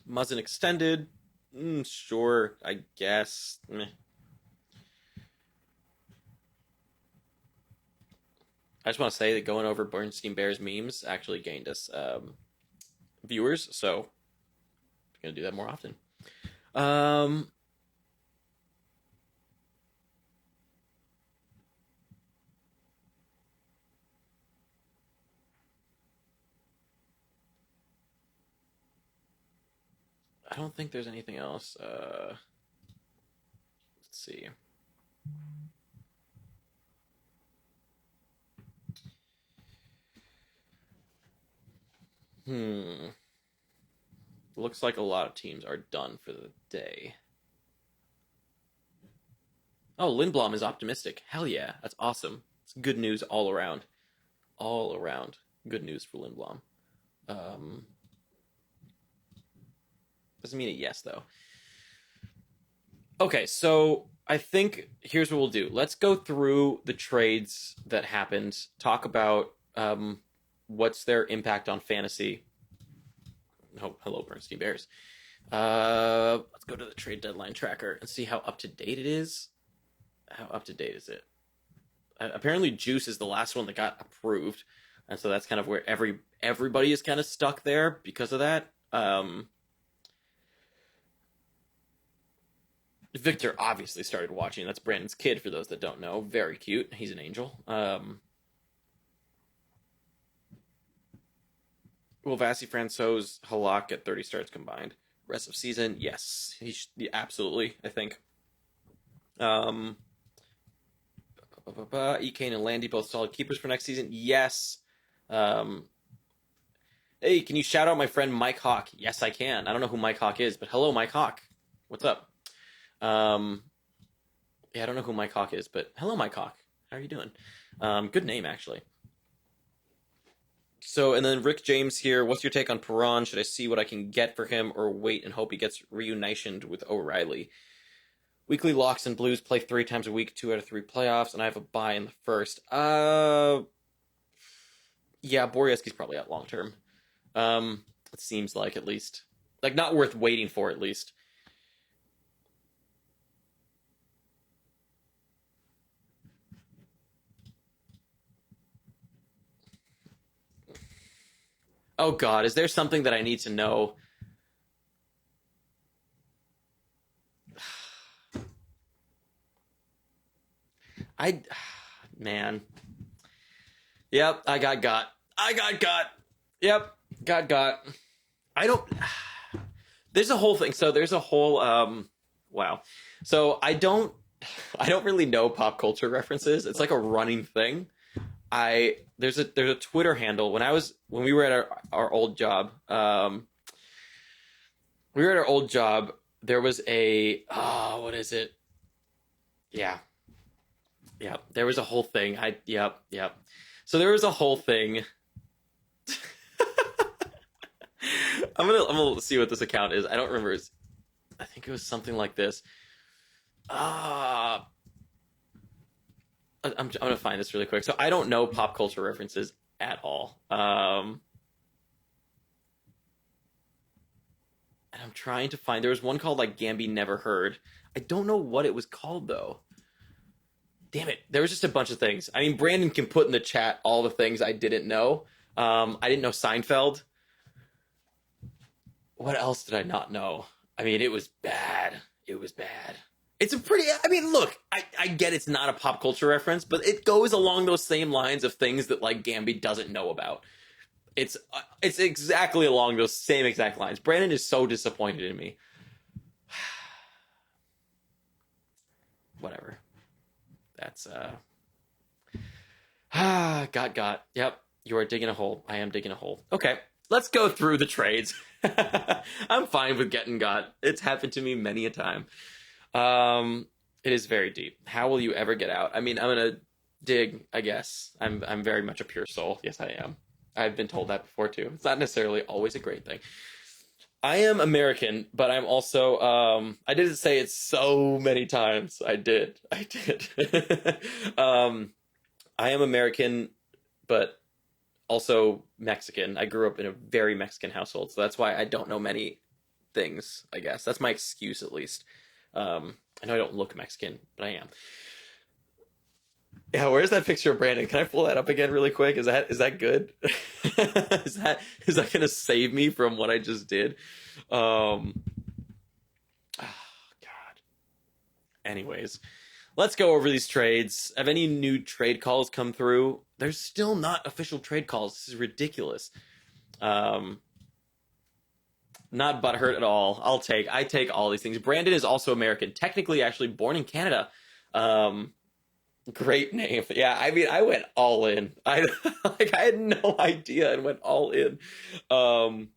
Muzzin extended. Sure, I guess. Meh. I just want to say that going over Bernstein Bears memes actually gained us viewers, so I'm going to do that more often. I don't think there's anything else. Let's see. Looks like a lot of teams are done for the day. Oh, Lindblom is optimistic. Hell yeah, that's awesome. It's good news all around. All around. Good news for Lindblom. Doesn't mean a yes, though. Okay, so I think here's what we'll do. Let's go through the trades that happened, talk about what's their impact on fantasy. Oh, hello, Bernstein Bears. Let's go to the trade deadline tracker and see how up to date it is. How up to date is it? Apparently, Juice is the last one that got approved, and so that's kind of where everybody is kind of stuck there because of that. Victor obviously started watching. That's Brandon's kid, for those that don't know. Very cute. He's an angel. Will Vasi Francouz Halak get 30 starts combined? Rest of season? Yes. Absolutely, I think. Ekane and Landy, both solid keepers for next season? Yes. Hey, can you shout out my friend Mike Hawk? Yes, I can. I don't know who Mike Hawk is, but hello, Mike Hawk. What's up? Yeah, I don't know who Mike Hawk is, but hello, Mike Hawk. How are you doing? Good name, actually. So, and then Rick James here. What's your take on Perron? Should I see what I can get for him or wait and hope he gets reunited with O'Reilly? Weekly locks and Blues play 3 times a week, 2 out of 3 playoffs, and I have a bye in the first. Yeah, Borieski's probably out long term. It seems like, at least. Like, not worth waiting for, at least. Oh God, is there something that I need to know? Man. Yep, I got got. Yep, got. I don't, there's a whole thing. So there's a whole, wow. So I don't really know pop culture references. It's like a running thing. There's a Twitter handle when we were at our old job. There was a, what is it? Yeah. There was a whole thing. Yep. So there was a whole thing. I'm gonna see what this account is. I don't remember. I think it was something like this. I'm gonna find this really quick. So I don't know pop culture references at all. And I'm trying to find. There was one called like Gamby Never Heard. I don't know what it was called though. Damn it! There was just a bunch of things. I mean, Brandon can put in the chat all the things I didn't know. I didn't know Seinfeld. What else did I not know? I mean, it was bad. It's a pretty, I mean, look, I get it's not a pop culture reference, but it goes along those same lines of things that, like, Gamby doesn't know about. It's exactly along those same exact lines. Brandon is so disappointed in me. Whatever. That's, got. Yep, you are digging a hole. I am digging a hole. Okay, let's go through the trades. I'm fine with getting got. It's happened to me many a time. It is very deep. How will you ever get out? I mean, I'm gonna dig, I guess. I'm very much a pure soul. Yes, I am. I've been told that before too. It's not necessarily always a great thing. I am American, but I'm also, I didn't say it so many times. I did. I am American, but also Mexican. I grew up in a very Mexican household, so that's why I don't know many things, I guess. That's my excuse, at least. I know I don't look Mexican, but I am. Yeah, where's that picture of Brandon? Can I pull that up again really quick? Is that good? is that gonna save me from what I just did? Oh, God. Anyways, let's go over these trades. Have any new trade calls come through? There's still not official trade calls. This is ridiculous. Not butthurt at all. I take all these things. Brandon is also American, technically actually born in Canada. Great name. Yeah, I mean, I went all in. I like I had no idea and went all in. Um,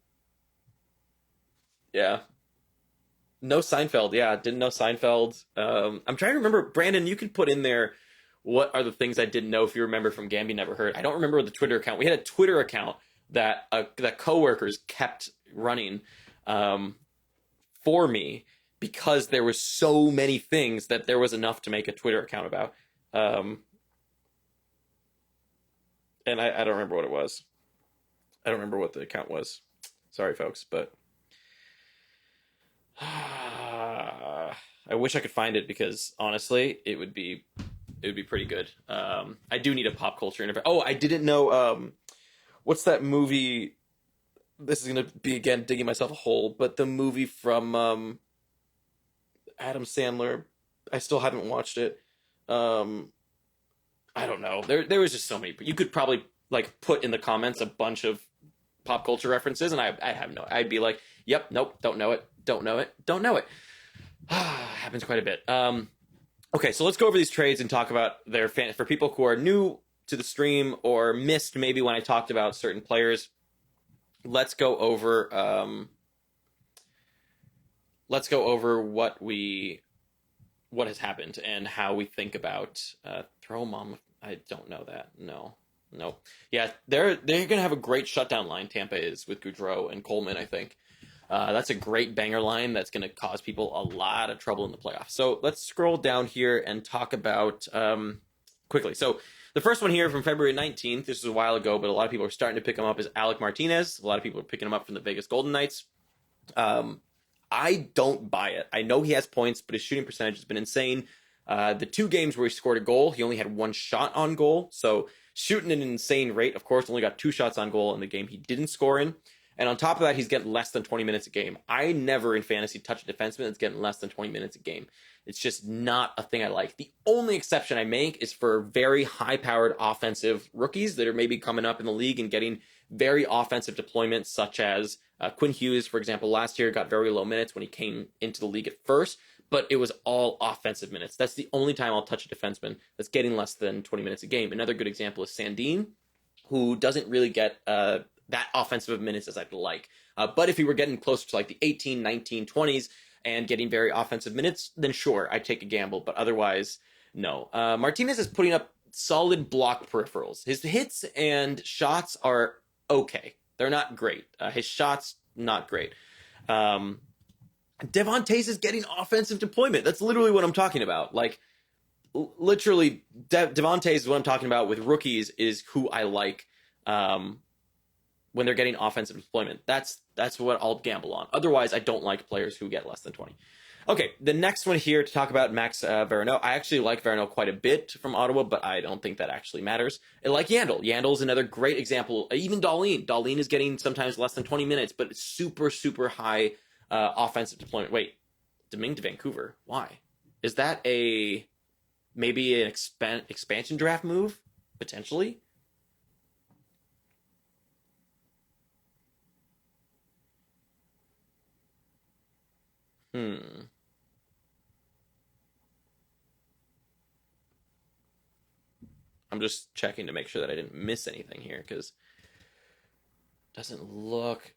yeah. No Seinfeld. Yeah, didn't know Seinfeld. I'm trying to remember. Brandon, you can put in there what are the things I didn't know if you remember from Gambi Never Heard. I don't remember the Twitter account. We had a Twitter account that coworkers kept running um, for me because there were so many things that there was enough to make a Twitter account about. Um, and I don't remember what it was. I don't remember what the account was. Sorry, folks, but I wish I could find it because honestly, it would be pretty good. I do need a pop culture interview. Oh, I didn't know. What's that movie? This is gonna be again digging myself a hole, but the movie from Adam Sandler. I still haven't watched it. Um, I don't know. There was just so many. You could probably like put in the comments a bunch of pop culture references, and I have no. I'd be like, yep, nope, don't know it, don't know it, don't know it. Happens quite a bit. Okay, so let's go over these trades and talk about their fan for people who are new to the stream or missed maybe when I talked about certain players. Let's go over what has happened and how we think about throw mom. I don't know that. No. Yeah, they're gonna have a great shutdown line. Tampa is with Goudreau and Coleman. I think that's a great banger line that's gonna cause people a lot of trouble in the playoffs. So let's scroll down here and talk about quickly. So the first one here from February 19th. This was a while ago, but a lot of people are starting to pick him up. Is Alec Martinez. A lot of people are picking him up from the Vegas Golden Knights. I don't buy it. I know he has points, but his shooting percentage has been insane. The 2 games where he scored a goal, he only had 1 shot on goal. So shooting at an insane rate. Of course, only got 2 shots on goal in the game he didn't score in. And on top of that, he's getting less than 20 minutes a game. I never in fantasy touch a defenseman that's getting less than 20 minutes a game. It's just not a thing I like. The only exception I make is for very high-powered offensive rookies that are maybe coming up in the league and getting very offensive deployments, such as Quinn Hughes, for example, last year got very low minutes when he came into the league at first, but it was all offensive minutes. That's the only time I'll touch a defenseman that's getting less than 20 minutes a game. Another good example is Sandin, who doesn't really get that offensive of minutes as I'd like. But if he were getting closer to like the 18, 19, 20s and getting very offensive minutes, then sure, I'd take a gamble. But otherwise, no. Martinez is putting up solid block peripherals. His hits and shots are okay. They're not great. His shots, not great. Devon Tays is getting offensive deployment. That's literally what I'm talking about. Like, literally, Devon Tays is what I'm talking about with rookies is who I like when they're getting offensive deployment. That's what I'll gamble on. Otherwise, I don't like players who get less than 20. Okay, the next one here to talk about Max Veronneau. I actually like Veronneau quite a bit from Ottawa, but I don't think that actually matters. I like Yandel. Yandel is another great example. Even Dahlin. Dahlin is getting sometimes less than 20 minutes, but it's super, super high offensive deployment. Wait, Domingue to Vancouver. Why? Is that maybe an expansion draft move? Potentially? I'm just checking to make sure that I didn't miss anything here because it doesn't look.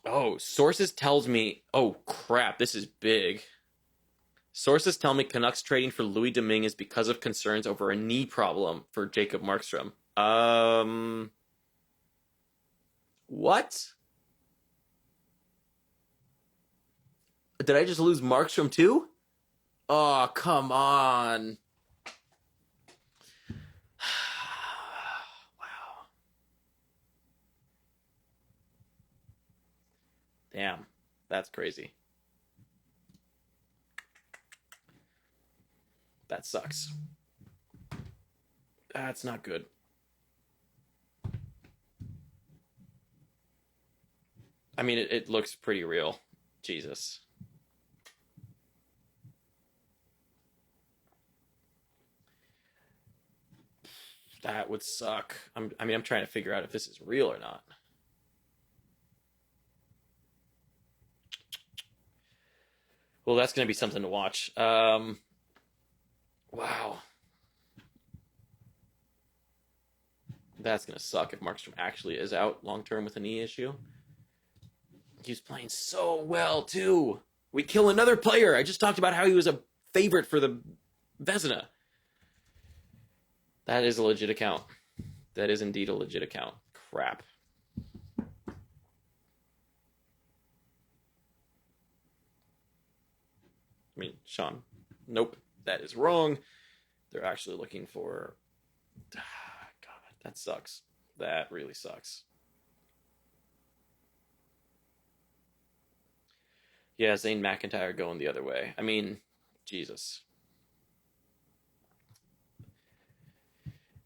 Oh, sources tells me. Oh crap, this is big. Sources tell me Canucks trading for Louis Domingue is because of concerns over a knee problem for Jacob Markstrom. What? Did I just lose Markstrom too? Oh, come on. Wow. Damn. That's crazy. That sucks. That's not good. I mean, it looks pretty real. Jesus. That would suck. I'm trying to figure out if this is real or not. Well, that's going to be something to watch. Wow. That's going to suck if Markstrom actually is out long-term with a knee issue. He's playing so well, too. We kill another player. I just talked about how he was a favorite for the Vezina. That is a legit account. That is indeed a legit account. Crap. I mean, Sean. Nope. That is wrong. They're actually looking for... God, that sucks. That really sucks. Yeah, Zane McIntyre going the other way. I mean, Jesus.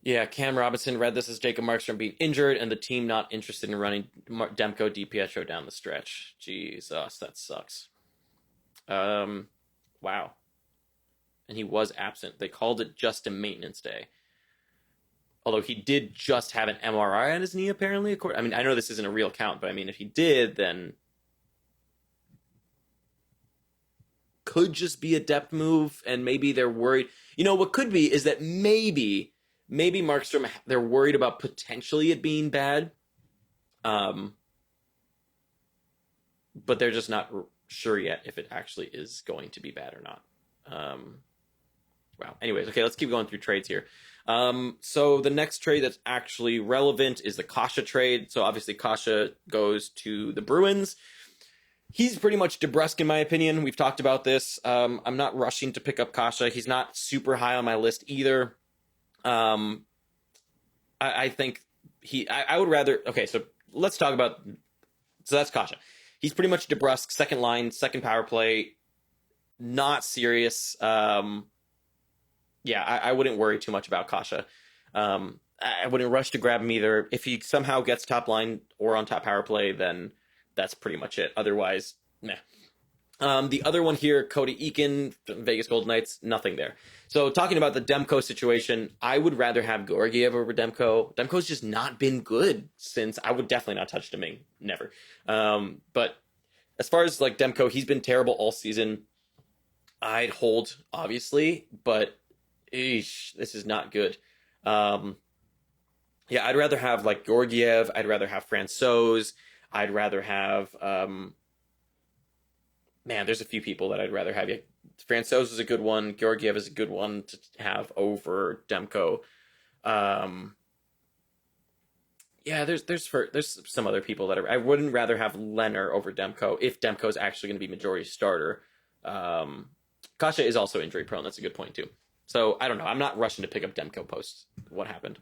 Yeah, Cam Robinson read this as Jacob Markstrom being injured and the team not interested in running Demko DiPietro down the stretch. Jesus, that sucks. Wow. And he was absent. They called it just a maintenance day. Although he did just have an MRI on his knee, apparently. I mean, I know this isn't a real count, but I mean, if he did, then... could just be a depth move, and maybe they're worried. You know, what could be is that maybe Markstrom, they're worried about potentially it being bad, but they're just not sure yet if it actually is going to be bad or not. Wow. Anyways, okay, let's keep going through trades here. So the next trade that's actually relevant is the Kasha trade. So obviously Kasha goes to the Bruins. He's pretty much DeBrusque in my opinion. We've talked about this. I'm not rushing to pick up Kasha. He's not super high on my list either. I think I would rather... Okay, so let's talk about... So that's Kasha. He's pretty much DeBrusque, second line, second power play. Not serious. Yeah, I wouldn't worry too much about Kasha. I wouldn't rush to grab him either. If he somehow gets top line or on top power play, then that's pretty much it. Otherwise, meh. The other one here, Cody Eakin, Vegas Golden Knights, nothing there. So talking about the Demko situation, I would rather have Georgiev over Demko. Demko's just not been good since... I would definitely not touch Domingue. Never. But as far as like Demko, he's been terrible all season. I'd hold, obviously, but this is not good. Yeah, I'd rather have like Georgiev. I'd rather have Francouz. I'd rather have... man, there's a few people that I'd rather have. Yeah, Francouz is a good one. Georgiev is a good one to have over Demko. Yeah, there's some other people that I wouldn't rather have Leonard over Demko if Demko is actually going to be majority starter. Kasha is also injury prone. That's a good point too. So I don't know. I'm not rushing to pick up Demko post what happened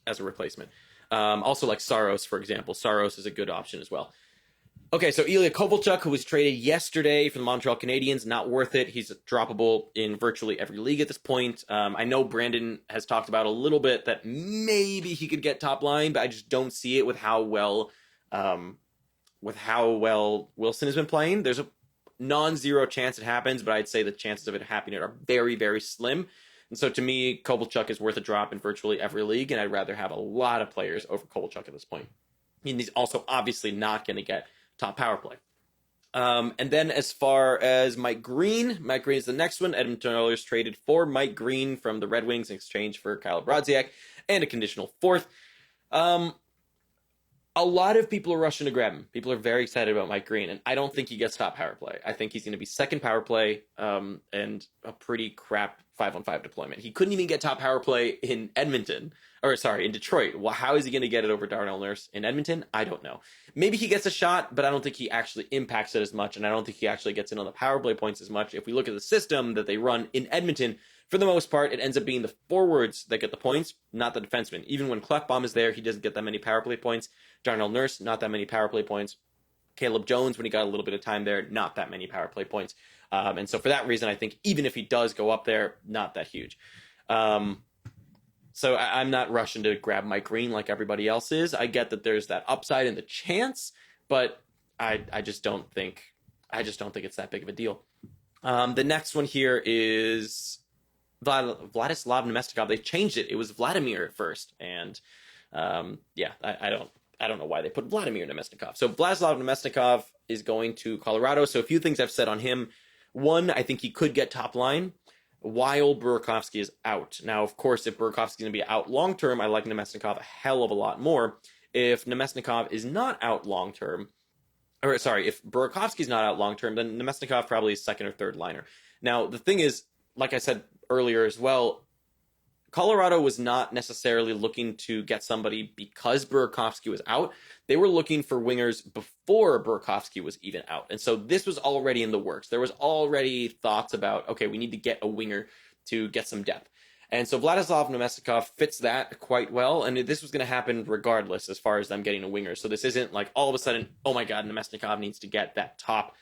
as a replacement. Also like Saros, for example. Saros is a good option as well. Okay, so Ilya Kovalchuk, who was traded yesterday for the Montreal Canadiens, not worth it. He's droppable in virtually every league at this point. I know Brandon has talked about a little bit that maybe he could get top line, but I just don't see it with how well Wilson has been playing. There's a non-zero chance it happens, but I'd say the chances of it happening are very, very slim. And so to me, Kovalchuk is worth a drop in virtually every league, and I'd rather have a lot of players over Kovalchuk at this point. And he's also obviously not going to get top power play. And then as far as Mike Green is the next one. Edmonton Oilers traded for Mike Green from the Red Wings in exchange for Kyle Brodziak and a conditional fourth. A lot of people are rushing to grab him. People are very excited about Mike Green, and I don't think he gets top power play. I think he's going to be second power play and a pretty crap 5-on-5 deployment. He couldn't even get top power play in in Detroit. Well, how is he going to get it over Darnell Nurse in Edmonton? I don't know. Maybe he gets a shot, but I don't think he actually impacts it as much, and I don't think he actually gets in on the power play points as much. If we look at the system that they run in Edmonton, for the most part, it ends up being the forwards that get the points, not the defensemen. Even when Klefbom is there, he doesn't get that many power play points. Darnell Nurse, not that many power play points. Caleb Jones, when he got a little bit of time there, not that many power play points. And so for that reason, I think even if he does go up there, not that huge. So I'm not rushing to grab Mike Green like everybody else is. I get that there's that upside and the chance, but I just don't think it's that big of a deal. The next one here is Vladislav Nemestikov. They changed it. It was Vladimir at first, and yeah, I don't know why they put Vladimir Nemestikov. So Vladislav Nemestikov is going to Colorado. So a few things I've said on him. One, I think he could get top line. while Burakovsky is out. Now, of course, if Burakovsky is going to be out long-term, I like Nemesnikov a hell of a lot more. If Nemesnikov is not out long-term, or sorry, if Burakovsky's not out long-term, then Nemesnikov probably is second or third liner. Now, the thing is, like I said earlier as well, Colorado was not necessarily looking to get somebody because Burakovsky was out. They were looking for wingers before Burakovsky was even out. And so this was already in the works. There was already thoughts about, okay, we need to get a winger to get some depth. And so Vladislav Nemesnikov fits that quite well. And this was going to happen regardless as far as them getting a winger. So this isn't like all of a sudden, oh my God, Nemesnikov needs to get that top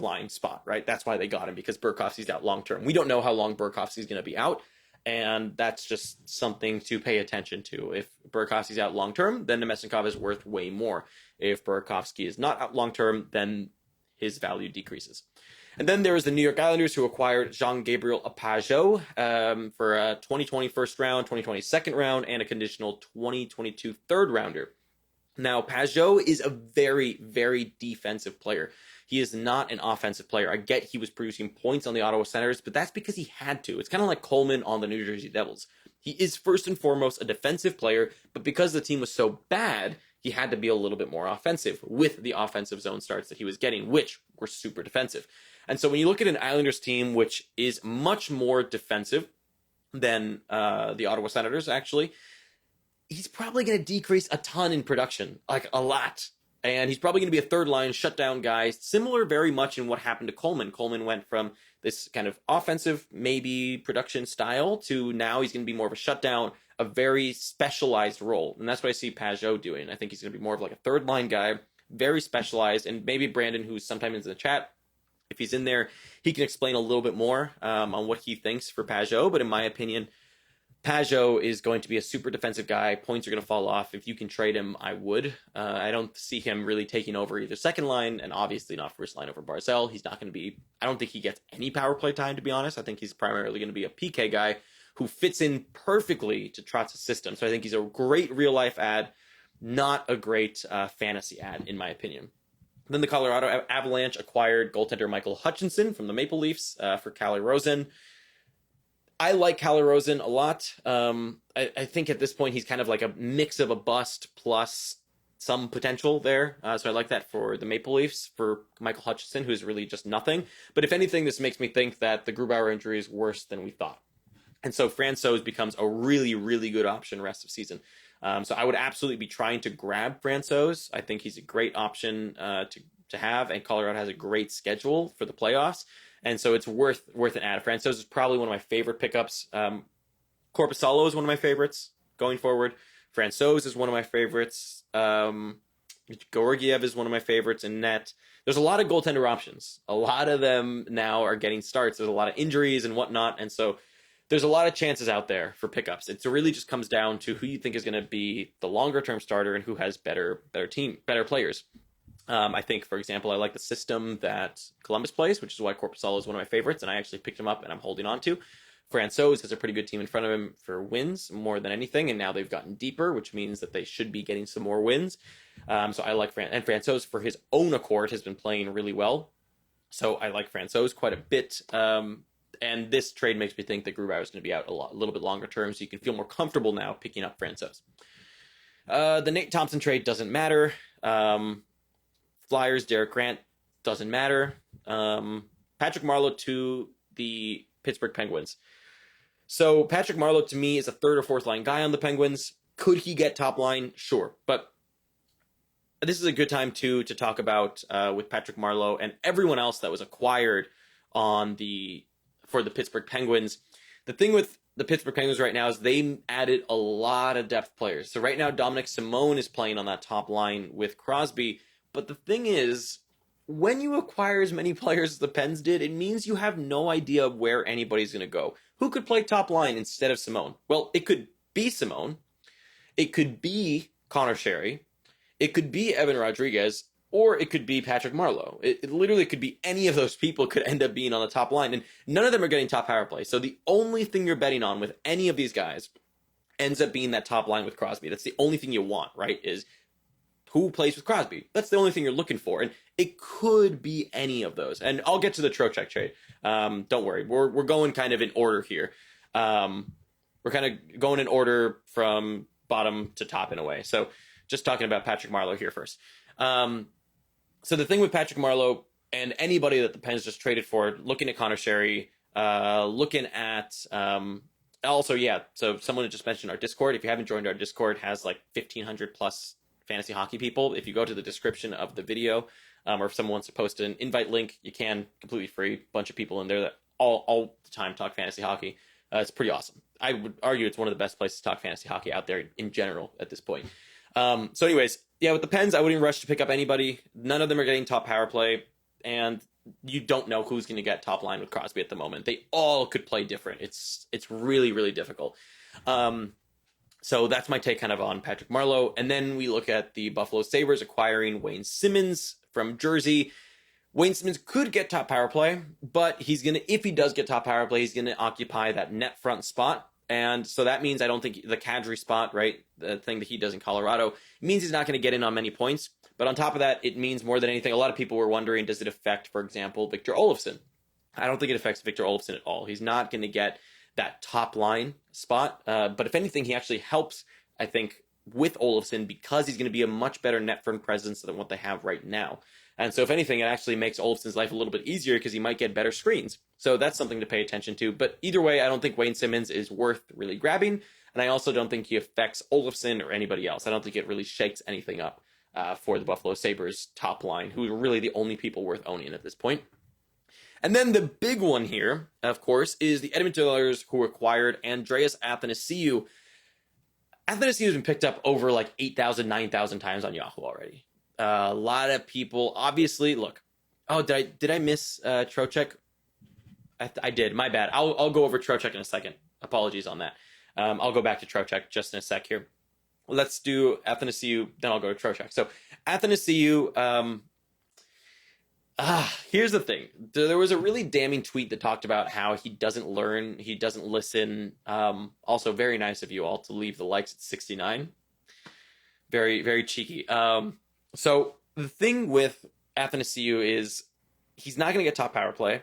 line spot, right? That's why they got him, because Burakovsky's out long term. We don't know how long Burakovsky's going to be out, and that's just something to pay attention to. If Burakovsky's out long term, then Nemesnikov is worth way more. If Burakovsky is not out long term, then his value decreases. And then there is the New York Islanders, who acquired Jean-Gabriel Pajo for a 2020 first round, 2020 second round, and a conditional 2022 third rounder. Now, Pajo is a very, very defensive player. He is not an offensive player. I get he was producing points on the Ottawa Senators, but that's because he had to. It's kind of like Coleman on the New Jersey Devils. He is first and foremost a defensive player, but because the team was so bad, he had to be a little bit more offensive with the offensive zone starts that he was getting, which were super defensive. And so when you look at an Islanders team, which is much more defensive than the Ottawa Senators, actually, he's probably going to decrease a ton in production, like a lot. And he's probably going to be a third line shutdown guy, similar very much in what happened to Coleman. Coleman went from this kind of offensive, maybe production style to now he's going to be more of a shutdown, a very specialized role. And that's what I see Pajo doing. I think he's going to be more of like a third line guy, very specialized. And maybe Brandon, who's sometimes in the chat, if he's in there, he can explain a little bit more on what he thinks for Pajo. But in my opinion, Pajo is going to be a super defensive guy. Points are going to fall off. If you can trade him, I would. I don't see him really taking over either second line, and obviously not first line over Barzal. He's not going to be, I don't think he gets any power play time, to be honest. I think he's primarily going to be a PK guy who fits in perfectly to Trotz's system. So I think he's a great real-life ad, not a great fantasy ad, in my opinion. Then the Colorado Avalanche acquired goaltender Michael Hutchinson from the Maple Leafs for Calle Rosen. I like Calle Rosen a lot. I think at this point he's kind of like a mix of a bust plus some potential there. So I like that for the Maple Leafs, for Michael Hutchinson, who's really just nothing. But if anything, this makes me think that the Grubauer injury is worse than we thought. And so Francouz becomes a really, really good option rest of season. So I would absolutely be trying to grab Francouz. I think he's a great option to have, and Colorado has a great schedule for the playoffs. And so it's worth an ad. Francouz is probably one of my favorite pickups. Korpisalo is one of my favorites going forward. Francouz is one of my favorites. Georgiev is one of my favorites in net. There's a lot of goaltender options. A lot of them now are getting starts. There's a lot of injuries and whatnot. And so there's a lot of chances out there for pickups. It really just comes down to who you think is going to be the longer term starter and who has better players. I think, for example, I like the system that Columbus plays, which is why Korpisalo is one of my favorites, and I actually picked him up and I'm holding on to. Francouz has a pretty good team in front of him for wins more than anything, and now they've gotten deeper, which means that they should be getting some more wins. So I like and Francouz, for his own accord, has been playing really well. So I like Francouz quite a bit. And this trade makes me think that Grubauer is going to be out a little bit longer term, so you can feel more comfortable now picking up Francouz. The Nate Thompson trade doesn't matter. Flyers, Derek Grant, doesn't matter. Patrick Marleau to the Pittsburgh Penguins. So Patrick Marleau, to me, is a third or fourth line guy on the Penguins. Could he get top line? Sure. But this is a good time, too, to talk about with Patrick Marleau and everyone else that was acquired for the Pittsburgh Penguins. The thing with the Pittsburgh Penguins right now is they added a lot of depth players. So right now, Dominic Simone is playing on that top line with Crosby. But the thing is, when you acquire as many players as the Pens did, it means you have no idea where anybody's going to go. Who could play top line instead of Simone? Well, it could be Simone. It could be Connor Sherry. It could be Evan Rodriguez. Or it could be Patrick Marleau. It literally could be any of those people could end up being on the top line. And none of them are getting top power play. So the only thing you're betting on with any of these guys ends up being that top line with Crosby. That's the only thing you want, right? Is who plays with Crosby. That's the only thing you're looking for. And it could be any of those. And I'll get to the Trocheck trade. Don't worry. We're going kind of in order here. We're kind of going in order from bottom to top in a way. So just talking about Patrick Marleau here first. So the thing with Patrick Marleau and anybody that the Pens just traded for, looking at Connor Sherry, looking at also, yeah, so someone had just mentioned our Discord. If you haven't joined our Discord, has like 1,500 plus fantasy hockey people. If you go to the description of the video, or if someone wants to post an invite link, you can, completely free. Bunch of people in there that all the time talk fantasy hockey. It's pretty awesome. I would argue it's one of the best places to talk fantasy hockey out there in general at this point. So anyways, yeah, with the Pens, I wouldn't rush to pick up anybody. None of them are getting top power play, and you don't know who's going to get top line with Crosby at the moment. They all could play different. It's really, really difficult. So that's my take kind of on Patrick Marleau. And then we look at the Buffalo Sabres acquiring Wayne Simmonds from Jersey. Wayne Simmonds could get top power play, but if he does get top power play, he's going to occupy that net front spot. And so that means I don't think the Kadri spot, right, the thing that he does in Colorado, means he's not going to get in on many points. But on top of that, it means more than anything, a lot of people were wondering, does it affect, for example, Victor Olofsson? I don't think it affects Victor Olofsson at all. He's not going to get that top line spot. But if anything, he actually helps, I think, with Olofsson because he's going to be a much better net front presence than what they have right now. And so if anything, it actually makes Olofsson's life a little bit easier because he might get better screens. So that's something to pay attention to. But either way, I don't think Wayne Simmonds is worth really grabbing. And I also don't think he affects Olofsson or anybody else. I don't think it really shakes anything up for the Buffalo Sabres top line, who are really the only people worth owning at this point. And then the big one here, of course, is the Edmonton Oilers, who acquired Andreas Athanasiou. Athanasiou has been picked up over like 8,000, 9,000 times on Yahoo already. A lot of people, obviously, look. Oh, did I miss Trocheck? I did. My bad. I'll go over Trocheck in a second. Apologies on that. I'll go back to Trocheck just in a sec here. Let's do Athanasiou, then I'll go to Trocheck. So Athanasiou, here's the thing. There was a really damning tweet that talked about how he doesn't learn, he doesn't listen. Also, very nice of you all to leave the likes at 69. Very, very cheeky. So the thing with Athanasiou is he's not going to get top power play.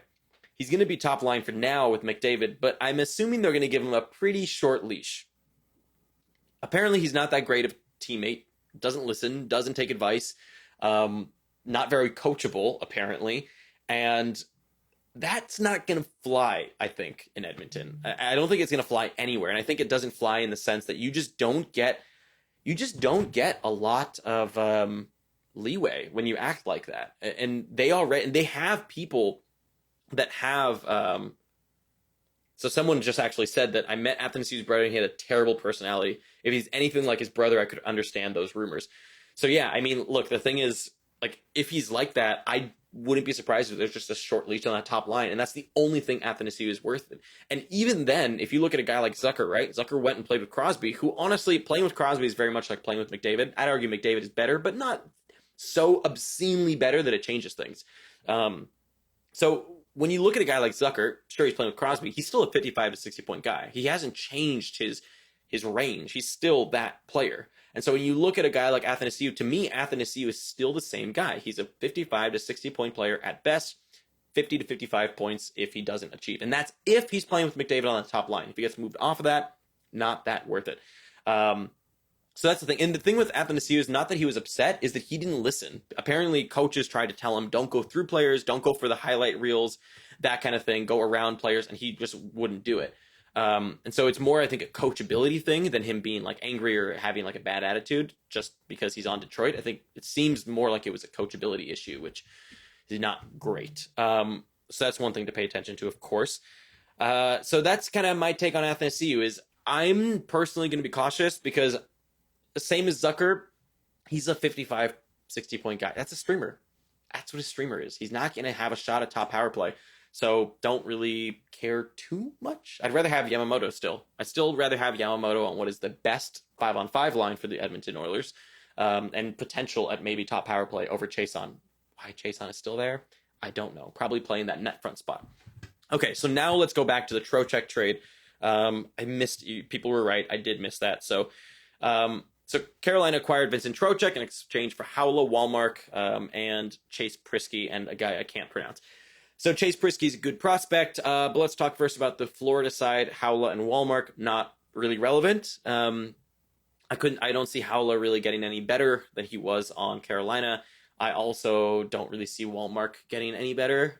He's going to be top line for now with McDavid, but I'm assuming they're going to give him a pretty short leash. Apparently, he's not that great of a teammate, doesn't listen, doesn't take advice, not very coachable, apparently, and that's not going to fly, I think, in Edmonton. I don't think it's going to fly anywhere, and I think it doesn't fly in the sense that you just don't get a lot of leeway when you act like that. And they have people that have so someone just actually said that I met Athanasiou's brother and he had a terrible personality. If he's anything like his brother, I could understand those rumors. So yeah, I mean, look, the thing is, like, if he's like that, I wouldn't be surprised if there's just a short leash on that top line, and that's the only thing Athanasiou is worth. And even then, if you look at a guy like Zucker, right? Zucker went and played with Crosby, who honestly, playing with Crosby is very much like playing with McDavid. I'd argue McDavid is better, but not so obscenely better that it changes things. So when you look at a guy like Zucker, sure, he's playing with Crosby, he's still a 55 to 60 point guy. He hasn't changed his range. He's still that player. And so when you look at a guy like Athanasiou, to me, Athanasiou is still the same guy. He's a 55 to 60 point player at best, 50 to 55 points if he doesn't achieve. And that's if he's playing with McDavid on the top line. If he gets moved off of that, not that worth it. So that's the thing. And the thing with Athanasiou is not that he was upset, is that he didn't listen. Apparently, coaches tried to tell him, don't go through players, don't go for the highlight reels, that kind of thing, go around players, and he just wouldn't do it. And so it's more, I think, a coachability thing than him being like angry or having like a bad attitude just because he's on Detroit. I think it seems more like it was a coachability issue, which is not great. So that's one thing to pay attention to, of course. So that's kind of my take on Athanasiou. Is I'm personally going to be cautious because the same as Zucker, he's a 55, 60 point guy. That's a streamer. That's what a streamer is. He's not going to have a shot at top power play. So don't really care too much. I'd rather have Yamamoto still. I'd still rather have Yamamoto on what is the best 5-on-5 line for the Edmonton Oilers, and potential at maybe top power play over Chason. Why Chason is still there, I don't know. Probably playing that net front spot. Okay, so now let's go back to the Trocheck trade. I missed you. People were right. I did miss that. So So Carolina acquired Vincent Trocheck in exchange for Haula, Walmark, and Chase Prisky, and a guy I can't pronounce. So Chase Prisky's a good prospect, but let's talk first about the Florida side. Haula and Walmark, not really relevant. I don't see Haula really getting any better than he was on Carolina. I also don't really see Walmark getting any better.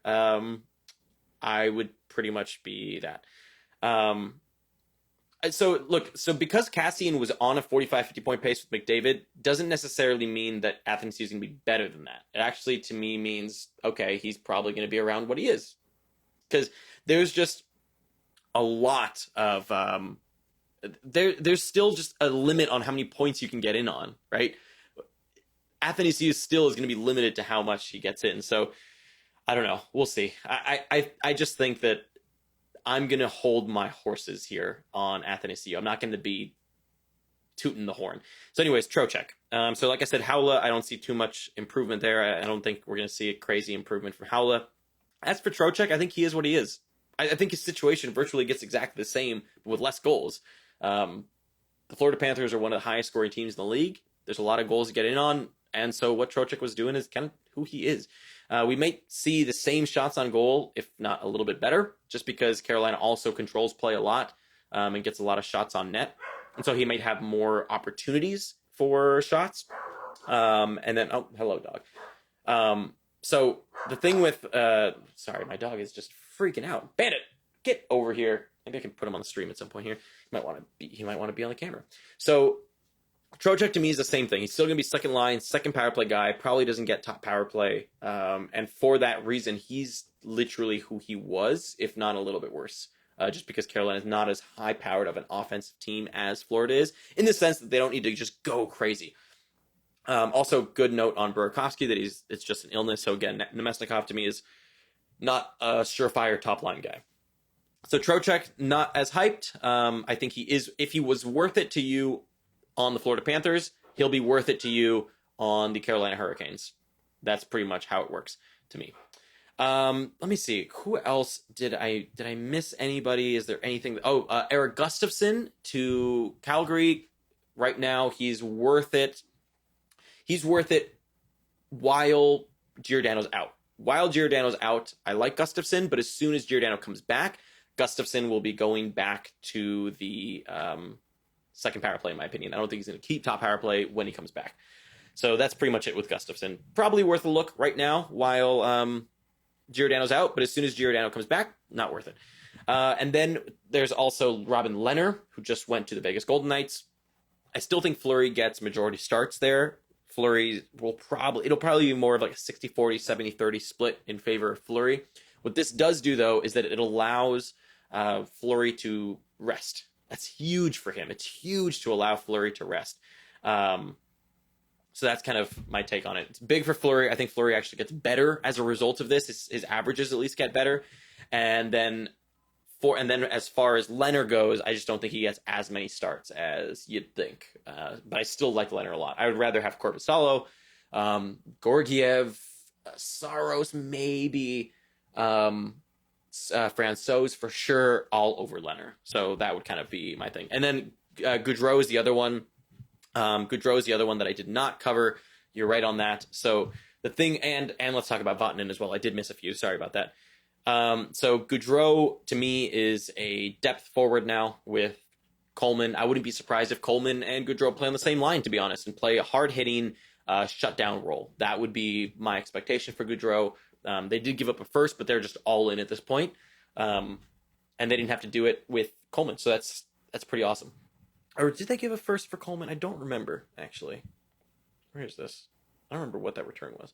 I would pretty much be that. So because Cassian was on a 45-50 point pace with McDavid, doesn't necessarily mean that Athanasiou is going to be better than that. It actually, to me, means, okay, he's probably going to be around what he is. Because there's just a lot of... there's still just a limit on how many points you can get in on, right? Athanasiou still is going to be limited to how much he gets in. So, I don't know. We'll see. I just think that I'm going to hold my horses here on Athanasiou. I'm not going to be tooting the horn. So anyways, Trocheck. So like I said, Haula, I don't see too much improvement there. I don't think we're going to see a crazy improvement from Haula. As for Trocheck, I think he is what he is. I think his situation virtually gets exactly the same, but with less goals. The Florida Panthers are one of the highest scoring teams in the league. There's a lot of goals to get in on. And so what Trocheck was doing is kind of who he is. We may see the same shots on goal, if not a little bit better, just because Carolina also controls play a lot and gets a lot of shots on net. And so he might have more opportunities for shots. And then, oh, hello, dog. So the thing with, sorry, my dog is just freaking out. Bandit, get over here. Maybe I can put him on the stream at some point here. He might want to be on the camera. So Trocheck to me is the same thing. He's still going to be second line, second power play guy, probably doesn't get top power play. And for that reason, he's literally who he was, if not a little bit worse. Just because Carolina is not as high powered of an offensive team as Florida is, in the sense that they don't need to just go crazy. Also, good note on Burakovsky that it's just an illness. So again, Nemesnikov to me is not a surefire top line guy. So Trocheck, not as hyped. I think he is, if he was worth it to you on the Florida Panthers, he'll be worth it to you on the Carolina Hurricanes. That's pretty much how it works to me. Let me see. Who else did I miss anybody? Is there anything? Eric Gustafson to Calgary. Right now, he's worth it. He's worth it while Giordano's out. While Giordano's out, I like Gustafson, but as soon as Giordano comes back, Gustafson will be going back to the second power play, in my opinion. I don't think he's going to keep top power play when he comes back. So that's pretty much it with Gustafson. Probably worth a look right now while Giordano's out, but as soon as Giordano comes back, not worth it. And then there's also Robin Leonard, who just went to the Vegas Golden Knights. I still think Fleury gets majority starts there. Fleury it'll probably be more of like a 60-40, 70-30 split in favor of Fleury. What this does do, though, is that it allows Fleury to rest. That's huge for him. It's huge to allow Fleury to rest. So that's kind of my take on it. It's big for Fleury. I think Fleury actually gets better as a result of this. His averages at least get better. And then as far as Leonard goes, I just don't think he gets as many starts as you'd think. But I still like Leonard a lot. I would rather have Korpisalo, Georgiev, Saros maybe, Francouz for sure, all over Leonard. So that would kind of be my thing. And then Gaudreau is the other one. Gaudreau is the other one that I did not cover. You're right on that. So the thing, and let's talk about Vatanen as well. I did miss a few. Sorry about that. So Gaudreau to me is a depth forward now with Coleman. I wouldn't be surprised if Coleman and Gaudreau play on the same line, to be honest, and play a hard-hitting shutdown role. That would be my expectation for Gaudreau. They did give up a first, but they're just all in at this point. And they didn't have to do it with Coleman. So that's pretty awesome. Or did they give a first for Coleman? I don't remember, actually. Where is this? I don't remember what that return was.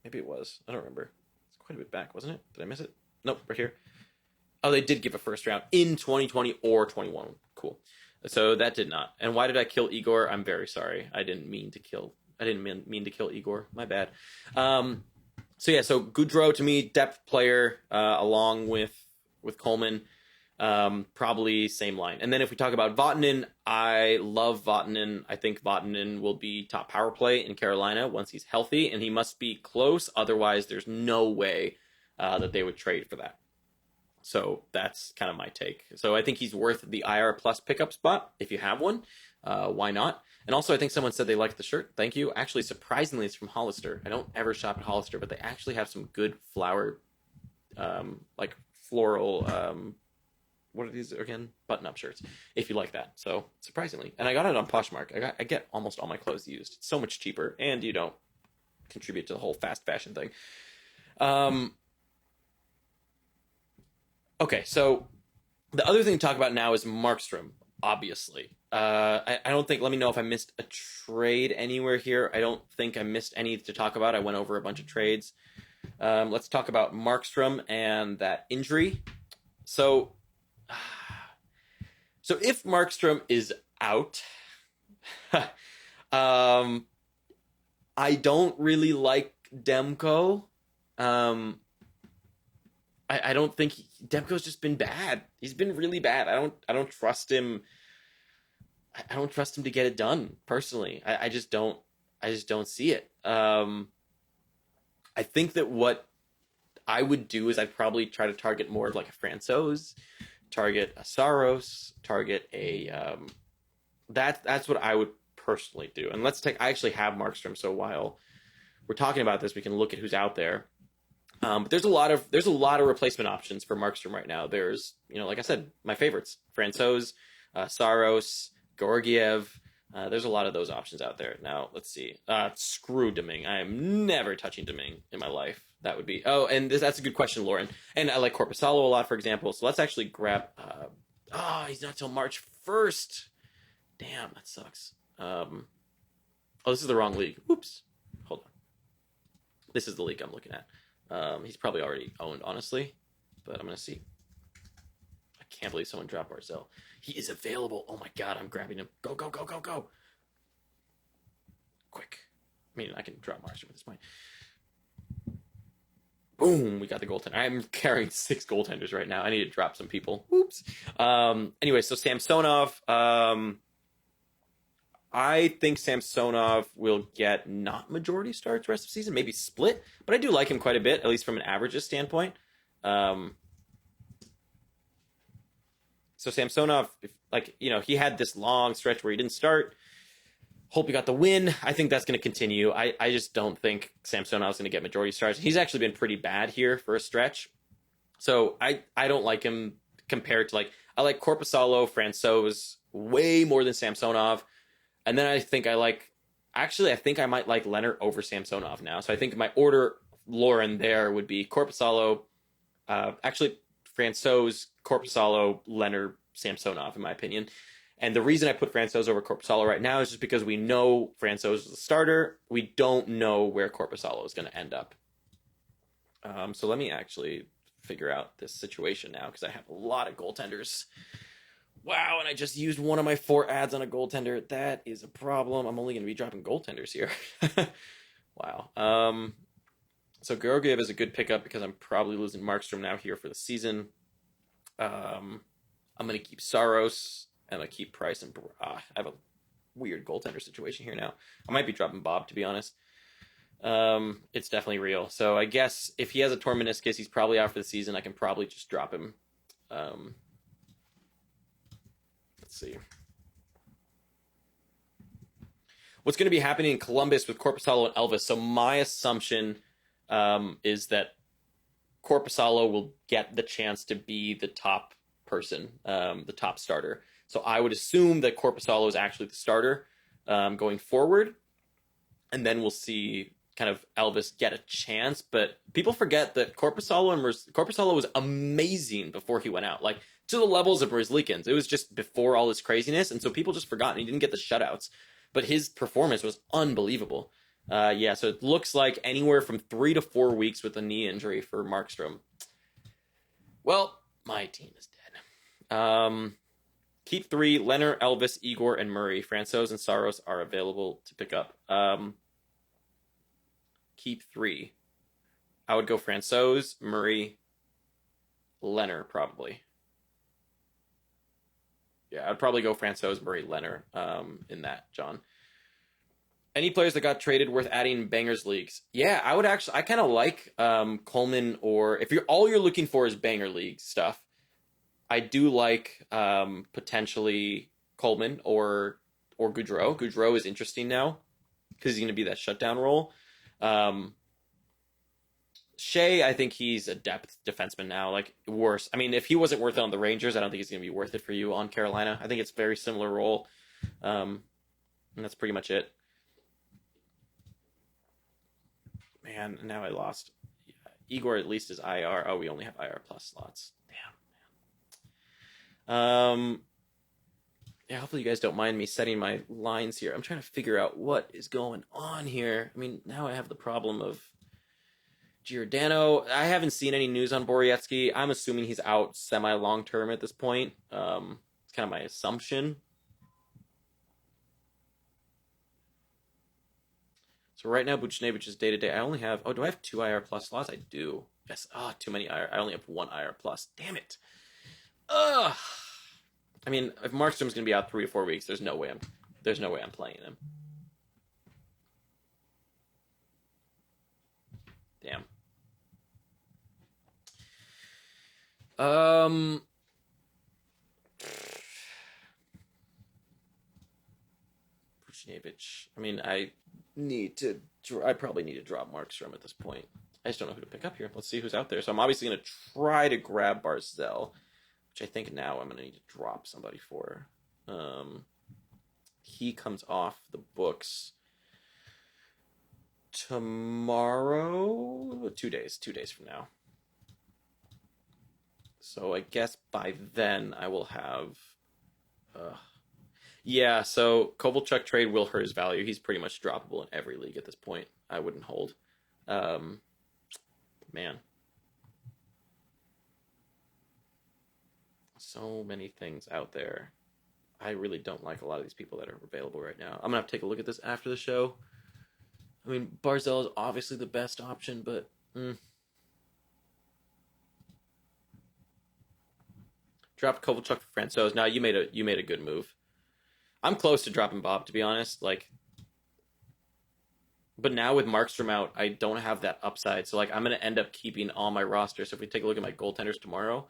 Maybe it was. I don't remember. It's quite a bit back, wasn't it? Did I miss it? Nope, right here. Oh, they did give a first round in 2020 or 21. Cool. So that did not. And why did I kill Igor? I'm very sorry. I didn't mean to kill Igor. My bad. So Gaudreau to me, depth player, along with Coleman. Probably same line. And then if we talk about Vatanen, I love Vatanen. I think Vatanen will be top power play in Carolina once he's healthy, and he must be close. Otherwise, there's no way that they would trade for that. So that's kind of my take. So I think he's worth the IR plus pickup spot if you have one. Why not? And also, I think someone said they liked the shirt. Thank you. Actually, surprisingly, it's from Hollister. I don't ever shop at Hollister, but they actually have some good flower, like floral, what are these again? Button-up shirts, if you like that. So, surprisingly. And I got it on Poshmark. I get almost all my clothes used. It's so much cheaper, and you don't contribute to the whole fast fashion thing. Okay, so the other thing to talk about now is Markstrom, obviously. I don't think, let me know if I missed a trade anywhere here. I don't think I missed any to talk about. I went over a bunch of trades. Let's talk about Markstrom and that injury. So if Markstrom is out, I don't really like Demko. I don't think Demko's just been bad. He's been really bad. I don't trust him. I don't trust him to get it done personally. I just don't see it. I think that what I would do is I'd probably try to target more of like a Francouz, target a Saros, target a that's what I would personally do. And I actually have Markstrom, so while we're talking about this, we can look at who's out there. But there's a lot of replacement options for Markstrom right now. There's, like I said, my favorites: Francouz, Saros, Georgiev. There's a lot of those options out there. Now let's see. Screw Deming. I am never touching Deming in my life. That would be. Oh, and that's a good question, Lauren. And I like Korpisalo a lot, for example. So let's actually grab. He's not till March 1st. Damn, that sucks. This is the wrong league. Oops. Hold on. This is the league I'm looking at. He's probably already owned, honestly, but I'm going to see. I can't believe someone dropped Barzell. He is available. Oh my God, I'm grabbing him. Go, go, go, go, go. Quick. I mean, I can drop Markstrom at this point. Boom, we got the goaltender. I'm carrying 6 goaltenders right now. I need to drop some people. Oops. Anyway, so Samsonov. I think Samsonov will get not majority starts rest of the season, maybe split, but I do like him quite a bit, at least from an averages standpoint. So Samsonov, he had this long stretch where he didn't start. Hope he got the win. I think that's going to continue. I just don't think Samsonov's going to get majority starts. He's actually been pretty bad here for a stretch. So I don't like him compared to I like Korpisalo, Francouz way more than Samsonov. And then I think I might like Leonard over Samsonov now. So I think my order, Lauren, there would be Korpisalo, Francouz, Korpisalo, Leonard, Samsonov, in my opinion. And the reason I put Francouz over Korpisalo right now is just because we know Francouz is the starter. We don't know where Korpisalo is going to end up. So let me actually figure out this situation now because I have a lot of goaltenders. Wow, and I just used one of my 4 ads on a goaltender. That is a problem. I'm only going to be dropping goaltenders here. Wow. So Georgiev is a good pickup because I'm probably losing Markstrom now here for the season. I'm going to keep Saros, and I'm going to keep Price. And I have a weird goaltender situation here now. I might be dropping Bob, to be honest. It's definitely real. So I guess if he has a torn meniscus, he's probably out for the season. I can probably just drop him. Let's see. What's going to be happening in Columbus with Korpisalo and Elvis? So my assumption is that Korpisalo will get the chance to be the top person, the top starter. So I would assume that Korpisalo is actually the starter going forward. And then we'll see kind of Elvis get a chance. But people forget that Korpisalo was amazing before he went out. To the levels of Merzlikins. It was just before all this craziness, and so people just forgot, and he didn't get the shutouts. But his performance was unbelievable. So it looks like anywhere from 3 to 4 weeks with a knee injury for Markstrom. Well, my team is dead. Keep 3, Leonard, Elvis, Igor, and Murray. Francouz and Saros are available to pick up. Keep 3. I would go Francouz, Murray, Leonard, probably. Yeah, I'd probably go Francouz, Murray, Leonard in that, John. Any players that got traded worth adding in bangers leagues? Yeah, I would actually. I kind of like Coleman, or if you're looking for is banger league stuff. I do like potentially Coleman or Goudreau. Goudreau is interesting now because he's going to be that shutdown role. Um, Shea, I think he's a depth defenseman now. Like worse. I mean, if he wasn't worth it on the Rangers, I don't think he's going to be worth it for you on Carolina. I think it's very similar role, and that's pretty much it. Man, now I lost. Igor at least is IR. Oh, we only have IR plus slots. Damn. Yeah, hopefully you guys don't mind me setting my lines here. I'm trying to figure out what is going on here. I mean, now I have the problem of Giordano. I haven't seen any news on Borowiecki. I'm assuming he's out semi-long term at this point. It's kind of my assumption. So right now, Buchnevich is day-to-day. I only have... Oh, do I have 2 IR plus slots? I do. Yes. Oh, too many IR. I only have 1 IR plus. Damn it. Ugh. I mean, if Markstrom's going to be out 3 to 4 weeks, there's no way I'm playing him. Damn. Buchnevich. I mean, I probably need to drop Markstrom at this point. I just don't know who to pick up here. Let's see who's out there. So I'm obviously going to try to grab Barzell, which I think now I'm going to need to drop somebody for. He comes off the books tomorrow. 2 days from now. So I guess by then I will have... Yeah, so Kovalchuk trade will hurt his value. He's pretty much droppable in every league at this point. I wouldn't hold. Man. So many things out there. I really don't like a lot of these people that are available right now. I'm going to have to take a look at this after the show. I mean, Barzell is obviously the best option, but... Dropped Kovalchuk for Francouz. Now, you made a good move. I'm close to dropping Bob, to be honest. But now with Markstrom out, I don't have that upside. So, I'm going to end up keeping all my roster. So if we take a look at my goaltenders tomorrow,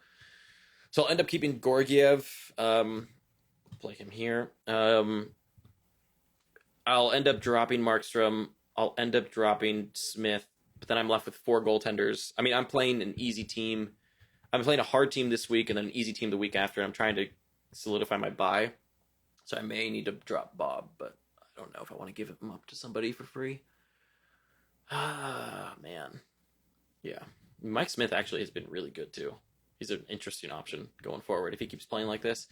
so I'll end up keeping Georgiev. Play him here. I'll end up dropping Markstrom. I'll end up dropping Smith. But then I'm left with 4 goaltenders. I mean, I'm playing an easy team. I'm playing a hard team this week and then an easy team the week after. I'm trying to solidify my bye. So I may need to drop Bob, but I don't know if I want to give him up to somebody for free. Ah, man. Yeah. Mike Smith actually has been really good, too. He's an interesting option going forward if he keeps playing like this.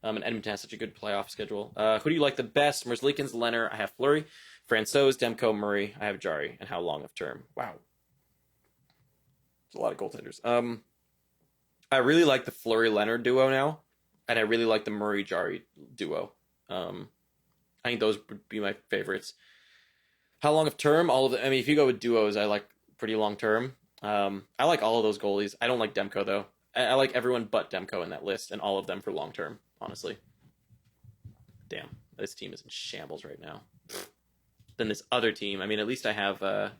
And Edmonton has such a good playoff schedule. Who do you like the best? Merzlikins, Leonard. I have Fleury. Francouz, Demko, Murray. I have Jarry. And how long of term? Wow. There's a lot of goaltenders. I really like the Fleury-Leonard duo now. And I really like the Murray-Jarry duo. I think those would be my favorites. How long of term? All of them. I mean, if you go with duos, I like pretty long term. I like all of those goalies. I don't like Demko, though. I like everyone but Demko in that list, and all of them for long term, honestly. Damn, this team is in shambles right now. Then this other team, I mean, at least I have...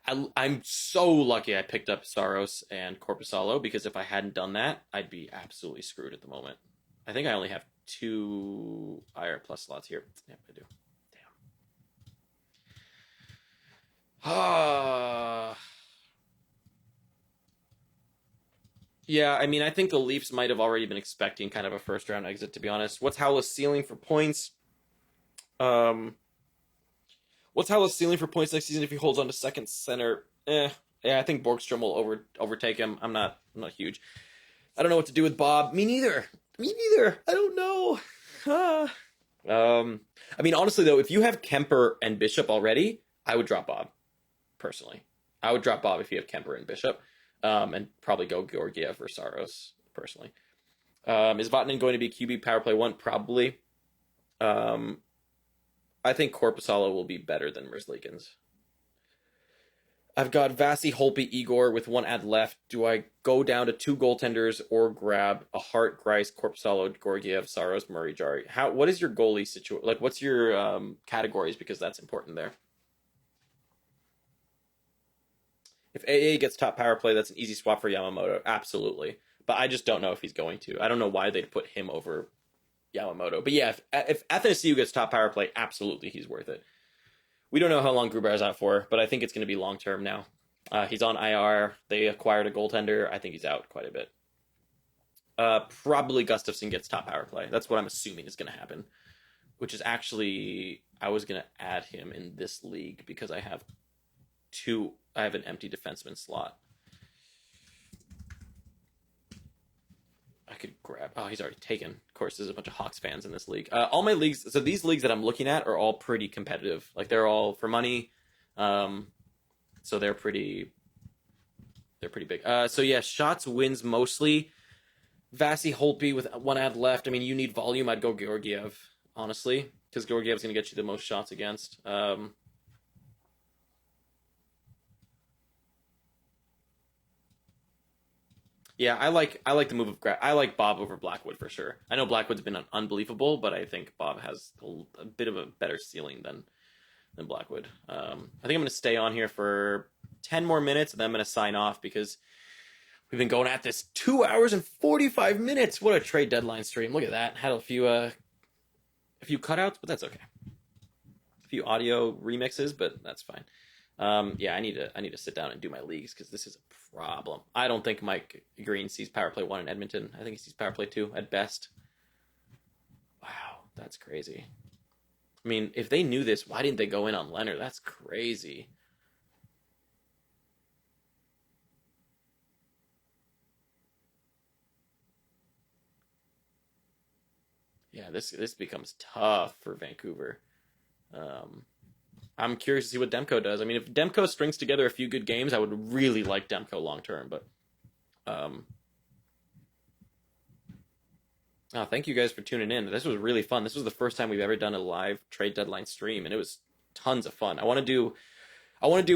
I'm so lucky I picked up Saros and Korpisalo, because if I hadn't done that, I'd be absolutely screwed at the moment. I think I only have 2 IR plus slots here. Yeah, I do. Damn. Yeah, I mean, I think the Leafs might have already been expecting kind of a first-round exit, to be honest. What's Howlett's ceiling for points? What's Howlett's ceiling for points next season if he holds on to second center? Yeah, I think Borgstrom will overtake him. I'm not huge. I don't know what to do with Bob. Me neither. I don't know. I mean, honestly, though, if you have Kemper and Bishop already, I would drop Bob, personally. I would drop Bob if you have Kemper and Bishop, and probably go Georgiev or Saros, personally. Is Vatanen going to be QB power play 1? Probably. I think Korpisalo will be better than Merzlikins. I've got Vasi, Holpe, Igor with one ad left. Do I go down to two goaltenders or grab a Hart, Grice, Korpisalo, Georgiev, Saros, Murray, Jari? What is your goalie situation? Like, what's your categories? Because that's important there. If AA gets top power play, that's an easy swap for Yamamoto. Absolutely. But I just don't know if he's going to. I don't know why they'd put him over Yamamoto. But yeah, if Athanasiou gets top power play, absolutely he's worth it. We don't know how long Gruber's out for, but I think it's going to be long term now. He's on IR. They acquired a goaltender. I think he's out quite a bit. Probably Gustafson gets top power play. That's what I'm assuming is going to happen. Which is actually, I was going to add him in this league because I have an empty defenseman slot. I could grab. Oh, he's already taken. Of course, there's a bunch of Hawks fans in this league. All my leagues. So these leagues that I'm looking at are all pretty competitive. Like they're all for money. So they're pretty big. So yeah, shots wins mostly. Vasi, Holtby with one ad left. I mean, you need volume. I'd go Georgiev, honestly, because Georgiev's going to get you the most shots against. Yeah, I like the move of I like Bob over Blackwood for sure. I know Blackwood's been unbelievable, but I think Bob has a bit of a better ceiling than Blackwood. I think I'm going to stay on here for 10 more minutes, and then I'm going to sign off because we've been going at this 2 hours and 45 minutes. What a trade deadline stream! Look at that. Had a few cutouts, but that's okay. A few audio remixes, but that's fine. Yeah, I need to sit down and do my leagues because this is a problem. I don't think Mike Green sees power play 1 in Edmonton. I think he sees power play 2 at best. Wow, that's crazy. I mean, if they knew this, why didn't they go in on Leonard? That's crazy. Yeah, this becomes tough for Vancouver. I'm curious to see what Demko does. I mean, if Demko strings together a few good games, I would really like Demko long term. But, thank you guys for tuning in. This was really fun. This was the first time we've ever done a live trade deadline stream, and it was tons of fun. I want to do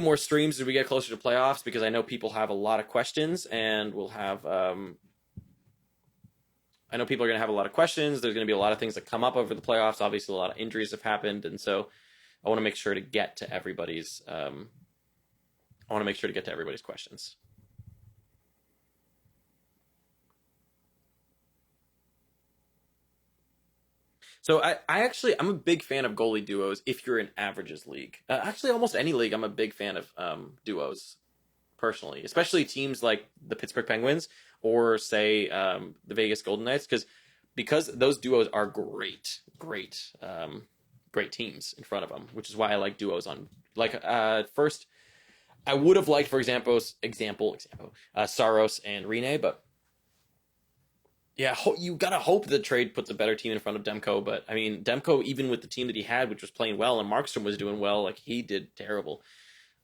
more streams as we get closer to playoffs because I know people have a lot of questions, and we'll have. I know people are going to have a lot of questions. There's going to be a lot of things that come up over the playoffs. Obviously, a lot of injuries have happened, and so I want to make sure to get to everybody's. Questions. So I'm a big fan of goalie duos if you're in averages league. Actually, almost any league, I'm a big fan of duos, personally, especially teams like the Pittsburgh Penguins or say the Vegas Golden Knights, because those duos are great teams in front of them, which is why I like duos on first. I would have liked, for example, Saros and Rene, but yeah, you gotta hope the trade puts a better team in front of Demko. But I mean, Demko, even with the team that he had, which was playing well, and Markstrom was doing well, like he did terrible.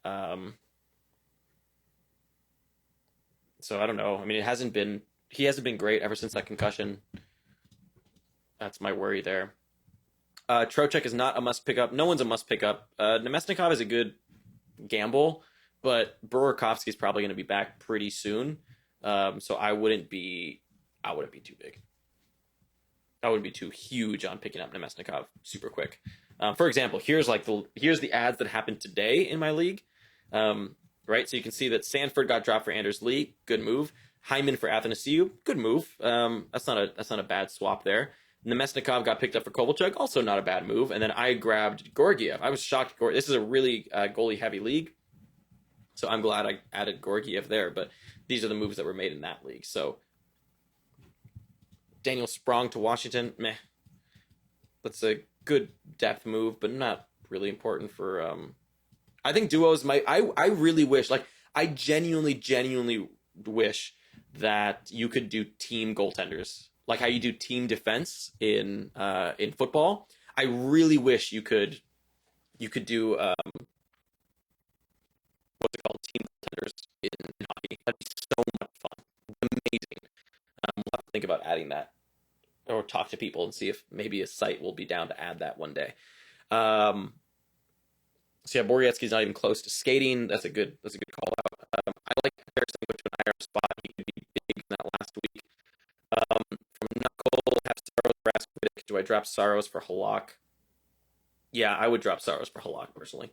So I don't know. I mean, he hasn't been great ever since that concussion. That's my worry there. Trocheck is not a must pick up. No one's a must pick up. Nemesnikov is a good gamble, but Burakovsky is probably going to be back pretty soon. So I wouldn't be too big. I wouldn't be too huge on picking up Nemesnikov super quick. For example, here's the ads that happened today in my league. Right, so you can see that Sanford got dropped for Anders Lee, good move. Hyman for Athanasiou, good move. That's not a bad swap there. Nemesnikov got picked up for Kovalchuk, also not a bad move. And then I grabbed Georgiev. I was shocked. This is a really goalie-heavy league, so I'm glad I added Georgiev there. But these are the moves that were made in that league. So Daniel Sprong to Washington, meh. That's a good depth move, but not really important for... I think duos might... I really wish... I genuinely wish that you could do team goaltenders. Like how you do team defense in football. I really wish you could do what's it called, team goaltenders in hockey. That'd be so much fun, amazing. We'll have to think about adding that, or talk to people and see if maybe a site will be down to add that one day. So yeah, Borietzky's not even close to skating. That's a good call out. I like Harrison to an IR spot. He could be big in that last week. From Knuckle, have Saros for Askovic. Do I drop Saros for Halak? Yeah, I would drop Saros for Halak personally.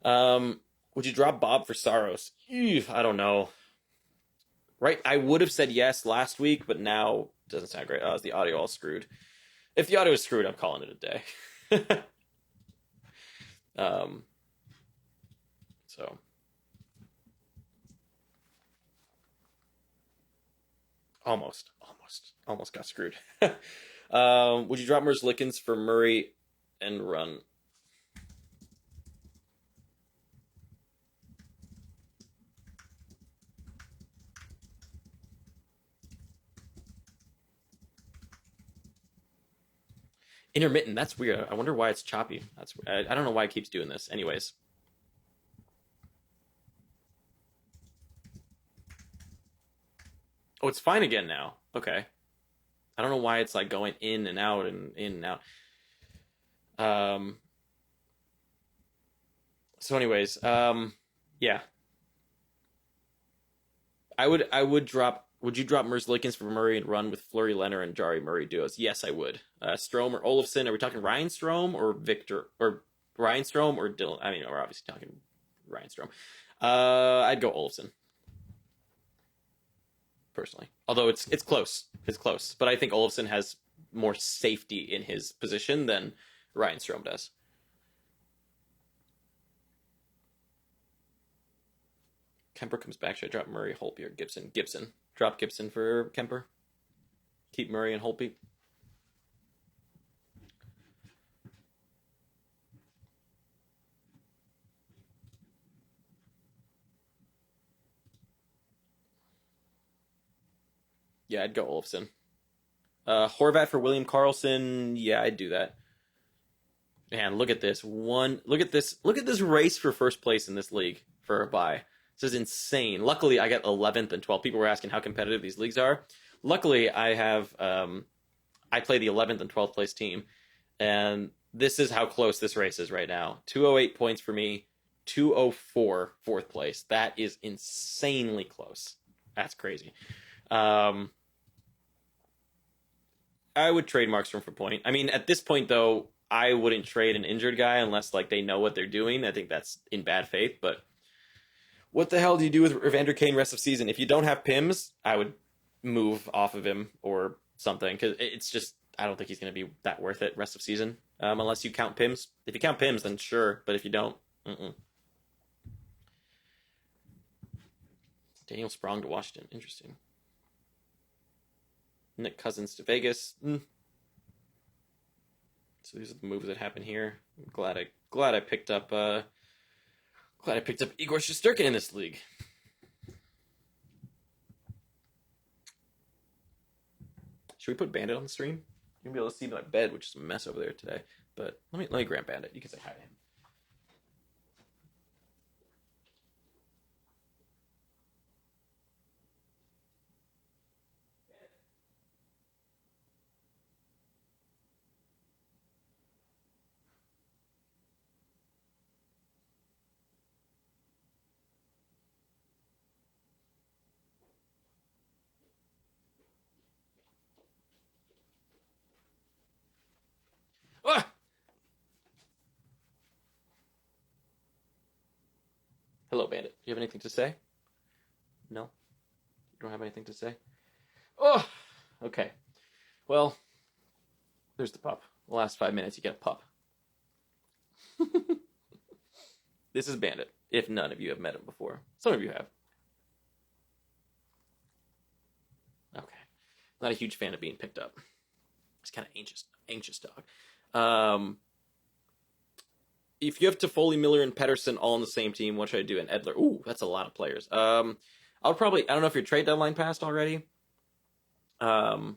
Would you drop Bob for Saros? I don't know. Right, I would have said yes last week, but now it doesn't sound great. Is the audio all screwed? If the audio is screwed, I'm calling it a day. So almost got screwed. Would you drop Merzlikins for Murray and run? Intermittent. That's weird. I wonder why it's choppy. I don't know why it keeps doing this. Anyways. Oh, it's fine again now. Okay. I don't know why it's like going in and out and in and out. So anyways, yeah. I would drop. Would you drop Merzlikins for Murray and run with Fleury, Leonard, and Jari Murray duos? Yes, I would. Strome or Olofsson? Are we talking Ryan Strome or Victor or Ryan Strome or Dylan? I mean, we're obviously talking Ryan Strome. I'd go Olofsson personally. Although it's close. It's close. But I think Olofsson has more safety in his position than Ryan Strome does. Kemper comes back. Should I drop Murray, Holtby, or Gibson? Gibson. Drop Gibson for Kemper. Keep Murray and Holtby. Yeah, I'd go Olofsson. Horvat for William Karlsson. Yeah, I'd do that. Man, look at this. Look at this race for first place in this league for a bye. This is insane. Luckily, I got 11th and 12th. People were asking how competitive these leagues are. Luckily, I have I play the 11th and 12th place team, and this is how close this race is right now. 208 points for me, 204 fourth place. That is insanely close. That's crazy. I would trade Markstrom for Point. I mean, at this point, though, I wouldn't trade an injured guy unless like they know what they're doing. I think that's in bad faith, but what the hell do you do with Evander Kane rest of season? If you don't have Pims, I would move off of him or something, because it's just, I don't think he's going to be that worth it rest of season, unless you count Pims. If you count Pims, then sure, but if you don't, Daniel Sprong to Washington. Interesting. Nick Cousins to Vegas. So these are the moves that happen here. I'm glad I picked up Igor Shesterkin in this league. Should we put Bandit on the stream? You're gonna be able to see my bed, which is a mess over there today. But let me grab Bandit. You can say hi to him. Ah! Hello, Bandit. Do you have anything to say? No? You don't have anything to say? Oh! Okay. Well, there's the pup. The last 5 minutes, you get a pup. This is Bandit, if none of you have met him before. Some of you have. Okay. Not a huge fan of being picked up. He's kind of anxious dog. If you have Toffoli, Miller, and Pettersson all on the same team, what should I do? And Edler. Ooh, that's a lot of players. I don't know if your trade deadline passed already. If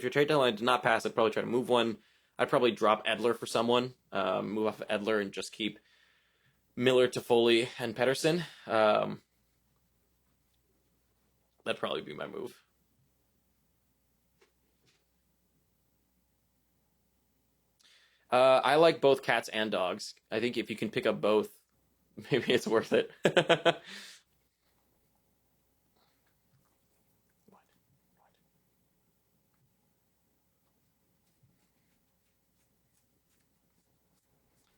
your trade deadline did not pass, I'd probably try to move one. I'd probably drop Edler for someone. Move off of Edler and just keep Miller, Toffoli, and Pettersson. That'd probably be my move. I like both cats and dogs. I think if you can pick up both, maybe it's worth it.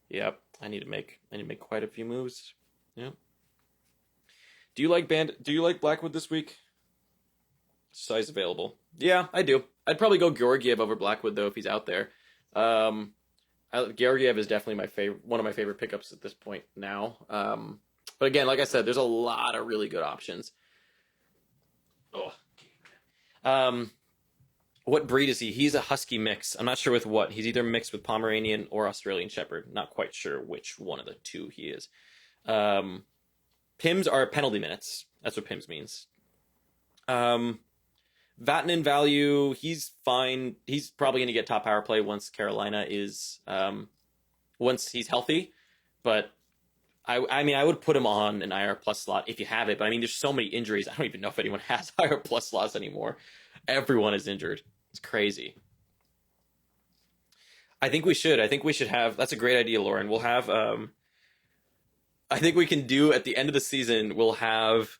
Yep, I need to make quite a few moves. Yep. Do you like Blackwood this week? Size available. Yeah, I do. I'd probably go Georgiev over Blackwood though if he's out there. Um, Georgiev is definitely one of my favorite pickups at this point now. But again, like I said, there's a lot of really good options. Oh. What breed is he? He's a Husky mix. I'm not sure with what. He's either mixed with Pomeranian or Australian Shepherd. Not quite sure which one of the two he is. PIMs are penalty minutes. That's what PIMs means. Vatanen value, he's fine. He's probably going to get top power play once Carolina is, once he's healthy. But I mean, I would put him on an IR plus slot if you have it. But I mean, there's so many injuries. I don't even know if anyone has IR plus slots anymore. Everyone is injured. It's crazy. I think we should. I think we should have. That's a great idea, Lauren. We'll have. I think we can do at the end of the season. We'll have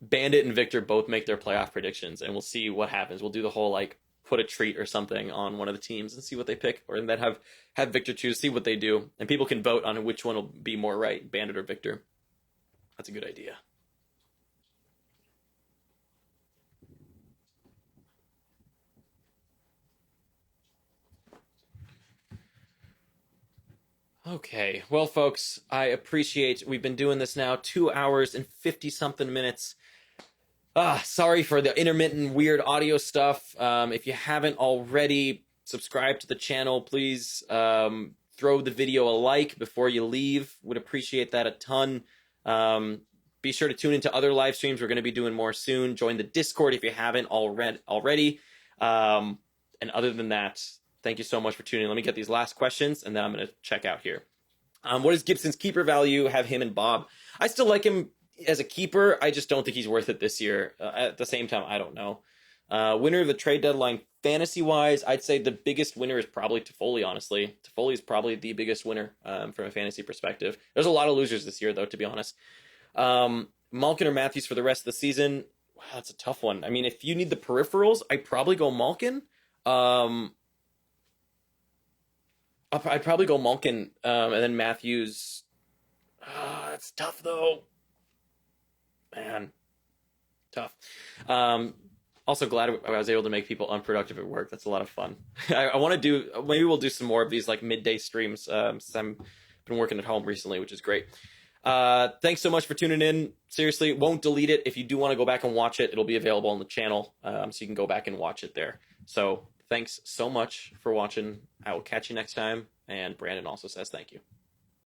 Bandit and Victor both make their playoff predictions, and we'll see what happens. We'll do the whole like put a treat or something on one of the teams and see what they pick, or then have Victor choose, see what they do, and people can vote on which one will be more right, Bandit or Victor. That's a good idea. Okay, well, folks, I appreciate we've been doing this now 2 hours and 50 something minutes. Sorry for the intermittent weird audio stuff. If you haven't already, subscribe to the channel, please. Throw the video a like before you leave. Would appreciate that a ton. Be sure to tune into other live streams. We're going to be doing more soon. Join the Discord if you haven't already. And other than that, thank you so much for tuning in. Let me get these last questions, and then I'm going to check out here. What is Gibson's keeper value? Have him and Bob. I still like him as a keeper. I just don't think he's worth it this year. At the same time, I don't know. Winner of the trade deadline fantasy-wise, I'd say the biggest winner is probably Toffoli, honestly. Toffoli is probably the biggest winner from a fantasy perspective. There's a lot of losers this year, though, to be honest. Malkin or Matthews for the rest of the season? Wow, that's a tough one. I mean, if you need the peripherals, I'd probably go Malkin. I'd probably go Malkin, and then Matthews. That's tough, though. Man, tough. Also glad I was able to make people unproductive at work. That's a lot of fun. I want to do, maybe we'll do some more of these like midday streams, since I've been working at home recently, which is great. Thanks so much for tuning in. Seriously, won't delete it. If you do want to go back and watch it, it'll be available on the channel, so you can go back and watch it there. So thanks so much for watching. I will catch you next time. And Brandon also says thank you.